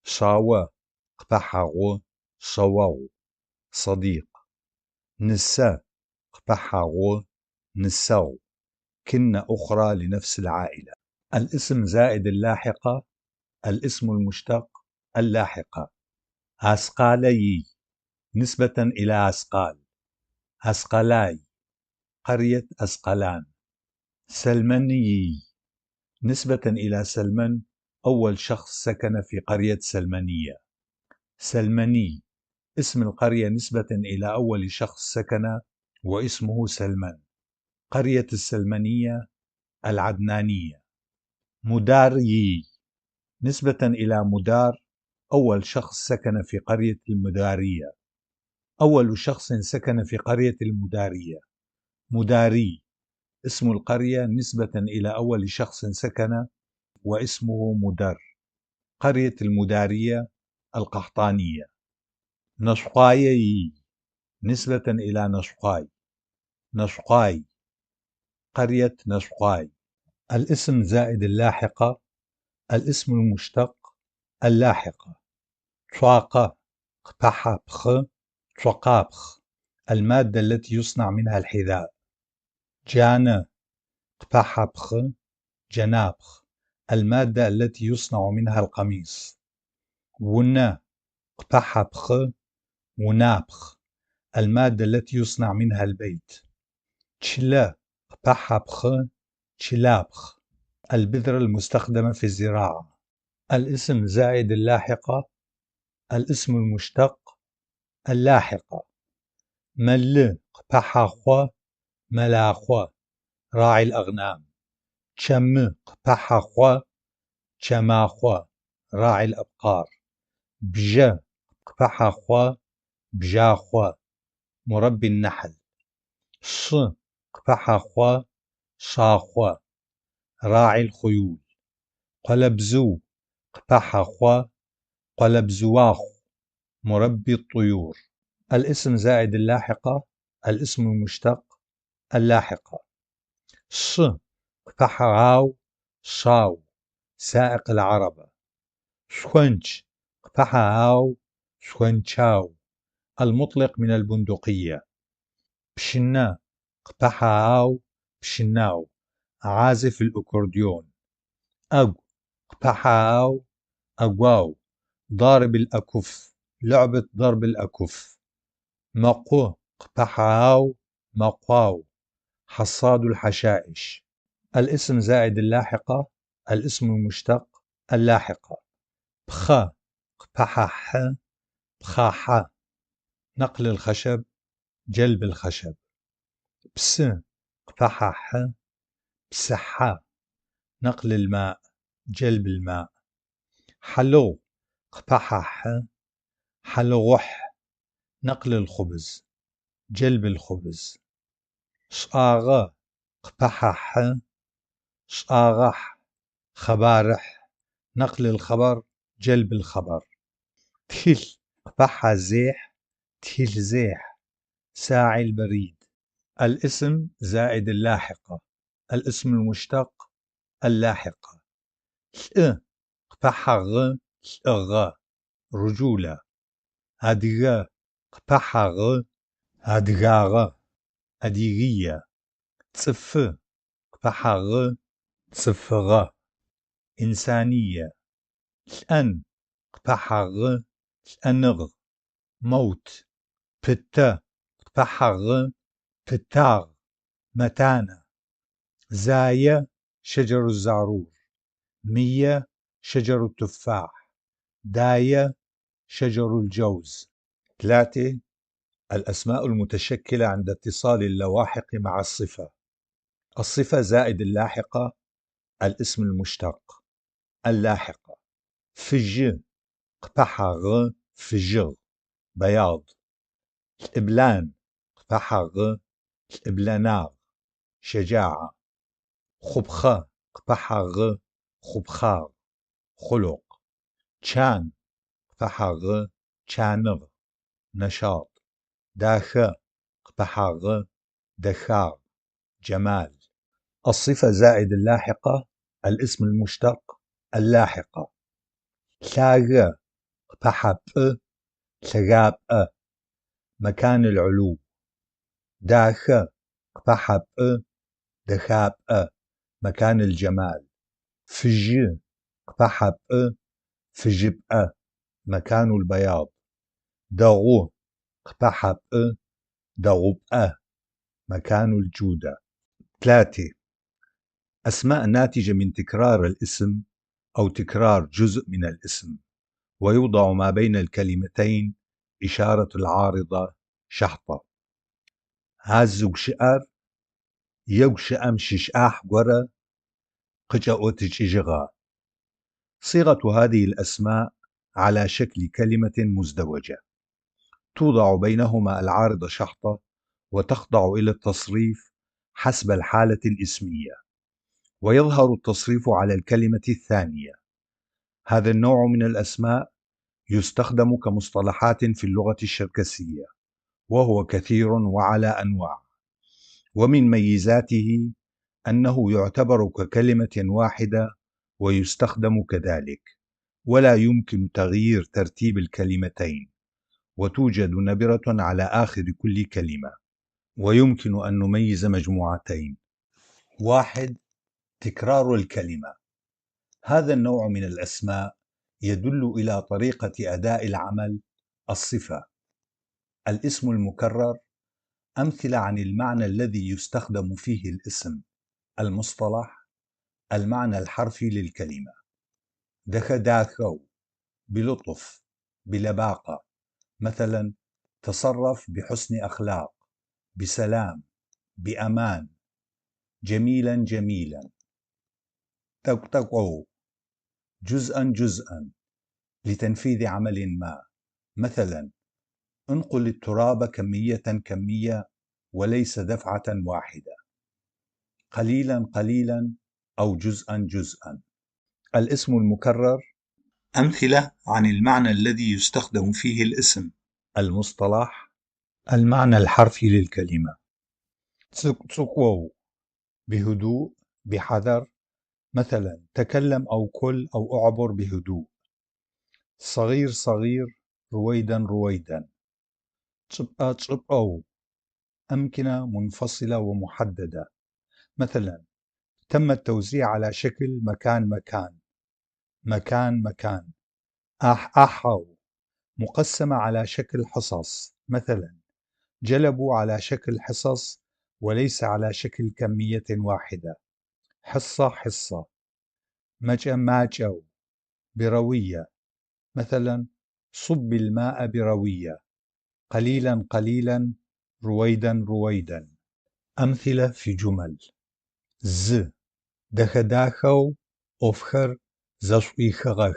شاوة قبحغو شوو صديق. نسا قبحغو نسو كنة أخرى لنفس العائلة. الاسم زائد اللاحقة. الاسم المشتق اللاحقة. عسقالي نسبة إلى عسقال. عسقلاي قرية أسقلان. سلمني نسبة إلى سلمن أول شخص سكن في قرية سلمنية. سلمني اسم القرية نسبة إلى أول شخص سكن واسمه سلمن. قرية السلمنية العدنانية. مداري نسبة إلى مدار أول شخص سكن في قرية المدارية. أول شخص سكن في قرية المدارية. مداري اسم القرية نسبة إلى أول شخص سكن واسمه مدر. قرية المدارية القحطانية. نشقاي نسبة إلى نشقاي. نشقاي قرية نشقاي. الاسم زائد اللاحقة. الاسم المشتق اللاحقة. طواقة قبحبخ طقابخ المادة التي يصنع منها الحذاء. جانة قبحبخ جنابخ المادة التي يصنع منها القميص. ونا قبحبخ ونابخ المادة التي يصنع منها البيت. تشلا قبحبخ تشلابخ البذرة المستخدمة في الزراعة. الاسم زائد اللاحقة. الاسم المشتق اللاحقة. مل قبحخوا ملاخوا راعي الأغنام. شم قبحخوا شماخوا راعي الأبقار. بجا قبحخوا بجاخوا مربي النحل. ص قبحخوا شاخوا راعي الخيول. قلبزو قبحخوا قلبزواخ مربي الطيور. الاسم زائد اللاحقة. الاسم المشتق اللاحقة. ش قبحغاو شاو سائق العربة. شخنش قبحغاو شخنشاو المطلق من البندقية. بشنا قبحغاو بشناو عازف الأكورديون. أج قبحاو أجواو ضارب الأكف لعبة ضرب الأكف. مقو قبحاو مقواو حصاد الحشائش. الاسم زائد اللاحقة الاسم المشتق اللاحقة. بخ قبحح بخاحة نقل الخشب جلب الخشب. بس قبحح بسحة نقل الماء جلب الماء. حلو قبحح حلوح نقل الخبز جلب الخبز. شآغة قبحح شآغح خبارح نقل الخبر جلب الخبر. تهل قبحة زيح تهل زيح ساعي البريد. الاسم زائد اللاحقة الاسم المشتق اللاحقة. قبحة غ غ رجولة. أدغ قبحة غ أدغاغة أديغية. صف قبحة غ صفغة إنسانية. الأن قبحة غ الأنغ موت. بتة قبحة غ بتاغ متانة. زاية شجر الزعرور. مية شجر التفاح. داية شجر الجوز. 3. الأسماء المتشكلة عند اتصال اللواحق مع الصفة. الصفة زائد اللاحقة الاسم المشتق اللاحقة. فج قبحة غ فجغ بياض. الإبلان قبحة غ الإبلاناغ شجاعة. خبخة قبحة غ خبخاغ خلق. شان قبحة غ شانغ نشاط. داخة قبحة غ دخاغ جمال. الصفة زائد اللاحقة الاسم المشتق اللاحقة. ثاغ قبحة ثغاب مكان العلو. داخة قبحة دخاب مكان الجمال. فج قبحة فجب مكان البياض. دغو قبحة دغب مكان الجودة. 3. أسماء ناتجة من تكرار الاسم أو تكرار جزء من الاسم ويوضع ما بين الكلمتين إشارة العارضة شحطة. هازق شئر يوش أمشش قرى قجأوتج إجغا. صيغة هذه الأسماء على شكل كلمة مزدوجة توضع بينهما العارضة شحطة وتخضع إلى التصريف حسب الحالة الاسمية ويظهر التصريف على الكلمة الثانية. هذا النوع من الأسماء يستخدم كمصطلحات في اللغة الشركسية وهو كثير وعلى أنواع. ومن ميزاته أنه يعتبر ككلمة واحدة ويستخدم كذلك ولا يمكن تغيير ترتيب الكلمتين وتوجد نبرة على آخر كل كلمة. ويمكن أن نميز مجموعتين. 1. تكرار الكلمة. هذا النوع من الأسماء يدل إلى طريقة أداء العمل الصفة. الاسم المكرر أمثلة عن المعنى الذي يستخدم فيه الاسم المصطلح المعنى الحرفي للكلمة. داخو بلطف بلباقة مثلا تصرف بحسن أخلاق بسلام بأمان جميلا جميلا. تقطقوا جزءا جزءا لتنفيذ عمل ما مثلا انقل التراب كمية كمية وليس دفعة واحدة. قليلا قليلا أو جزءا جزءا. الاسم المكرر أمثلة عن المعنى الذي يستخدم فيه الاسم المصطلح المعنى الحرفي للكلمة. تسقوا بهدوء بحذر مثلا تكلم أو كل أو أعبر بهدوء. صغير صغير رويدا رويدا. تبقوا أمكنة منفصلة ومحددة مثلا تم التوزيع على شكل مكان مكان، مكان مكان. أحو مقسمة على شكل حصص، مثلا جلبوا على شكل حصص وليس على شكل كمية واحدة، حصة حصة. ماجوا بروية، مثلا صب الماء بروية، قليلا قليلا، رويدا رويدا. أمثلة في جمل: دخداخو أفخر زشويخغخ.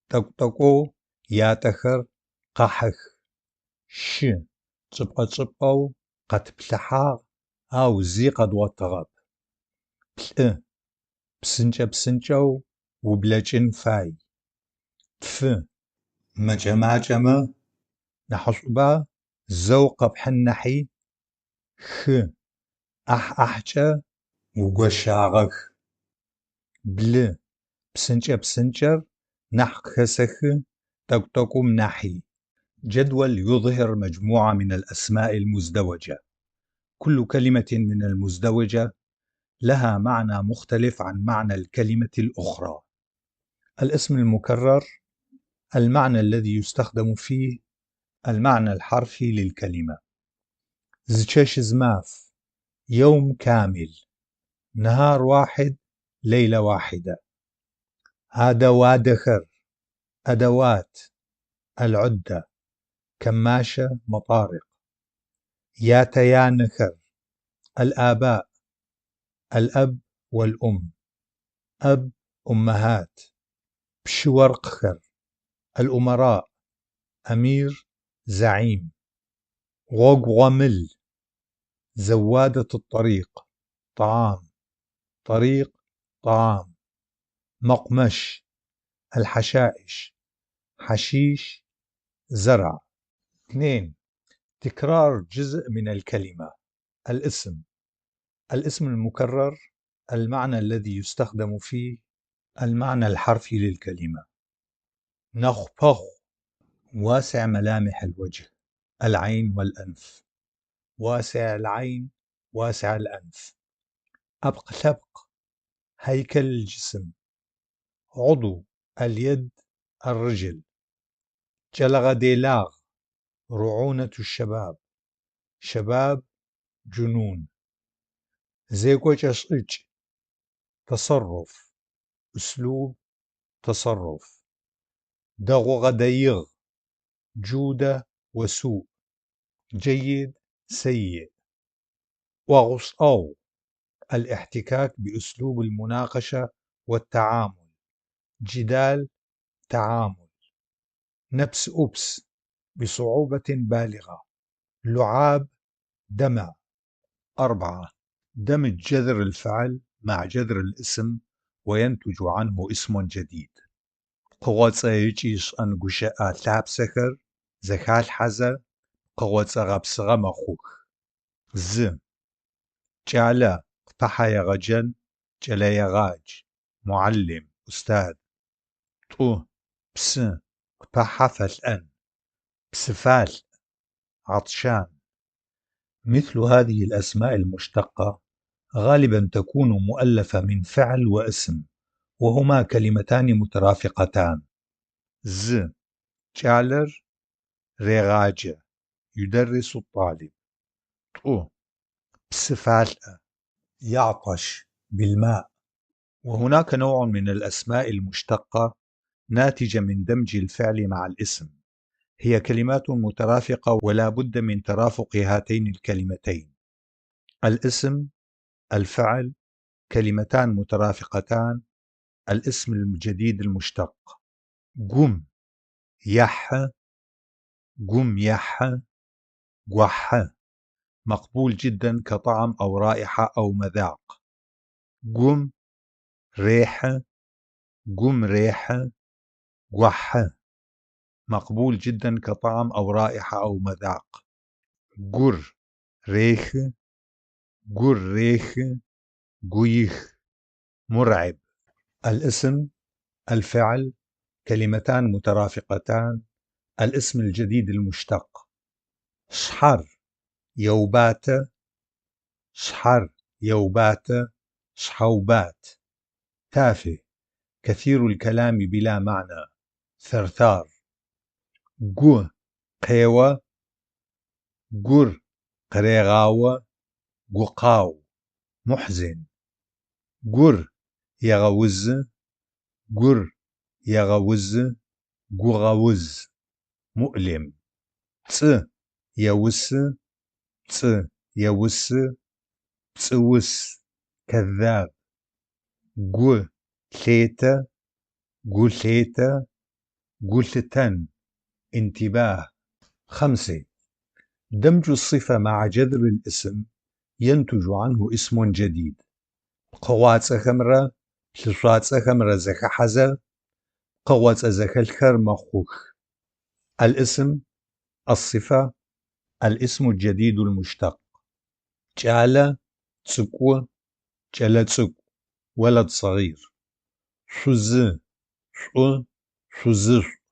تقطقو ياتخر قحخ. تبقى قد بلحاغ أو زي قد وطغب. بسنجو وبلجن فاي. مجماجمة نحصبا زوق بحنحي. أحجة وقشاغخ. بسنجر نح خسخ تقطقو منحي. جدول يظهر مجموعة من الأسماء المزدوجة. كل كلمة من المزدوجة لها معنى مختلف عن معنى الكلمة الأخرى. الاسم المكرر المعنى الذي يستخدم فيه المعنى الحرفي للكلمة. زتشش زماف يوم كامل، نهار واحد، ليلة واحدة. هذا وادخر أدوات، العدة، كماشة، مطارق. يا نخر الآباء، الأب والأم، أب، أمهات. بشورقخر الأمراء، أمير، زعيم. غوغومل زوادة الطريق، طعام، طريق، طعام. مقمش الحشائش، حشيش، زرع. 2. تكرار جزء من الكلمة. الاسم المكرر المعنى الذي يستخدم فيه المعنى الحرفي للكلمة. نخبخ واسع ملامح الوجه، العين والأنف. واسع العين، واسع الأنف. أبقلبق هيكل الجسم. عضو اليد، الرجل. جلغديلاغ رعونة الشباب، شباب، جنون. زيكوش تصرف، أسلوب، تصرف. دغغديغ جودة وسوء، جيد، سيء. وغصأو الاحتكاك بأسلوب المناقشة والتعامل، جدال، تعامل. نبس أبس بصعوبة بالغة، لعاب، دمع. 4. دمج جذر الفعل مع جذر الاسم وينتج عنه اسم جديد. قواتيجيش أنقشاء ثابسكر زخال حزة قواتغابسغ مخوخ. جعل قطحي غجن جلي غاج، معلم، أستاذ. بس قطحة فالأن، بسفال، عطشان. مثل هذه الأسماء المشتقة غالبا تكون مؤلفة من فعل واسم، وهما كلمتان مترافقتان. جالر ريغاجة يدرس الطالب. بسفالة يعطش بالماء. وهناك نوع من الأسماء المشتقة ناتجة من دمج الفعل مع الاسم، هي كلمات مترافقة ولا بد من ترافق هاتين الكلمتين. الاسم، الفعل، كلمتان مترافقتان، الاسم الجديد المشتق. قم يح، قم يح، قح. مقبول جدا كطعم أو رائحة أو مذاق. قم ريحة، قم ريحة، قح. مقبول جدا كطعم أو رائحة أو مذاق. قر ريخ، قر ريخ، قيخ. مرعب. الاسم، الفعل، كلمتان مترافقتان، الاسم الجديد المشتق. شحر يوبات، شحر يوبات شحوبات. تافه كثير الكلام بلا معنى ثرثار. جو قيوة جر قريغاوة قاو محزن. جر يغوز جر يغوز قغوز مؤلم. ц يوس ц يوس بصوس كذاب. جو ثيتا قلثيتا قلثتن انتباه. 5. دمج الصفة مع جذر الاسم ينتج عنه اسم جديد. قوات خمرة لصوات خمرة زكا حزة قوات زكا الخر مخوخ. الاسم الصفة الاسم الجديد المشتق. جالة تسكو جالة تسك ولد صغير. شز شو شزر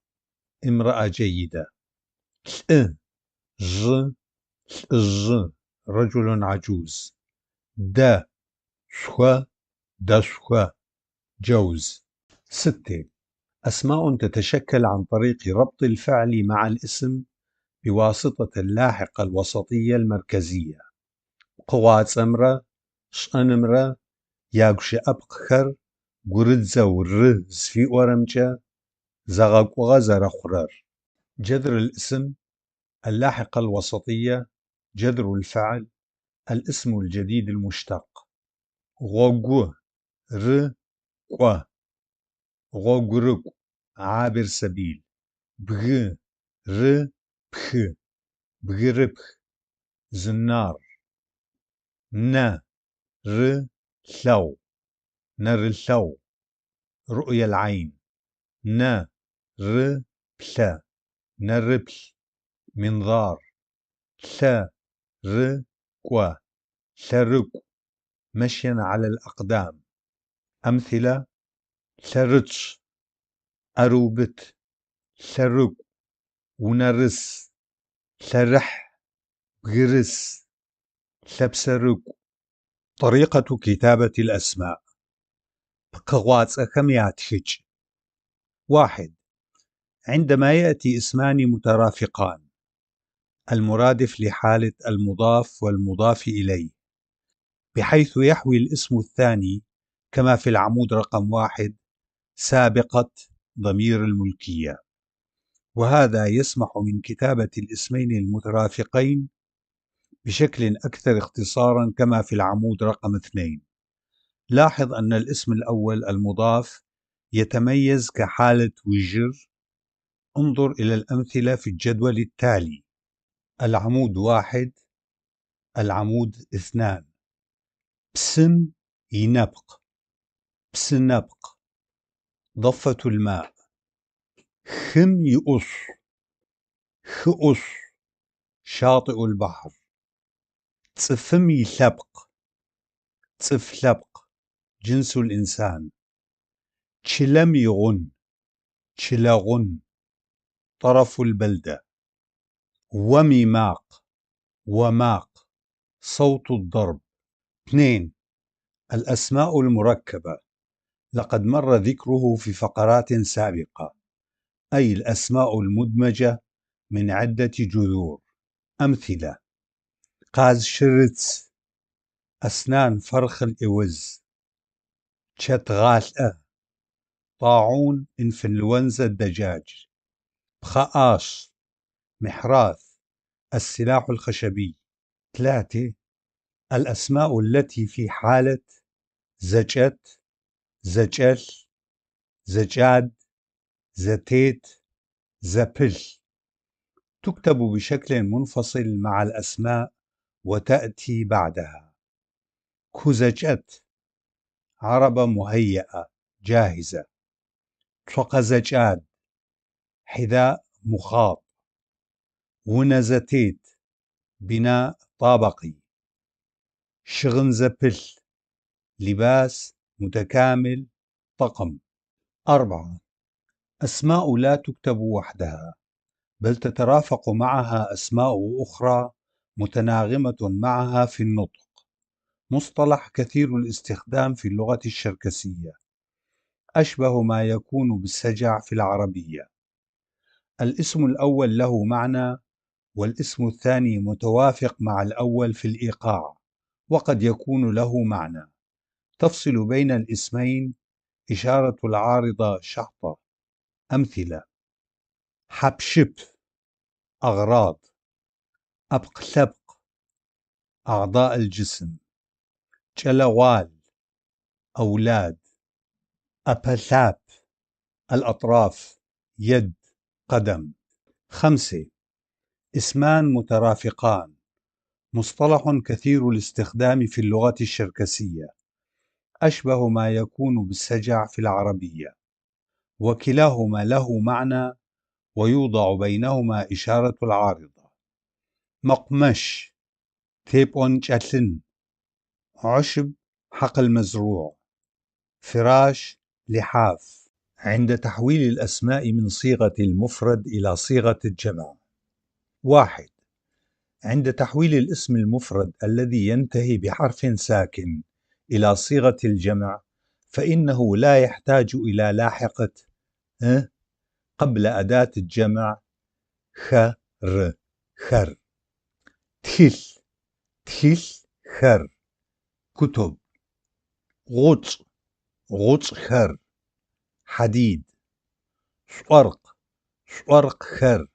امرأة جيدة. ج ج رجل عجوز. د شخ دشخ جوز. 6. أسماء تتشكل عن طريق ربط الفعل مع الاسم بواسطة اللاحقة الوسطية المركزية. قوات أمرة شأنمرة ياقش أبقخر قردزة ورز في ورمجة زغقوغة زرخرر. جذر الاسم اللاحقة الوسطية جذر الفعل الاسم الجديد المشتق. غوغو ر قو غوغرق عابر سبيل. بغ ر بخ بغربخ زنار. ن ر ثو نر الثو رؤيا العين. ن ر بث نربث منظار. ث ر قو ثرق مشيا على الأقدام. أمثلة: ثرتش أروبت ثرق ونرس ثرح بغرس ثبسرق. طريقة كتابة الأسماء. قوات أكميات فيج. 1. عندما يأتي اسمان مترافقان المرادف لحالة المضاف والمضاف إليه بحيث يحوي الاسم الثاني كما في العمود رقم 1 سابقة ضمير الملكية، وهذا يسمح من كتابة الاسمين المترافقين بشكل أكثر اختصارا كما في العمود رقم 2. لاحظ أن الاسم الأول المضاف يتميز كحالة وجر. انظر إلى الأمثلة في الجدول التالي: العمود 1 العمود 2. بسم ينبق بسنبق. ضفة الماء. خم يؤص خؤص شاطئ البحر. صفم يثبق صفلبق جنس الإنسان. شلم يغن شلغن طرف البلدة. وميماق وماق صوت الضرب. 2. الأسماء المركبة. لقد مر ذكره في فقرات سابقة، أي الأسماء المدمجة من عدة جذور. أمثلة: قاز شرتس أسنان فرخ الإوز. شتغالأ طاعون إنفلونزا الدجاج. بخآش محراث السلاح الخشبي. 3. الأسماء التي في حالة زجت زجل زجاد زتيت زبل تكتب بشكل منفصل مع الأسماء وتأتي بعدها. كزجت عربة مهيئة جاهزة. شقزجاد حذاء مخاط. ونزتيت بناء طابقي. شغنزبل لباس متكامل طقم. 4. أسماء لا تكتب وحدها بل تترافق معها أسماء أخرى متناغمة معها في النطق، مصطلح كثير الاستخدام في اللغة الشركسية، أشبه ما يكون بالسجع في العربية. الاسم الأول له معنى، والاسم الثاني متوافق مع الأول في الإيقاع، وقد يكون له معنى. تفصل بين الاسمين إشارة العارضة شحطة. أمثلة: حبشب أغراض، أبقلبق أعضاء الجسم، جلوال أولاد، أبلاب الأطراف يد قدم. 5. اسمان مترافقان، مصطلح كثير الاستخدام في اللغة الشركسية، أشبه ما يكون بالسجع في العربية، وكلاهما له معنى ويوضع بينهما إشارة العارضة. مقمش تيبون جاتلن، عشب حقل مزروع، فراش لحاف. عند تحويل الأسماء من صيغة المفرد إلى صيغة الجمع: 1. عند تحويل الاسم المفرد الذي ينتهي بحرف ساكن إلى صيغة الجمع، فإنه لا يحتاج إلى لاحقة قبل أداة الجمع خر خر. تخل تخل خر كتب. غوص غوص خر حديد. شورق شورق خر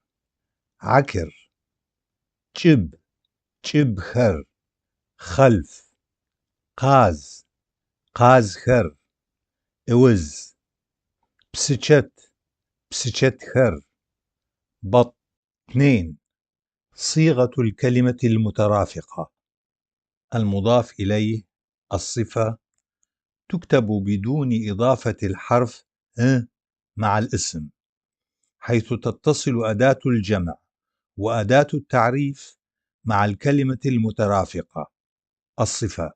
عكر. جب جب خر خلف. قاز قاز خر اوز. بسجت بسجت خر بط. 2. صيغة الكلمة المترافقة: المضاف إليه الصفة تكتب بدون إضافة الحرف مع الاسم، حيث تتصل أداة الجمع وأداة التعريف مع الكلمة المترافقة الصفة.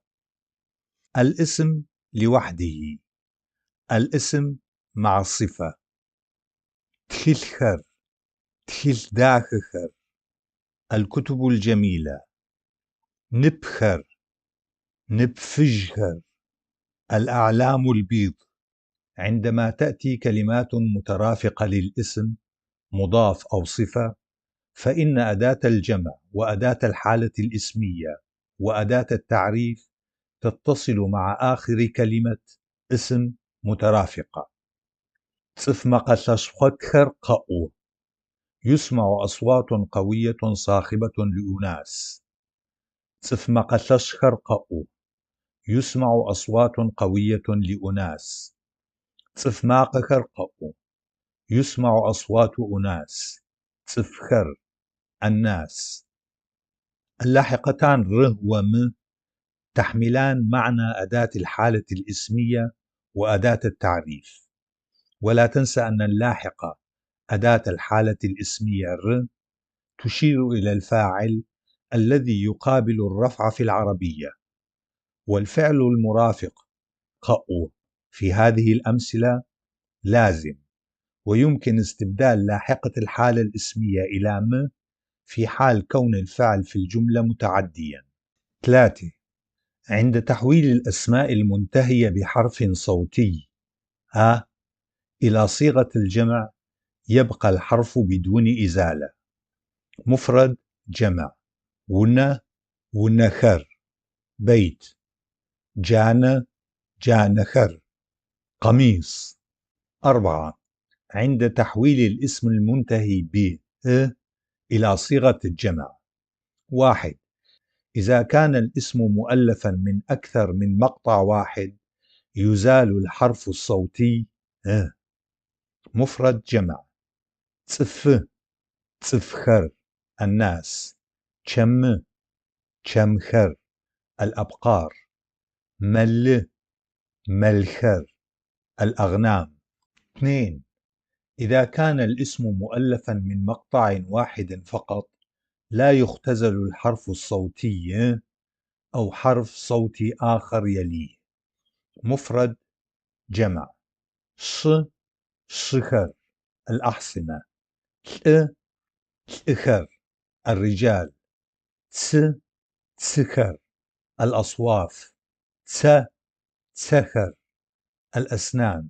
الاسم لوحده، الاسم مع الصفة. تخلخر تخل داخخر الكتب الجميلة. نبخر نبفجخر الأعلام البيض. عندما تأتي كلمات مترافقة للاسم مضاف أو صفة، فإن أداة الجمع وأداة الحالة الإسمية وأداة التعريف تتصل مع آخر كلمة اسم مترافقة. صفمق تشخكر قأو، يسمع أصوات قوية صاخبة لأناس. صفمق تشخر قأو، يسمع أصوات قوية لأناس. صفماق قأو، يسمع أصوات أناس. صفخر الناس. اللاحقتان ر وم تحملان معنى أداة الحالة الإسمية وأداة التعريف، ولا تنسى أن اللاحقة أداة الحالة الإسمية ر تشير إلى الفاعل الذي يقابل الرفع في العربية، والفعل المرافق قأو في هذه الأمثلة لازم، ويمكن استبدال لاحقة الحالة الإسمية إلى م في حال كون الفعل في الجملة متعديا. 3. عند تحويل الأسماء المنتهية بحرف صوتي إلى صيغة الجمع يبقى الحرف بدون إزالة. مفرد جمع: ون ونخر. بيت: جان جانخر. قميص. 4. عند تحويل الاسم المنتهي ب إلى صيغة الجمع: 1. إذا كان الاسم مؤلفا من أكثر من مقطع واحد يزال الحرف الصوتي مفرد جمع: صف صفخر الناس. شم شمخر الأبقار. مل ملخر الأغنام. 2. إذا كان الاسم مؤلفا من مقطع واحد فقط لا يختزل الحرف الصوتي أو حرف صوتي آخر يليه. مفرد جمع: صخر الأحصنة. ثأخر الرجال. تسخر الأصواف: تسخر، الأسنان: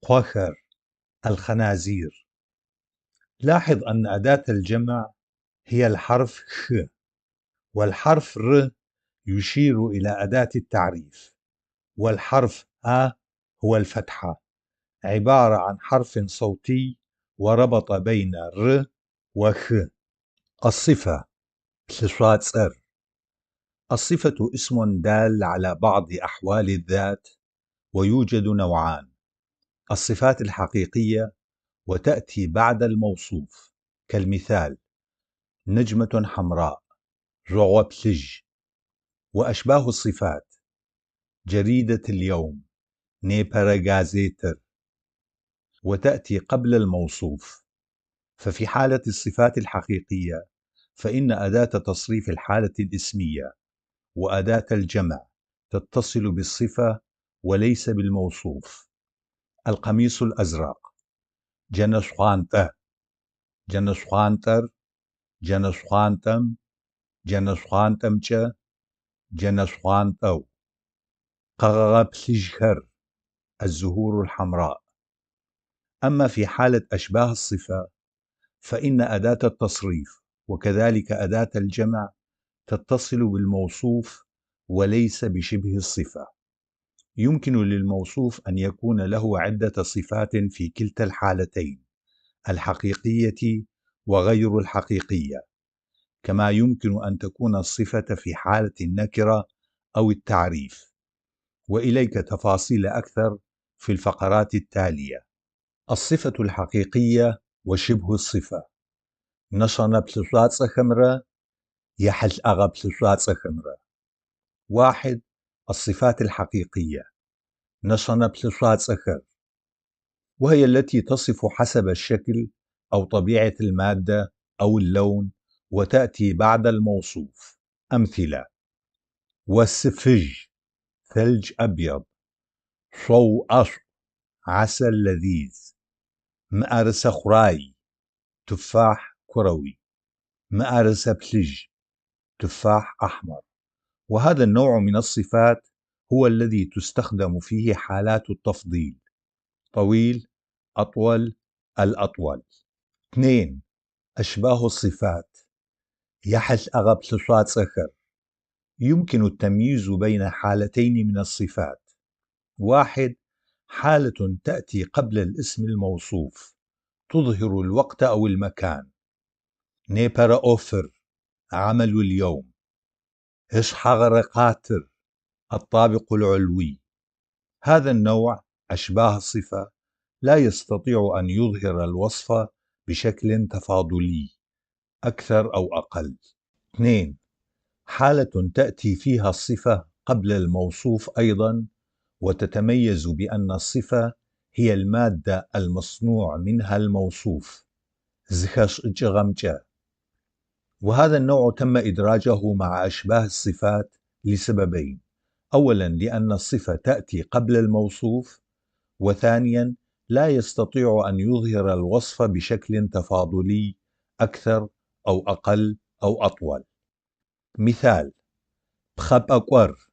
قخر، الخنازير. لاحظ أن أداة الجمع هي الحرف خ، والحرف ر يشير إلى أداة التعريف، والحرف آ هو الفتحة، عبارة عن حرف صوتي وربط بين ر وخ. الصفة: بلشواتسر. الصفة اسم دال على بعض أحوال الذات، ويوجد نوعان: الصفات الحقيقية، وتأتي بعد الموصوف، كالمثال: نجمة حمراء، بلج. وأشباه الصفات: جريدة اليوم، نيبرغازيتر، وتأتي قبل الموصوف. ففي حالة الصفات الحقيقية فإن أداة تصريف الحالة الاسمية وأداة الجمع تتصل بالصفة وليس بالموصوف. القميص الأزرق: جنشخانتة، جنشخانتر، جنشخانتم، جنشخانتمچة، جنشخانتو. قغغبلجخر: الزهور الحمراء. أما في حالة أشباه الصفة فإن أداة التصريف وكذلك أداة الجمع تتصل بالموصوف وليس بشبه الصفة. يمكن للموصوف أن يكون له عدة صفات في كلتا الحالتين، الحقيقية وغير الحقيقية، كما يمكن أن تكون الصفة في حالة النكرة أو التعريف. وإليك تفاصيل أكثر في الفقرات التالية. الصفة الحقيقية وشبه الصفة: نشن بلشاتس خمرة، يحل أغا بلشاتس خمرة. 1. الصفات الحقيقية: نشن بلشاتس خر، وهي التي تصف حسب الشكل أو طبيعة المادة أو اللون، وتأتي بعد الموصوف. أمثلة: والسفج، ثلج أبيض، شو أشر، عسل لذيذ، مأرس خراي، تفاح كروي، مأرس بلج، تفاح أحمر. وهذا النوع من الصفات هو الذي تستخدم فيه حالات التفضيل: طويل، أطول، الأطول. 2. أشباه الصفات: يحل أغب لشات سخر. يمكن التمييز بين حالتين من الصفات: 1. حالة تأتي قبل الاسم الموصوف تظهر الوقت أو المكان: نيبر أوفر، عمل اليوم، هشحغر قاتر، الطابق العلوي. هذا النوع أشباه الصفة لا يستطيع أن يظهر الوصف بشكل تفاضلي أكثر أو أقل. 2. حالة تأتي فيها الصفة قبل الموصوف أيضا، وتتميز بأن الصفة هي المادة المصنوع منها الموصوف: زخش إجغمجة. وهذا النوع تم إدراجه مع أشباه الصفات لسببين: أولا لأن الصفة تأتي قبل الموصوف، وثانيا لا يستطيع أن يظهر الوصف بشكل تفاضلي أكثر أو أقل أو أطول. مثال: بخب أقور،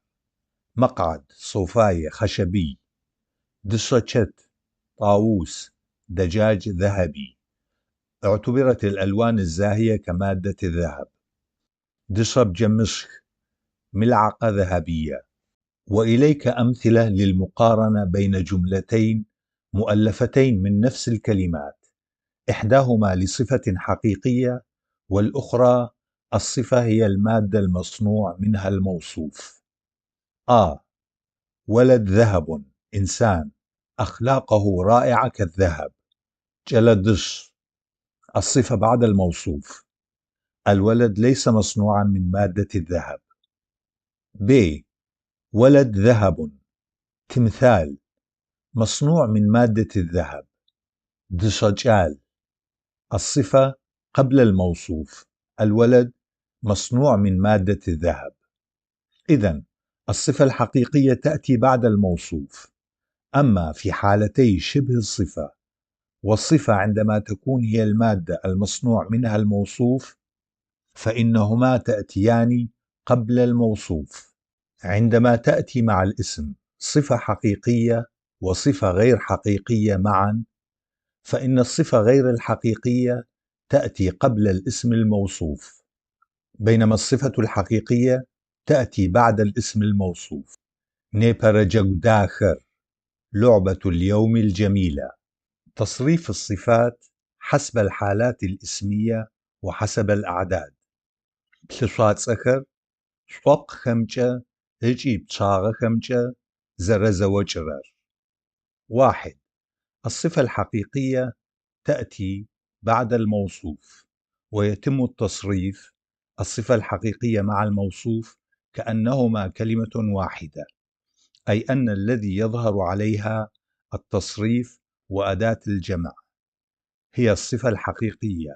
مقعد، صوفاية خشبي، دشرشت، طاووس، دجاج ذهبي. اعتبرت الألوان الزاهية كمادة الذهب. دشب جمشخ، ملعقة ذهبية. وإليك أمثلة للمقارنة بين جملتين مؤلفتين من نفس الكلمات، إحداهما لصفة حقيقية، والأخرى الصفة هي المادة المصنوع منها الموصوف. ولد ذهب، إنسان، أخلاقه رائعة كالذهب. جلدش، الصفة بعد الموصوف، الولد ليس مصنوعا من مادة الذهب. ولد ذهب، تمثال، مصنوع من مادة الذهب. دشجال، الصفة قبل الموصوف، الولد مصنوع من مادة الذهب. إذن الصفة الحقيقية تأتي بعد الموصوف. أما في حالتي شبه الصفة والصفة عندما تكون هي المادة المصنوع منها الموصوف، فإنهما تأتيان قبل الموصوف. عندما تأتي مع الاسم صفة حقيقية وصفة غير حقيقية معا، فإن الصفة غير الحقيقية تأتي قبل الاسم الموصوف، بينما الصفة الحقيقية تأتي بعد الاسم الموصوف. نيبرجك داخر، لعبة اليوم الجميلة. تصريف الصفات حسب الحالات الاسمية وحسب الأعداد. بلشات سكر، شوق خمجة، هجي بشاغة خمجة، زرز وجرر. 1. الصفة الحقيقية تأتي بعد الموصوف، ويتم التصريف الصفة الحقيقية مع الموصوف كأنهما كلمة واحدة، أي أن الذي يظهر عليها التصريف وأداة الجمع هي الصفة الحقيقية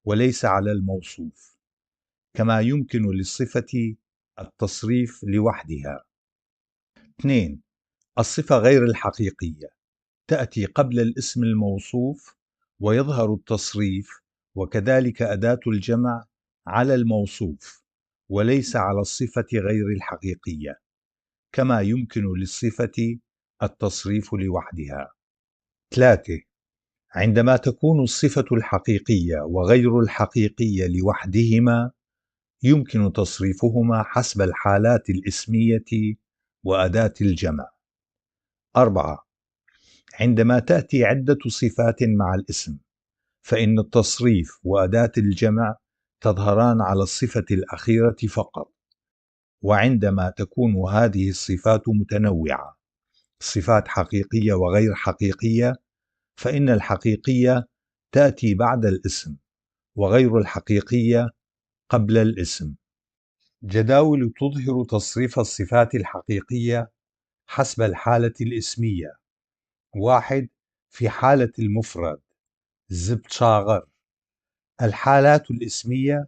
وليس على الموصوف، كما يمكن للصفة التصريف لوحدها. 2. الصفة غير الحقيقية تأتي قبل الاسم الموصوف ويظهر التصريف وكذلك أداة الجمع على الموصوف وليس على الصفة غير الحقيقية، كما يمكن للصفة التصريف لوحدها. 3. عندما تكون الصفة الحقيقية وغير الحقيقية لوحدهما يمكن تصريفهما حسب الحالات الاسمية وأداة الجمع. 4. عندما تأتي عدة صفات مع الاسم فإن التصريف وأداة الجمع تظهران على الصفة الأخيرة فقط، وعندما تكون هذه الصفات متنوعة، صفات حقيقية وغير حقيقية، فإن الحقيقية تأتي بعد الاسم وغير الحقيقية قبل الاسم. جداول تظهر تصريف الصفات الحقيقية حسب الحالة الاسمية. 1. في حالة المفرد زبط شاغر. الحالات الاسمية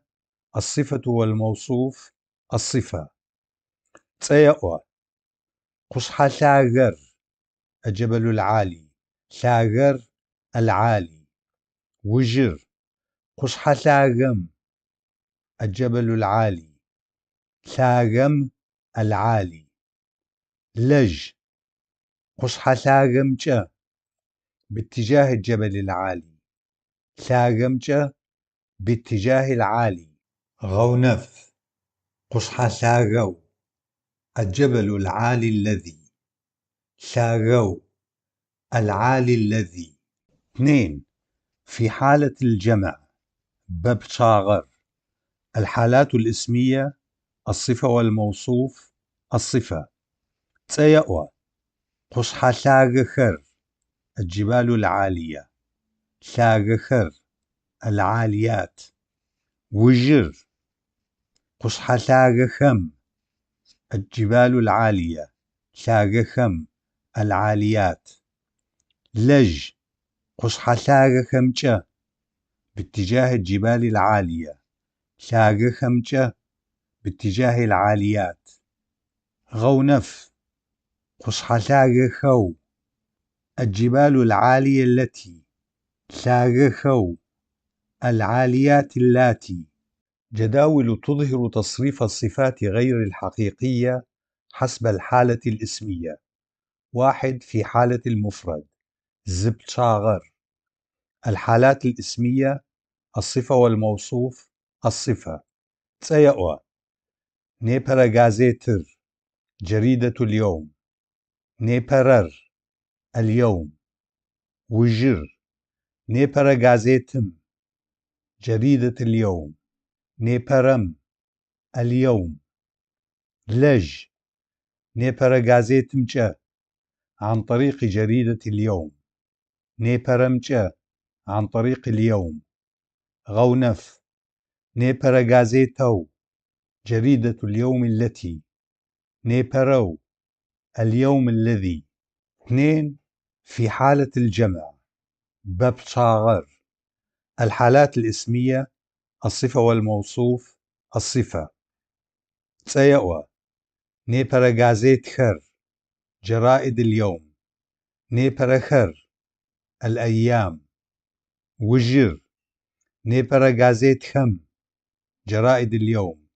الصفة والموصوف الصفة. تسيئوا قصحى شاغر، الجبل العالي، شاغر العالي. وجر قصحى شاغم، الجبل العالي، شاغم العالي. لج قصحى شاغمجة، باتجاه الجبل العالي، شاغمجة باتجاه العالي. غونف قصحى شاغو، الجبل العالي الذي، شاغو العالي الذي. 2. في حالة الجمع ببشاغر. الحالات الاسمية الصفة والموصوف الصفة. تسيئوا قصحى شاغخر، الجبال العالية، شاغخر العاليات. وجر قصحى شاغخم، الجبال العالية، شاغخم العاليات. لج قصحى شاغخمجة، باتجاه الجبال العالية، شاغخمجة باتجاه العاليات. غونف قصحى شاغخو، الجبال العالية التي، شاغخو العاليات اللاتي. جداول تظهر تصريف الصفات غير الحقيقية حسب الحالة الاسمية. 1. في حالة المفرد زبط شاغر. الحالات الاسمية الصفة والموصوف الصفة. تسيئوا نيبرا غازيتر، جريدة اليوم، نيبرر اليوم. وجر نيبرا غازيتم، جريدة اليوم، نيبرم اليوم. لج نيبرا غازيتمجة، عن طريق جريدة اليوم، نيبرمجة عن طريق اليوم. غونف نيبرا غازيتو، جريدة اليوم التي، نيبرو اليوم الذي. 2. في حالة الجمع ببشاغر. الحالات الاسمية الصفة والموصوف الصفة. تسيئوا نيبرا غازيت خر، جرائد اليوم، نيبرا خر الأيام. وجر نيبرا غازيت خم، جرائد اليوم،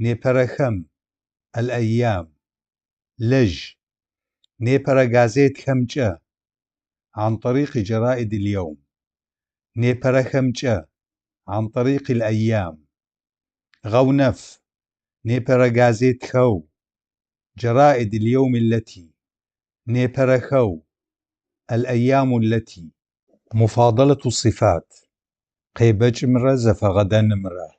نيبرخم الأيام لج نيبرغازيت خمجة عن طريق جرائد اليوم نيبرخمجة عن طريق الأيام غونف نيبرغازيت خو جرائد اليوم التي نيبرخو الأيام التي مفاضلة الصفات قيبج مرة زفغدن مرة.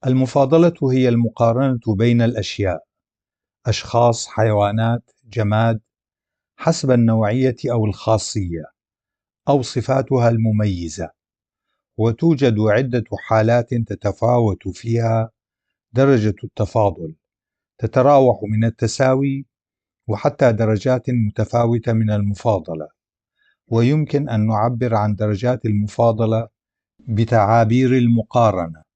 المفاضلة هي المقارنة بين الأشياء، أشخاص، حيوانات، جماد، حسب النوعية أو الخاصية أو صفاتها المميزة، وتوجد عدة حالات تتفاوت فيها درجة التفاضل، تتراوح من التساوي وحتى درجات متفاوتة من المفاضلة، ويمكن أن نعبر عن درجات المفاضلة بتعابير المقارنة.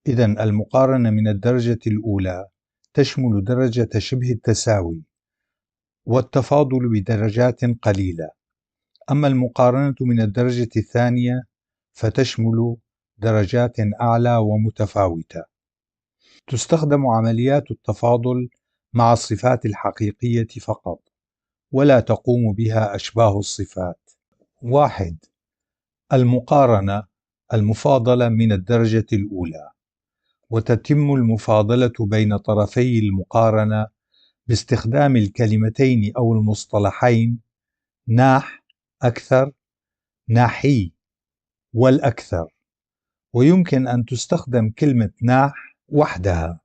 إذن المقارنة من الدرجة الأولى تشمل درجة شبه التساوي والتفاضل بدرجات قليلة، أما المقارنة من الدرجة الثانية فتشمل درجات أعلى ومتفاوتة. تستخدم عمليات التفاضل مع الصفات الحقيقية فقط، ولا تقوم بها أشباه الصفات. 1. المقارنة المفاضلة من الدرجة الأولى، وتتم المفاضلة بين طرفي المقارنة باستخدام الكلمتين أو المصطلحين ناح أكثر، ناحي، والأكثر، ويمكن أن تستخدم كلمة ناح وحدها،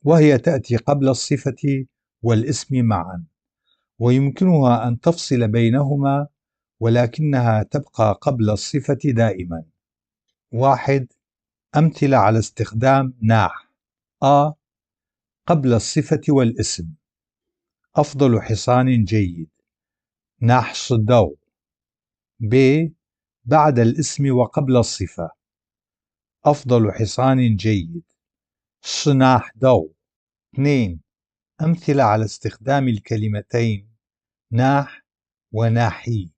وهي تأتي قبل الصفة والاسم معا، ويمكنها أن تفصل بينهما ولكنها تبقى قبل الصفة دائما. 1. أمثلة على استخدام ناح: قبل الصفة والاسم: أفضل حصان جيد، ناح صدو. ب. بعد الاسم وقبل الصفة: أفضل حصان جيد، صناح دو. 2. أمثلة على استخدام الكلمتين ناح وناحي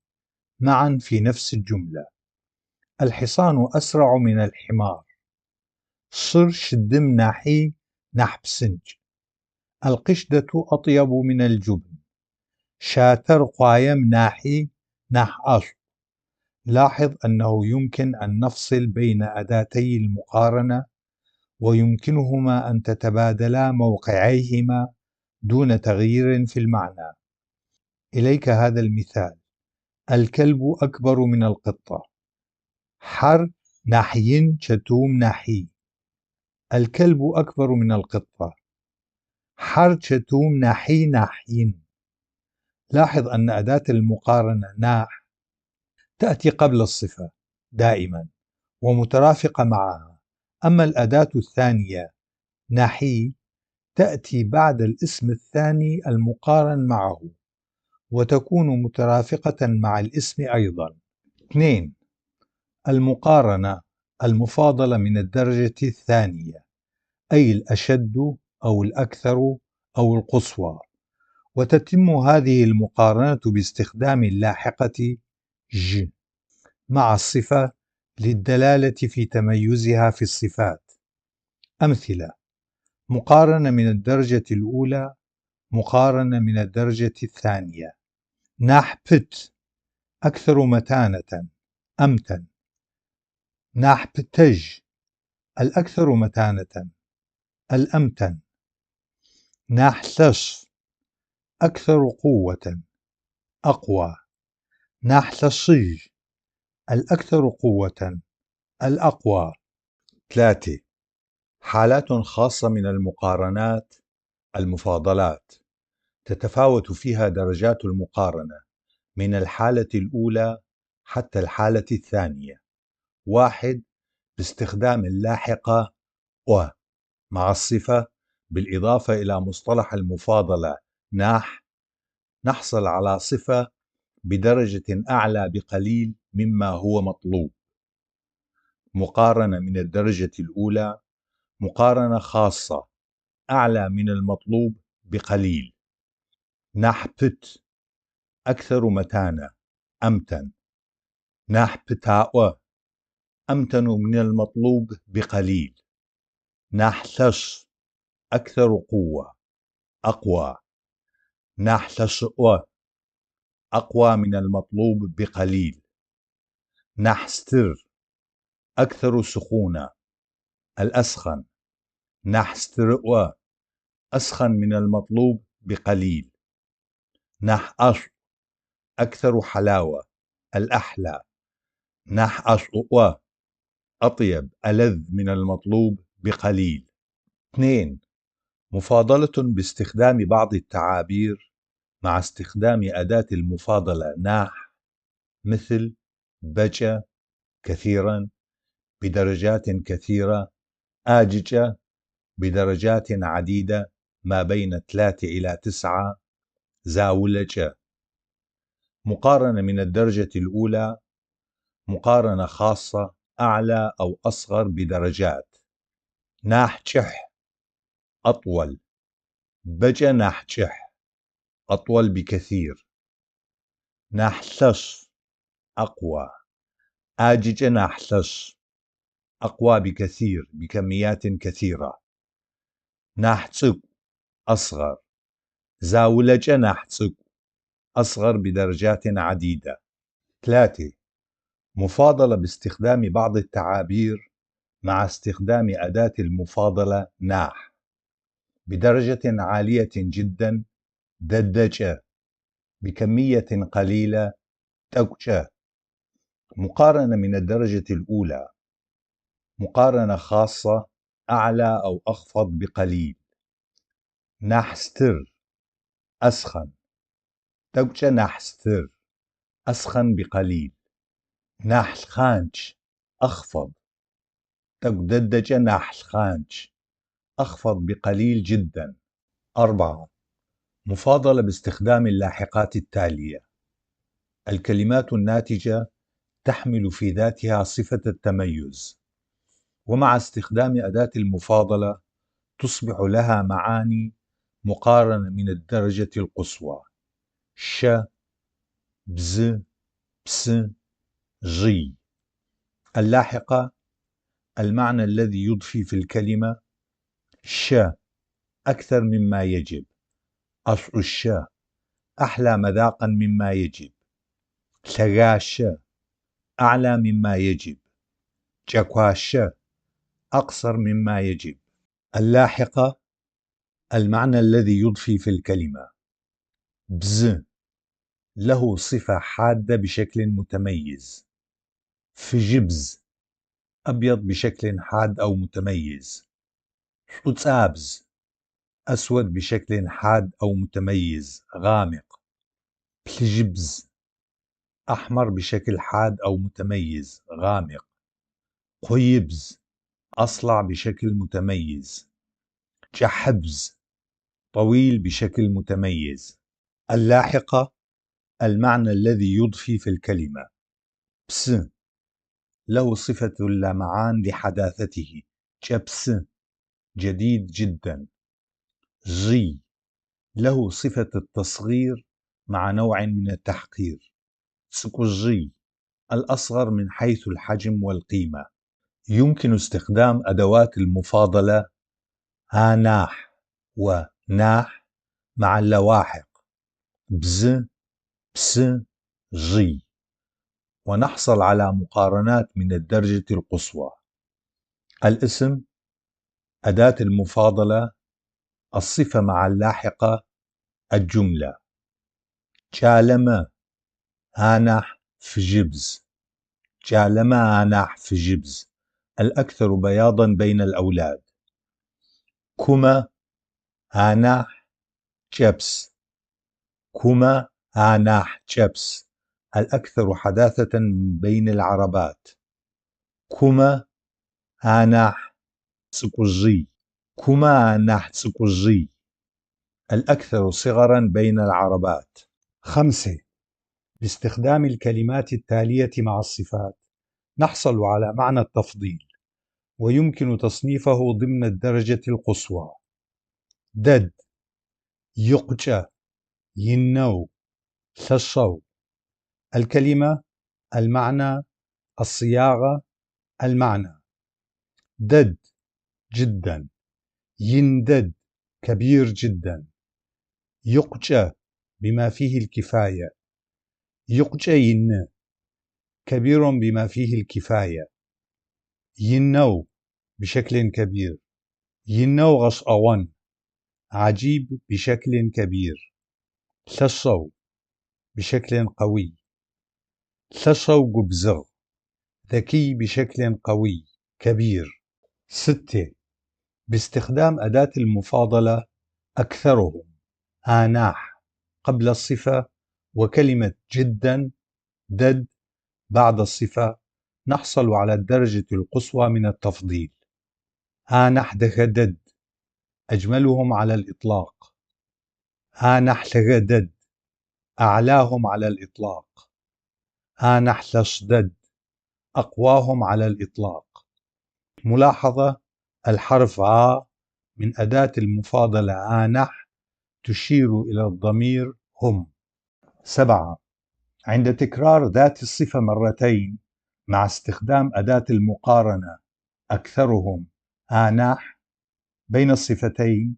معا في نفس الجملة: الحصان أسرع من الحمار، صر شدم ناحي نحبسنج، القشدة أطيب من الجبن، شاتر قايم ناحي نح أشط. لاحظ أنه يمكن أن نفصل بين أداتي المقارنة، ويمكنهما أن تتبادلا موقعيهما دون تغيير في المعنى. إليك هذا المثال: الكلب أكبر من القطة، حر ناحي شتوم ناحي. الكلب أكبر من القطة، حر شتوم ناحي ناحين. لاحظ أن أداة المقارنة ناح تأتي قبل الصفة دائما ومترافقة معها، أما الأداة الثانية ناحي تأتي بعد الاسم الثاني المقارن معه وتكون مترافقة مع الاسم أيضا. 2. المقارنة المفاضلة من الدرجة الثانية، أي الأشد أو الأكثر أو القصوى، وتتم هذه المقارنة باستخدام اللاحقة ج مع الصفة للدلالة في تميزها في الصفات. أمثلة: مقارنة من الدرجة الأولى، مقارنة من الدرجة الثانية. نحبت أكثر متانة، أمتن. نحبتج الأكثر متانة، الأمتن. نحلش أكثر قوة، أقوى. نحلشج الأكثر قوة، الأقوى. 3. حالات خاصة من المقارنات المفاضلات تتفاوت فيها درجات المقارنة من الحالة الأولى حتى الحالة الثانية. 1. باستخدام اللاحقة و مع الصفة بالإضافة إلى مصطلح المفاضلة ناح، نحصل على صفة بدرجة أعلى بقليل مما هو مطلوب. مقارنة من الدرجة الأولى: مقارنة خاصة أعلى من المطلوب بقليل. نحبت أكثر متانة، أمتن. نحبتاء أمتن من المطلوب بقليل. نحلش أكثر قوة، أقوى. نحتشئ أقوى من المطلوب بقليل. نحستر أكثر سخونة، الأسخن. نحسترئ أسخن من المطلوب بقليل. نحأش أكثر حلاوة، الأحلى. نحأشئ أطيب، ألذ من المطلوب بقليل. 2. مفاضلة باستخدام بعض التعابير مع استخدام أداة المفاضلة ناح، مثل بجى كثيرا، بدرجات كثيرة، آجج بدرجات عديدة ما بين 3 إلى 9، زاولج. مقارنة من الدرجة الأولى، مقارنة خاصة أعلى أو أصغر بدرجات. ناحجح أطول، بجى ناحجح أطول بكثير. ناحلش أقوى، آجج ناحلش أقوى بكثير، بكميات كثيرة. ناحتسق أصغر، زاولج ناحتسق أصغر بدرجات عديدة. 3. مفاضلة باستخدام بعض التعابير مع استخدام أداة المفاضلة ناح، بدرجة عالية جدا، ددج، بكمية قليلة، تقج. مقارنة من الدرجة الأولى، مقارنة خاصة أعلى أو أخفض بقليل. نحستر أسخن، تقج نحستر أسخن بقليل. نحلخانج أخفض، تقددج نحلخانج أخفض بقليل جدا. 4. مفاضلة باستخدام اللاحقات التالية. الكلمات الناتجة تحمل في ذاتها صفة التميز، ومع استخدام أداة المفاضلة تصبح لها معاني مقارنة من الدرجة القصوى. ش، بز، بس، جي. اللاحقة المعنى الذي يضفي في الكلمة. ش أكثر مما يجب، أشعش أحلى مذاقا مما يجب، شغاش أعلى مما يجب، جكواش أقصر مما يجب. اللاحقة المعنى الذي يضفي في الكلمة. بز له صفة حادة بشكل متميز. فجبز أبيض بشكل حاد أو متميز. حتسابز أسود بشكل حاد أو متميز، غامق. بلجبز أحمر بشكل حاد أو متميز، غامق. قيبز أصلع بشكل متميز. جحبز طويل بشكل متميز. اللاحقة المعنى الذي يضفي في الكلمة. بس له صفة اللمعان لحداثته، جبس جديد جدا. جي له صفة التصغير مع نوع من التحقير. سكوجي الأصغر من حيث الحجم والقيمة. يمكن استخدام أدوات المفاضلة هاناح وناح مع اللواحق بز، بس، جي، ونحصل على مقارنات من الدرجة القصوى. الاسم، أداة المفاضلة، الصفة مع اللاحقة، الجملة. جالما هانح في جبز، جالما هانح في جبز الأكثر بياضا بين الأولاد. كما هانح جبس، كما هانح جبس الأكثر حداثة من بين العربات. كما هانح تسكوجي، كما هانح تسكوجي الأكثر صغرا بين العربات. 5. باستخدام الكلمات التالية مع الصفات نحصل على معنى التفضيل، ويمكن تصنيفه ضمن الدرجة القصوى. دد، يقجى، ينو، ثشو. الكلمة، المعنى، الصياغة، المعنى. دد جدا، يندد كبير جدا. يقجى بما فيه الكفاية. يقجين كبير بما فيه الكفاية. ينو بشكل كبير. ينو غصأون عجيب بشكل كبير. ثصو بشكل قوي. ثصو قبزغ ذكي بشكل قوي كبير. 6. باستخدام أداة المفاضلة أكثرهم آناح قبل الصفة وكلمة جدا دد بعد الصفة نحصل على الدرجة القصوى من التفضيل. آنح دد أجملهم على الإطلاق. آنح دد أعلاهم على الإطلاق. آنح دد أقواهم على الإطلاق. ملاحظة: الحرف آ من أداة المفاضلة آنح تشير إلى الضمير هم. 7. عند تكرار ذات الصفة مرتين مع استخدام أداة المقارنة أكثرهم آنح بين الصفتين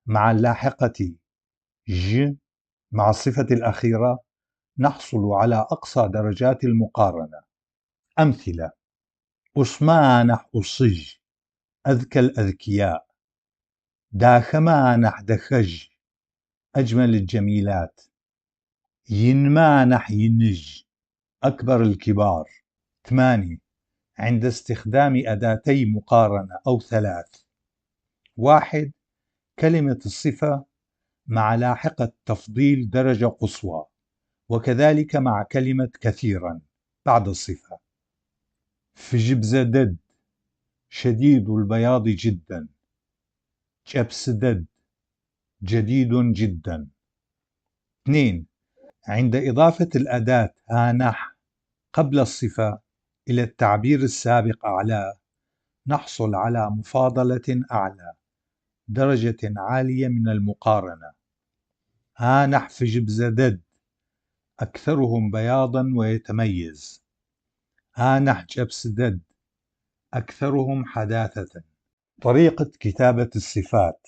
مع اللاحقة ج مع الصفة الأخيرة نحصل على أقصى درجات المقارنة. أمثلة: أصمانح أصج أذكى الأذكياء. داخمانح دخج أجمل الجميلات. ينمانح ينج أكبر الكبار. 8. عند استخدام أداتي مقارنة أو 3: 1. كلمة الصفة مع لاحقة تفضيل درجة قصوى، وكذلك مع كلمة كثيرا بعد الصفة. فجبزدد شديد البياض جدا. جبسدد جديد جدا. 2. عند إضافة الأداة آنح قبل الصفة إلى التعبير السابق أعلى نحصل على مفاضلة أعلى درجة عالية من المقارنة. آنح فجبزدد أكثرهم بياضا ويتميز. آنح جبسدد أكثرهم حداثة. طريقة كتابة الصفات: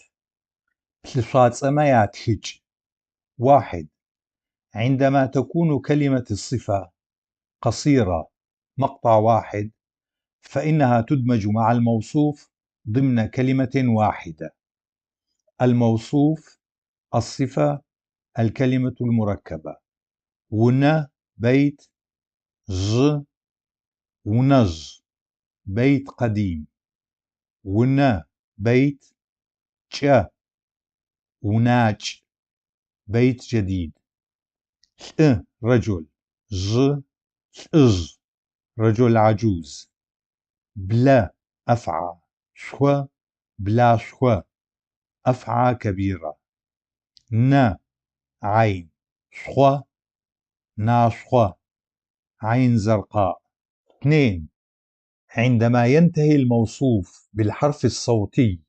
صفات هج. 1. عندما تكون كلمة الصفة قصيرة مقطع واحد فإنها تدمج مع الموصوف ضمن كلمة واحدة. الموصوف الصفة الكلمة المركبة. ون بيت ز ونز بيت قديم. ون بيت ج وناج بيت جديد. رجل ز إز رجل عجوز. بلا أفعى شو بلا شو أفعى كبيرة. ن عين شو ناشخة عين زرقاء. 2. عندما ينتهي الموصوف بالحرف الصوتي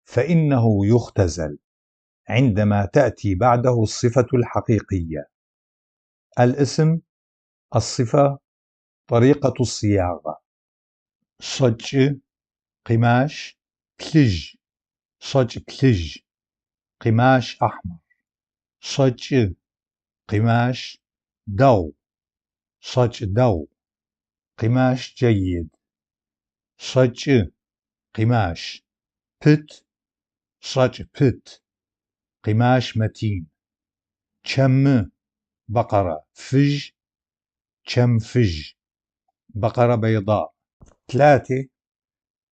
فإنه يختزل عندما تأتي بعده الصفة الحقيقية. الاسم الصفة طريقة الصياغة: صج قماش كلج. صج كلج قماش أحمر. صج قماش دو. صج دو قماش جيد. صج قماش بت. صج بت قماش متين. شم بقرة. فج شم فج بقرة بيضاء. 3.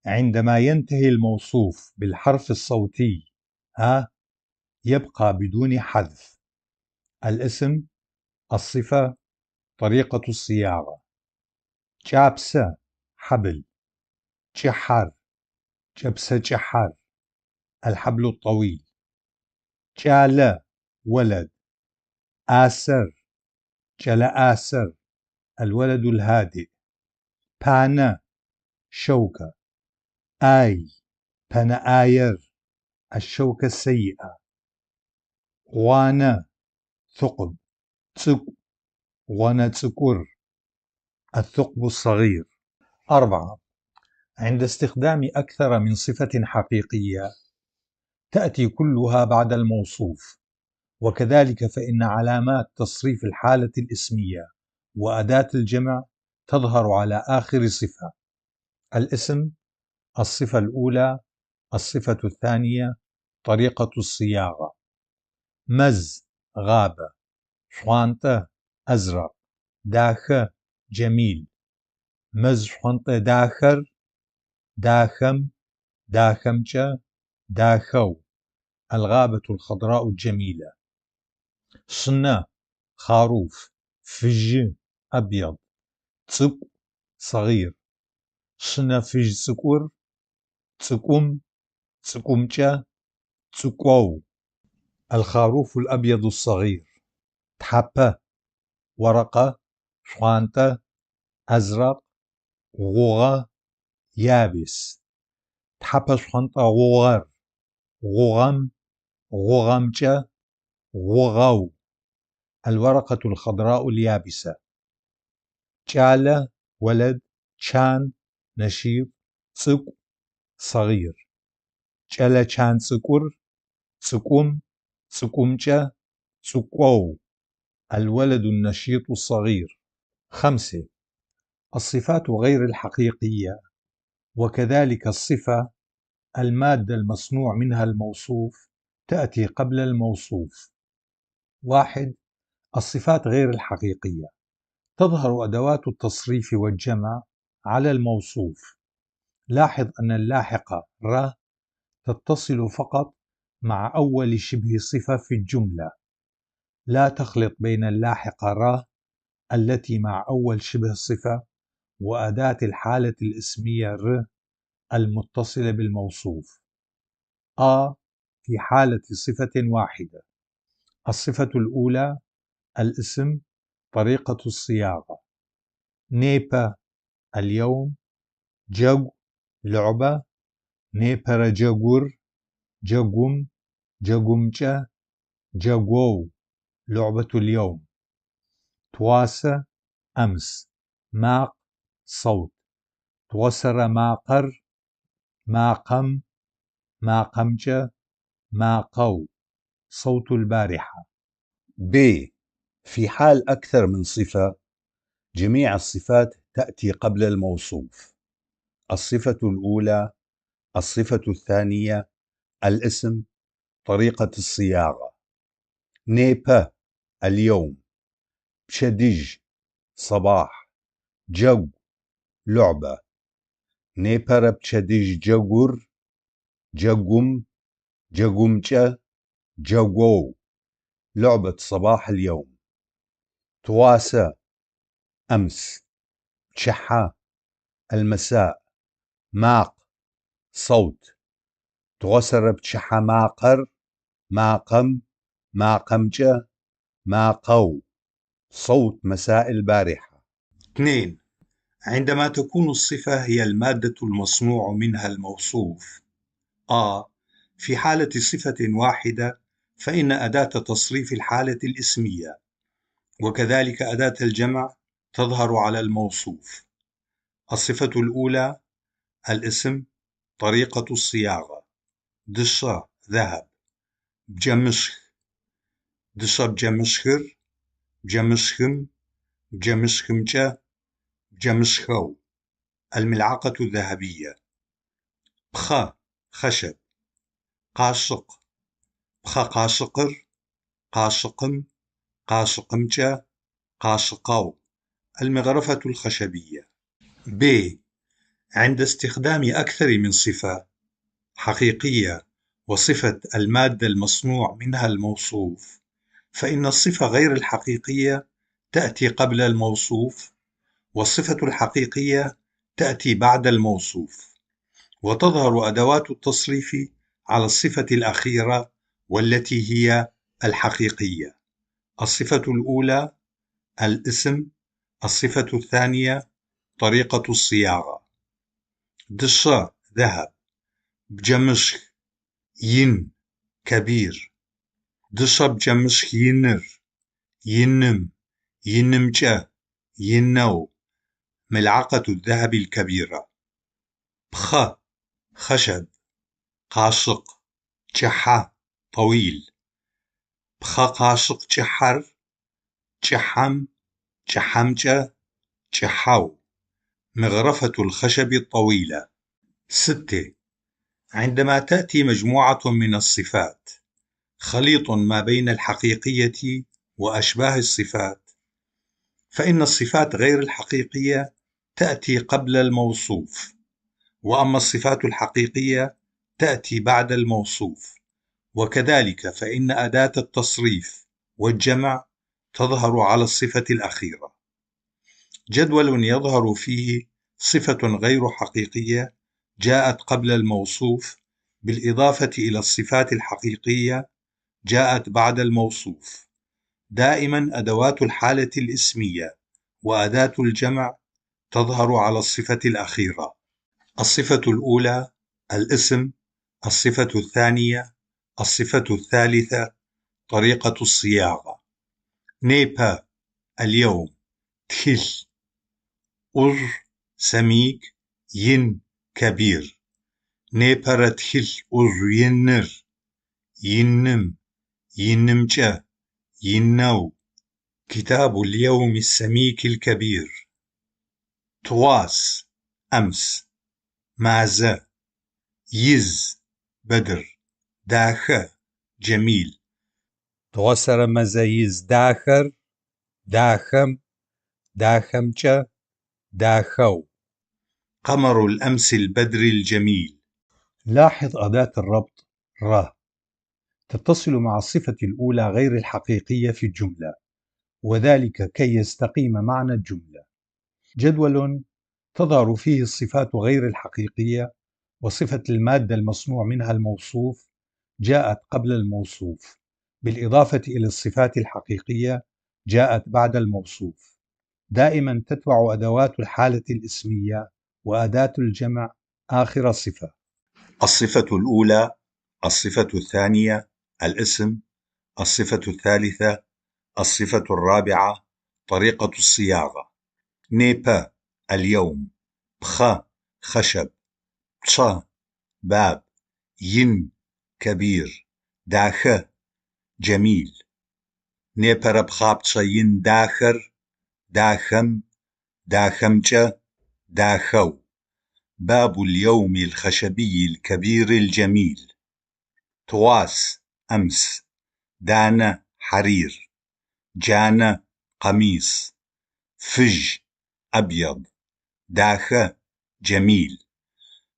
عندما ينتهي الموصوف بالحرف الصوتي يبقى بدون حذف. الاسم الصفة طريقة الصياغة: جابسة حبل. جحر جبسة جحر الحبل الطويل. جالة ولد. آسر جلا آسر الولد الهادئ. بانا شوكة. آي بانا آير الشوكة السيئة. وانا ثقب. تسك وانا تسكر الثقب الصغير. 4. عند استخدام أكثر من صفة حقيقية تأتي كلها بعد الموصوف. وكذلك فإن علامات تصريف الحالة الاسمية وأداة الجمع تظهر على آخر صفة: الاسم، الصفة الأولى، الصفة الثانية، طريقة الصياغة. مز غاب، شوانطة أزرق، داخ جميل. مز شوانطة داخر، داخم، داخمشة، داخو، الغابة الخضراء الجميلة. صنة خروف، فج أبيض، تسق صغير. صنة فج سكور، تسقم، تسقمشة، تسقو، الخروف الأبيض الصغير. تحبة ورقة، شوانطة أزرق، غوغة يابس. تحبة شوانطة غوغر، غوغم، غوغمشة، غوغو، الورقة الخضراء اليابسة. جالة ولد، شان نشيط، تسق صغير. جالة شان سكر، تسقم، تسقمشة، تسقو، الولد النشيط الصغير. 5. الصفات غير الحقيقية، وكذلك الصفة المادة المصنوع منها الموصوف تأتي قبل الموصوف. 1. الصفات غير الحقيقية: تظهر أدوات التصريف والجمع على الموصوف. لاحظ أن اللاحقة ر تتصل فقط مع أول شبه صفة في الجملة، لا تخلط بين اللاحقة ر التي مع أول شبه صفة وأداة الحالة الاسمية ر المتصلة بالموصوف. في حالة صفة واحدة: الصفة الأولى الاسم، طريقة الصياغة. نيبا اليوم، جغ لعبة، نيبر جغور، جغم، جغمشة، جغو، لعبة اليوم. تواسة أمس، ماق صوت. توسر ماقر، ماقم، ماقمشة، ماقو، صوت البارحة. ب. في حال أكثر من صفة، جميع الصفات تأتي قبل الموصوف: الصفة الأولى، الصفة الثانية، الاسم، طريقة الصياغة. نيبا اليوم، بشدج صباح، جو لعبة. نيبر بشدج جوgur، جوم، جومشة، جوو، لعبة صباح اليوم. تواسى أمس، شحة المساء، ماق صوت. تغسر بشحة ماقر، ماقم، ماقمشة، ماقو، صوت مساء البارحة. 2. عندما تكون الصفة هي المادة المصنوع منها الموصوف: في حالة صفة واحدة فإن أداة تصريف الحالة الاسمية وكذلك أداة الجمع تظهر على الموصوف. الصفة الأولى الاسم، طريقة الصياغة. دشة ذهب، بجمشخ، دشة بجمشخر، بجمشخم، بجمشخمشة، بجمشخو، الملعقة الذهبية. بخ خشب، قاشق، بخ قاشقر، قاشقم، قاشقمشة، قاشقو، المغرفة الخشبية. ب. عند استخدام أكثر من صفة حقيقية وصفة المادة المصنوع منها الموصوف، فإن الصفة غير الحقيقية تأتي قبل الموصوف، والصفة الحقيقية تأتي بعد الموصوف، وتظهر أدوات التصريف على الصفة الأخيرة والتي هي الحقيقية. الصفة الأولى الاسم، الصفة الثانية طريقة الصياغة. دشة ذهب، بجمشخ ين كبير. دشة بجمشخ ينر، ينم، ينمشة، ينو، ملعقة الذهب الكبيرة. بخ خشب، قاشق، جحا طويل. بخا قاشق جحر، جحم، جحمجة، جحو. مغرفة الخشب الطويلة. 6. عندما تأتي مجموعة من الصفات خليط ما بين الحقيقية وأشباه الصفات، فإن الصفات غير الحقيقية تأتي قبل الموصوف، وأما الصفات الحقيقية تأتي بعد الموصوف. وكذلك فإن أداة التصريف والجمع تظهر على الصفة الأخيرة. جدول يظهر فيه صفة غير حقيقية جاءت قبل الموصوف بالإضافة إلى الصفات الحقيقية جاءت بعد الموصوف. دائما أدوات الحالة الاسمية وأداة الجمع تظهر على الصفة الأخيرة. الصفة الأولى الاسم، الصفة الثانية، الصفة الثالثة، طريقة الصياغة. نيبا اليوم، تخل، أر سميك، ين كبير. نيبرة تخل أر ينر، ينم، ينمجة، ينو. كتاب اليوم السميك الكبير. تواس أمس. مازة يز بدر. داخة جميل. توسر مزايز داخر، داخم، داخمچة، داخو. قمر الأمس البدر الجميل. لاحظ أداة الربط ر تتصل مع الصفة الأولى غير الحقيقية في الجملة، وذلك كي يستقيم معنى الجملة. جدول تظهر فيه الصفات غير الحقيقية، وصفة المادة المصنوع منها الموصوف جاءت قبل الموصوف، بالإضافة إلى الصفات الحقيقية جاءت بعد الموصوف. دائما تتبع أدوات الحالة الاسمية وأداة الجمع آخر صفة. الصفة الأولى، الصفة الثانية، الاسم، الصفة الثالثة، الصفة الرابعة، طريقة الصياغة. نيبا اليوم، بخا خشب، تشا باب، ين كبير، داخة جميل. نيبر بخابتشا ين داخر، داخم، داخمجة، داخو. باب اليوم الخشبي الكبير الجميل. تواس أمس، دانا حرير، جانا قميص، فج أبيض، داخة جميل.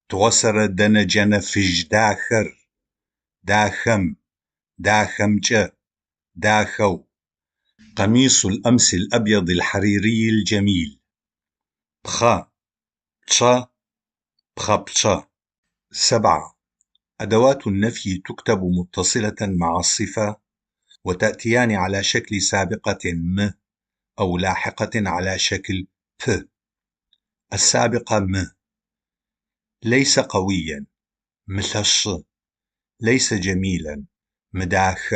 توسر دنجن فج داخر، داخم، داخمجة، داخو. قميص الأمس الأبيض الحريري الجميل. بخا تشا، بخبتشا. 7. أدوات النفي تكتب متصلة مع الصفة وتأتيان على شكل سابقة م أو لاحقة على شكل ف. السابقة م: ليس قويا، مثش. ليس جميلا، مداخ.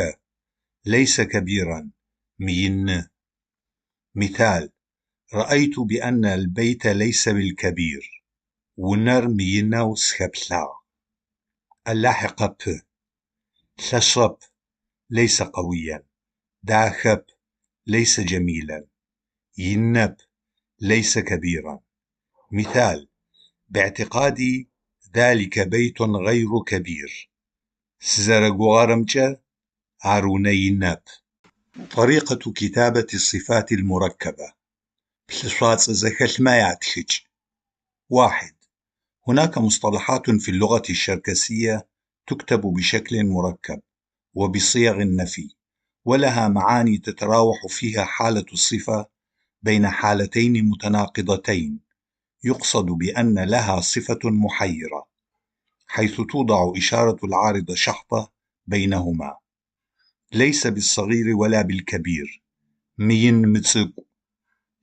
ليس كبيرا، مين. مثال: رأيت بأن البيت ليس بالكبير، ونر مينا وسخبلا. اللاحقة ب: ثشب، ليس قويا، داخب، ليس جميلا، ينب، ليس كبيرا. مثال: باعتقادي ذلك بيت غير كبير، سزرقو غرمجة، عاروني ينب. طريقة كتابة الصفات المركبة. بلشواط زكل ما يعتخج. 1. هناك مصطلحات في اللغة الشركسية تكتب بشكل مركب وبصيغ النفي، ولها معاني تتراوح فيها حالة الصفة بين حالتين متناقضتين، يقصد بأن لها صفة محيرة، حيث توضع إشارة العارضة شحطة بينهما. ليس بالصغير ولا بالكبير، مين متسق.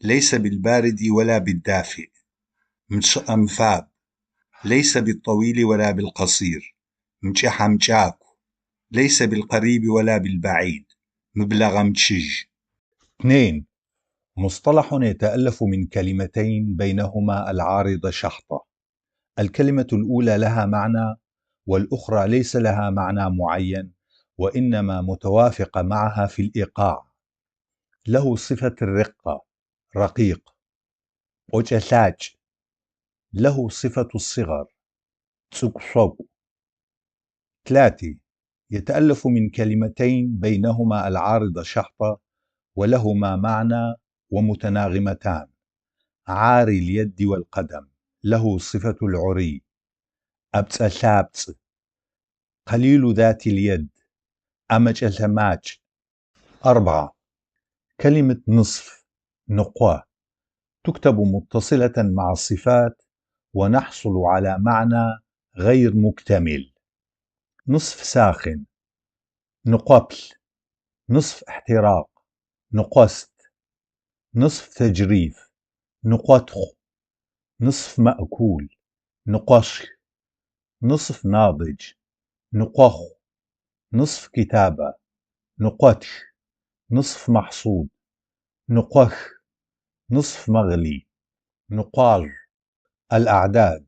ليس بالبارد ولا بالدافئ، متش أنفاب. ليس بالطويل ولا بالقصير، متشحمشاكو. ليس بالقريب ولا بالبعيد، مبلغ متشج. 2. مصطلح يتألف من كلمتين بينهما العارضة شحطة. الكلمة الأولى لها معنى، والأخرى ليس لها معنى معين وإنما متوافقة معها في الإيقاع. له صفة الرقة رقيق. وجلاج له صفة الصغر تسقصب. 3. يتألف من كلمتين بينهما العارضة شحطة ولهما معنى ومتناغمتان. عاري اليد والقدم له صفة العري. أبتسلابت قليل ذات اليد. أمجلماج. 4. كلمة نصف نقوة تكتب متصلة مع الصفات ونحصل على معنى غير مكتمل. نصف ساخن نقبل. نصف احتراق نقست. نصف تجريف نقطخ. نصف مأكول نقش. نصف ناضج نقخ. نصف كتابة نقتش. نصف محصود نقخ. نصف مغلي نقاج. الأعداد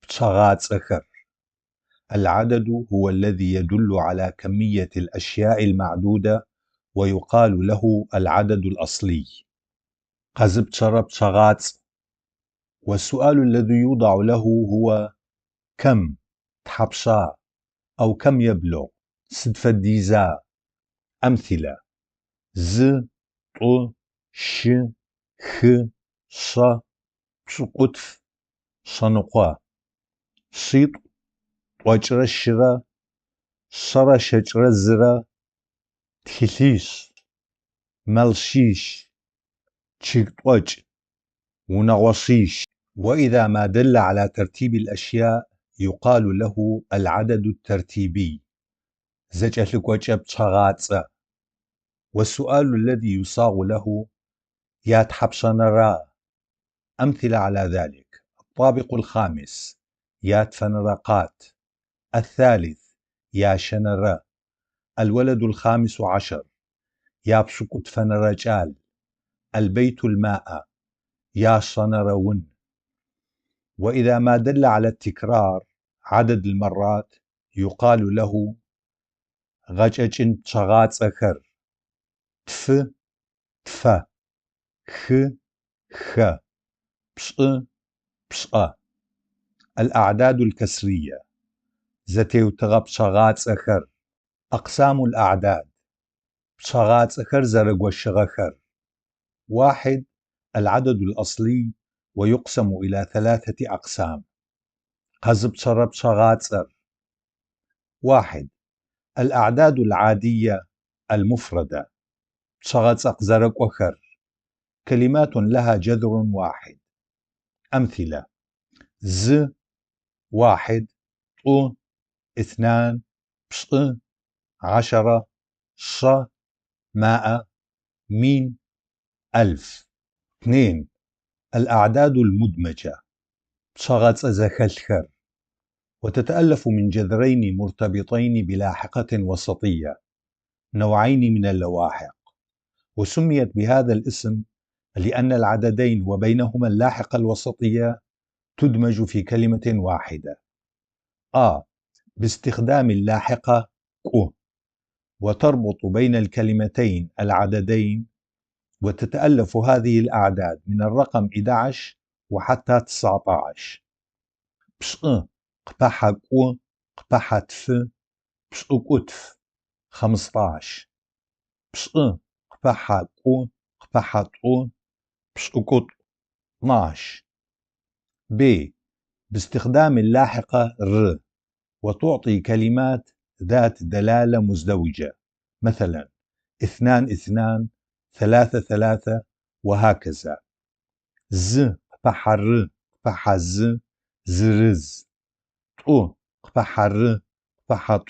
بشغات سكر. العدد هو الذي يدل على كمية الأشياء المعدودة ويقال له العدد الأصلي. قزب شرب شغات. والسؤال الذي يوضع له هو كم تحبشا أو كم يبلغ سدفديزا. أمثلة: ز ط ش خ ش بشقطف شنقا. شيط وجر الشرا شر شجر الزرا. تخليش ملشيش تشيطوج ونغوشيش. وإذا ما دل على ترتيب الأشياء يقال له العدد الترتيبي. زجلك وجب شغاتسا. والسؤال الذي يصاغ له يا تحبشنرا. أمثلة على ذلك: الطابق الخامس يا تفنرقات. الثالث يا شنرا. الولد الخامس عشر يا بشقت فنرجال. البيت الماء يا شنرون. وإذا ما دل على التكرار عدد المرات يقال له غججن شغات سكر. تف تفا. خ خ. بش بشأ. الأعداد الكسرية زتيو تغب شغات سكر. أقسام الأعداد شغات سكر زرق والشغخر. 1. العدد الأصلي ويقسم إلى 3 أقسام. قزب شرب شغات سر. 1. الأعداد العادية المفردة شغات سق زرق وخر. كلمات لها جذر واحد. أمثلة: ز 1 ط 2 بش 10 ش 100 مين 1000. 2. الأعداد المدمجة شغات زخلخر وتتألف من جذرين مرتبطين بلاحقة وسطية نوعين من اللواحق. وسميت بهذا الاسم لأن العددين وبينهما اللاحقة الوسطية تدمج في كلمة واحدة. باستخدام اللاحقة ك وتربط بين الكلمتين العددين. وتتألف هذه الأعداد من الرقم 11 وحتى 19. بش قبحة ك قبحة تف بش قتف 15. بش قبحة ك قبحة ط بش قط 12. باستخدام اللاحقة ر وتعطي كلمات ذات دلالة مزدوجة، مثلا 2 2 3 3 وهكذا. ز قبحر قبحز زرز. ط قبحر قبحط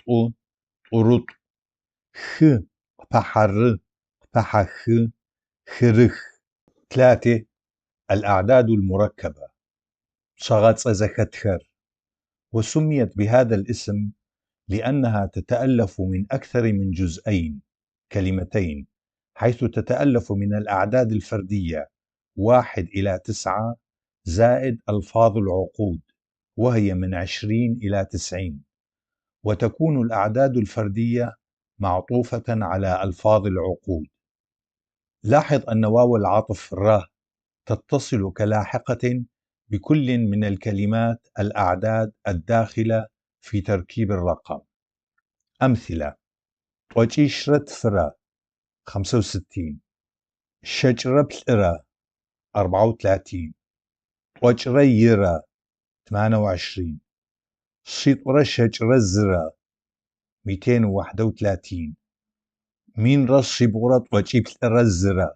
طرط. خ قبحر قبحخ خرخ. 3. الأعداد المركبة شغات زكتخر وسميت بهذا الاسم لأنها تتألف من أكثر من جزئين كلمتين، حيث تتألف من الأعداد الفردية 1 إلى 9 زائد ألفاظ العقود وهي من 20 إلى 90. وتكون الأعداد الفردية معطوفة على ألفاظ العقود. لاحظ أن واو العطف ر تتصل كلاحقة بكل من الكلمات الأعداد الداخلة في تركيب الرقم. أمثلة: طوشيشرت فرا 65، شجرة بلرا 34، طوشرة يرا 28، شطرة شجرة زرا 231، مين رش بغرة طوشي بلرا زرا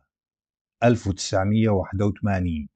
1981.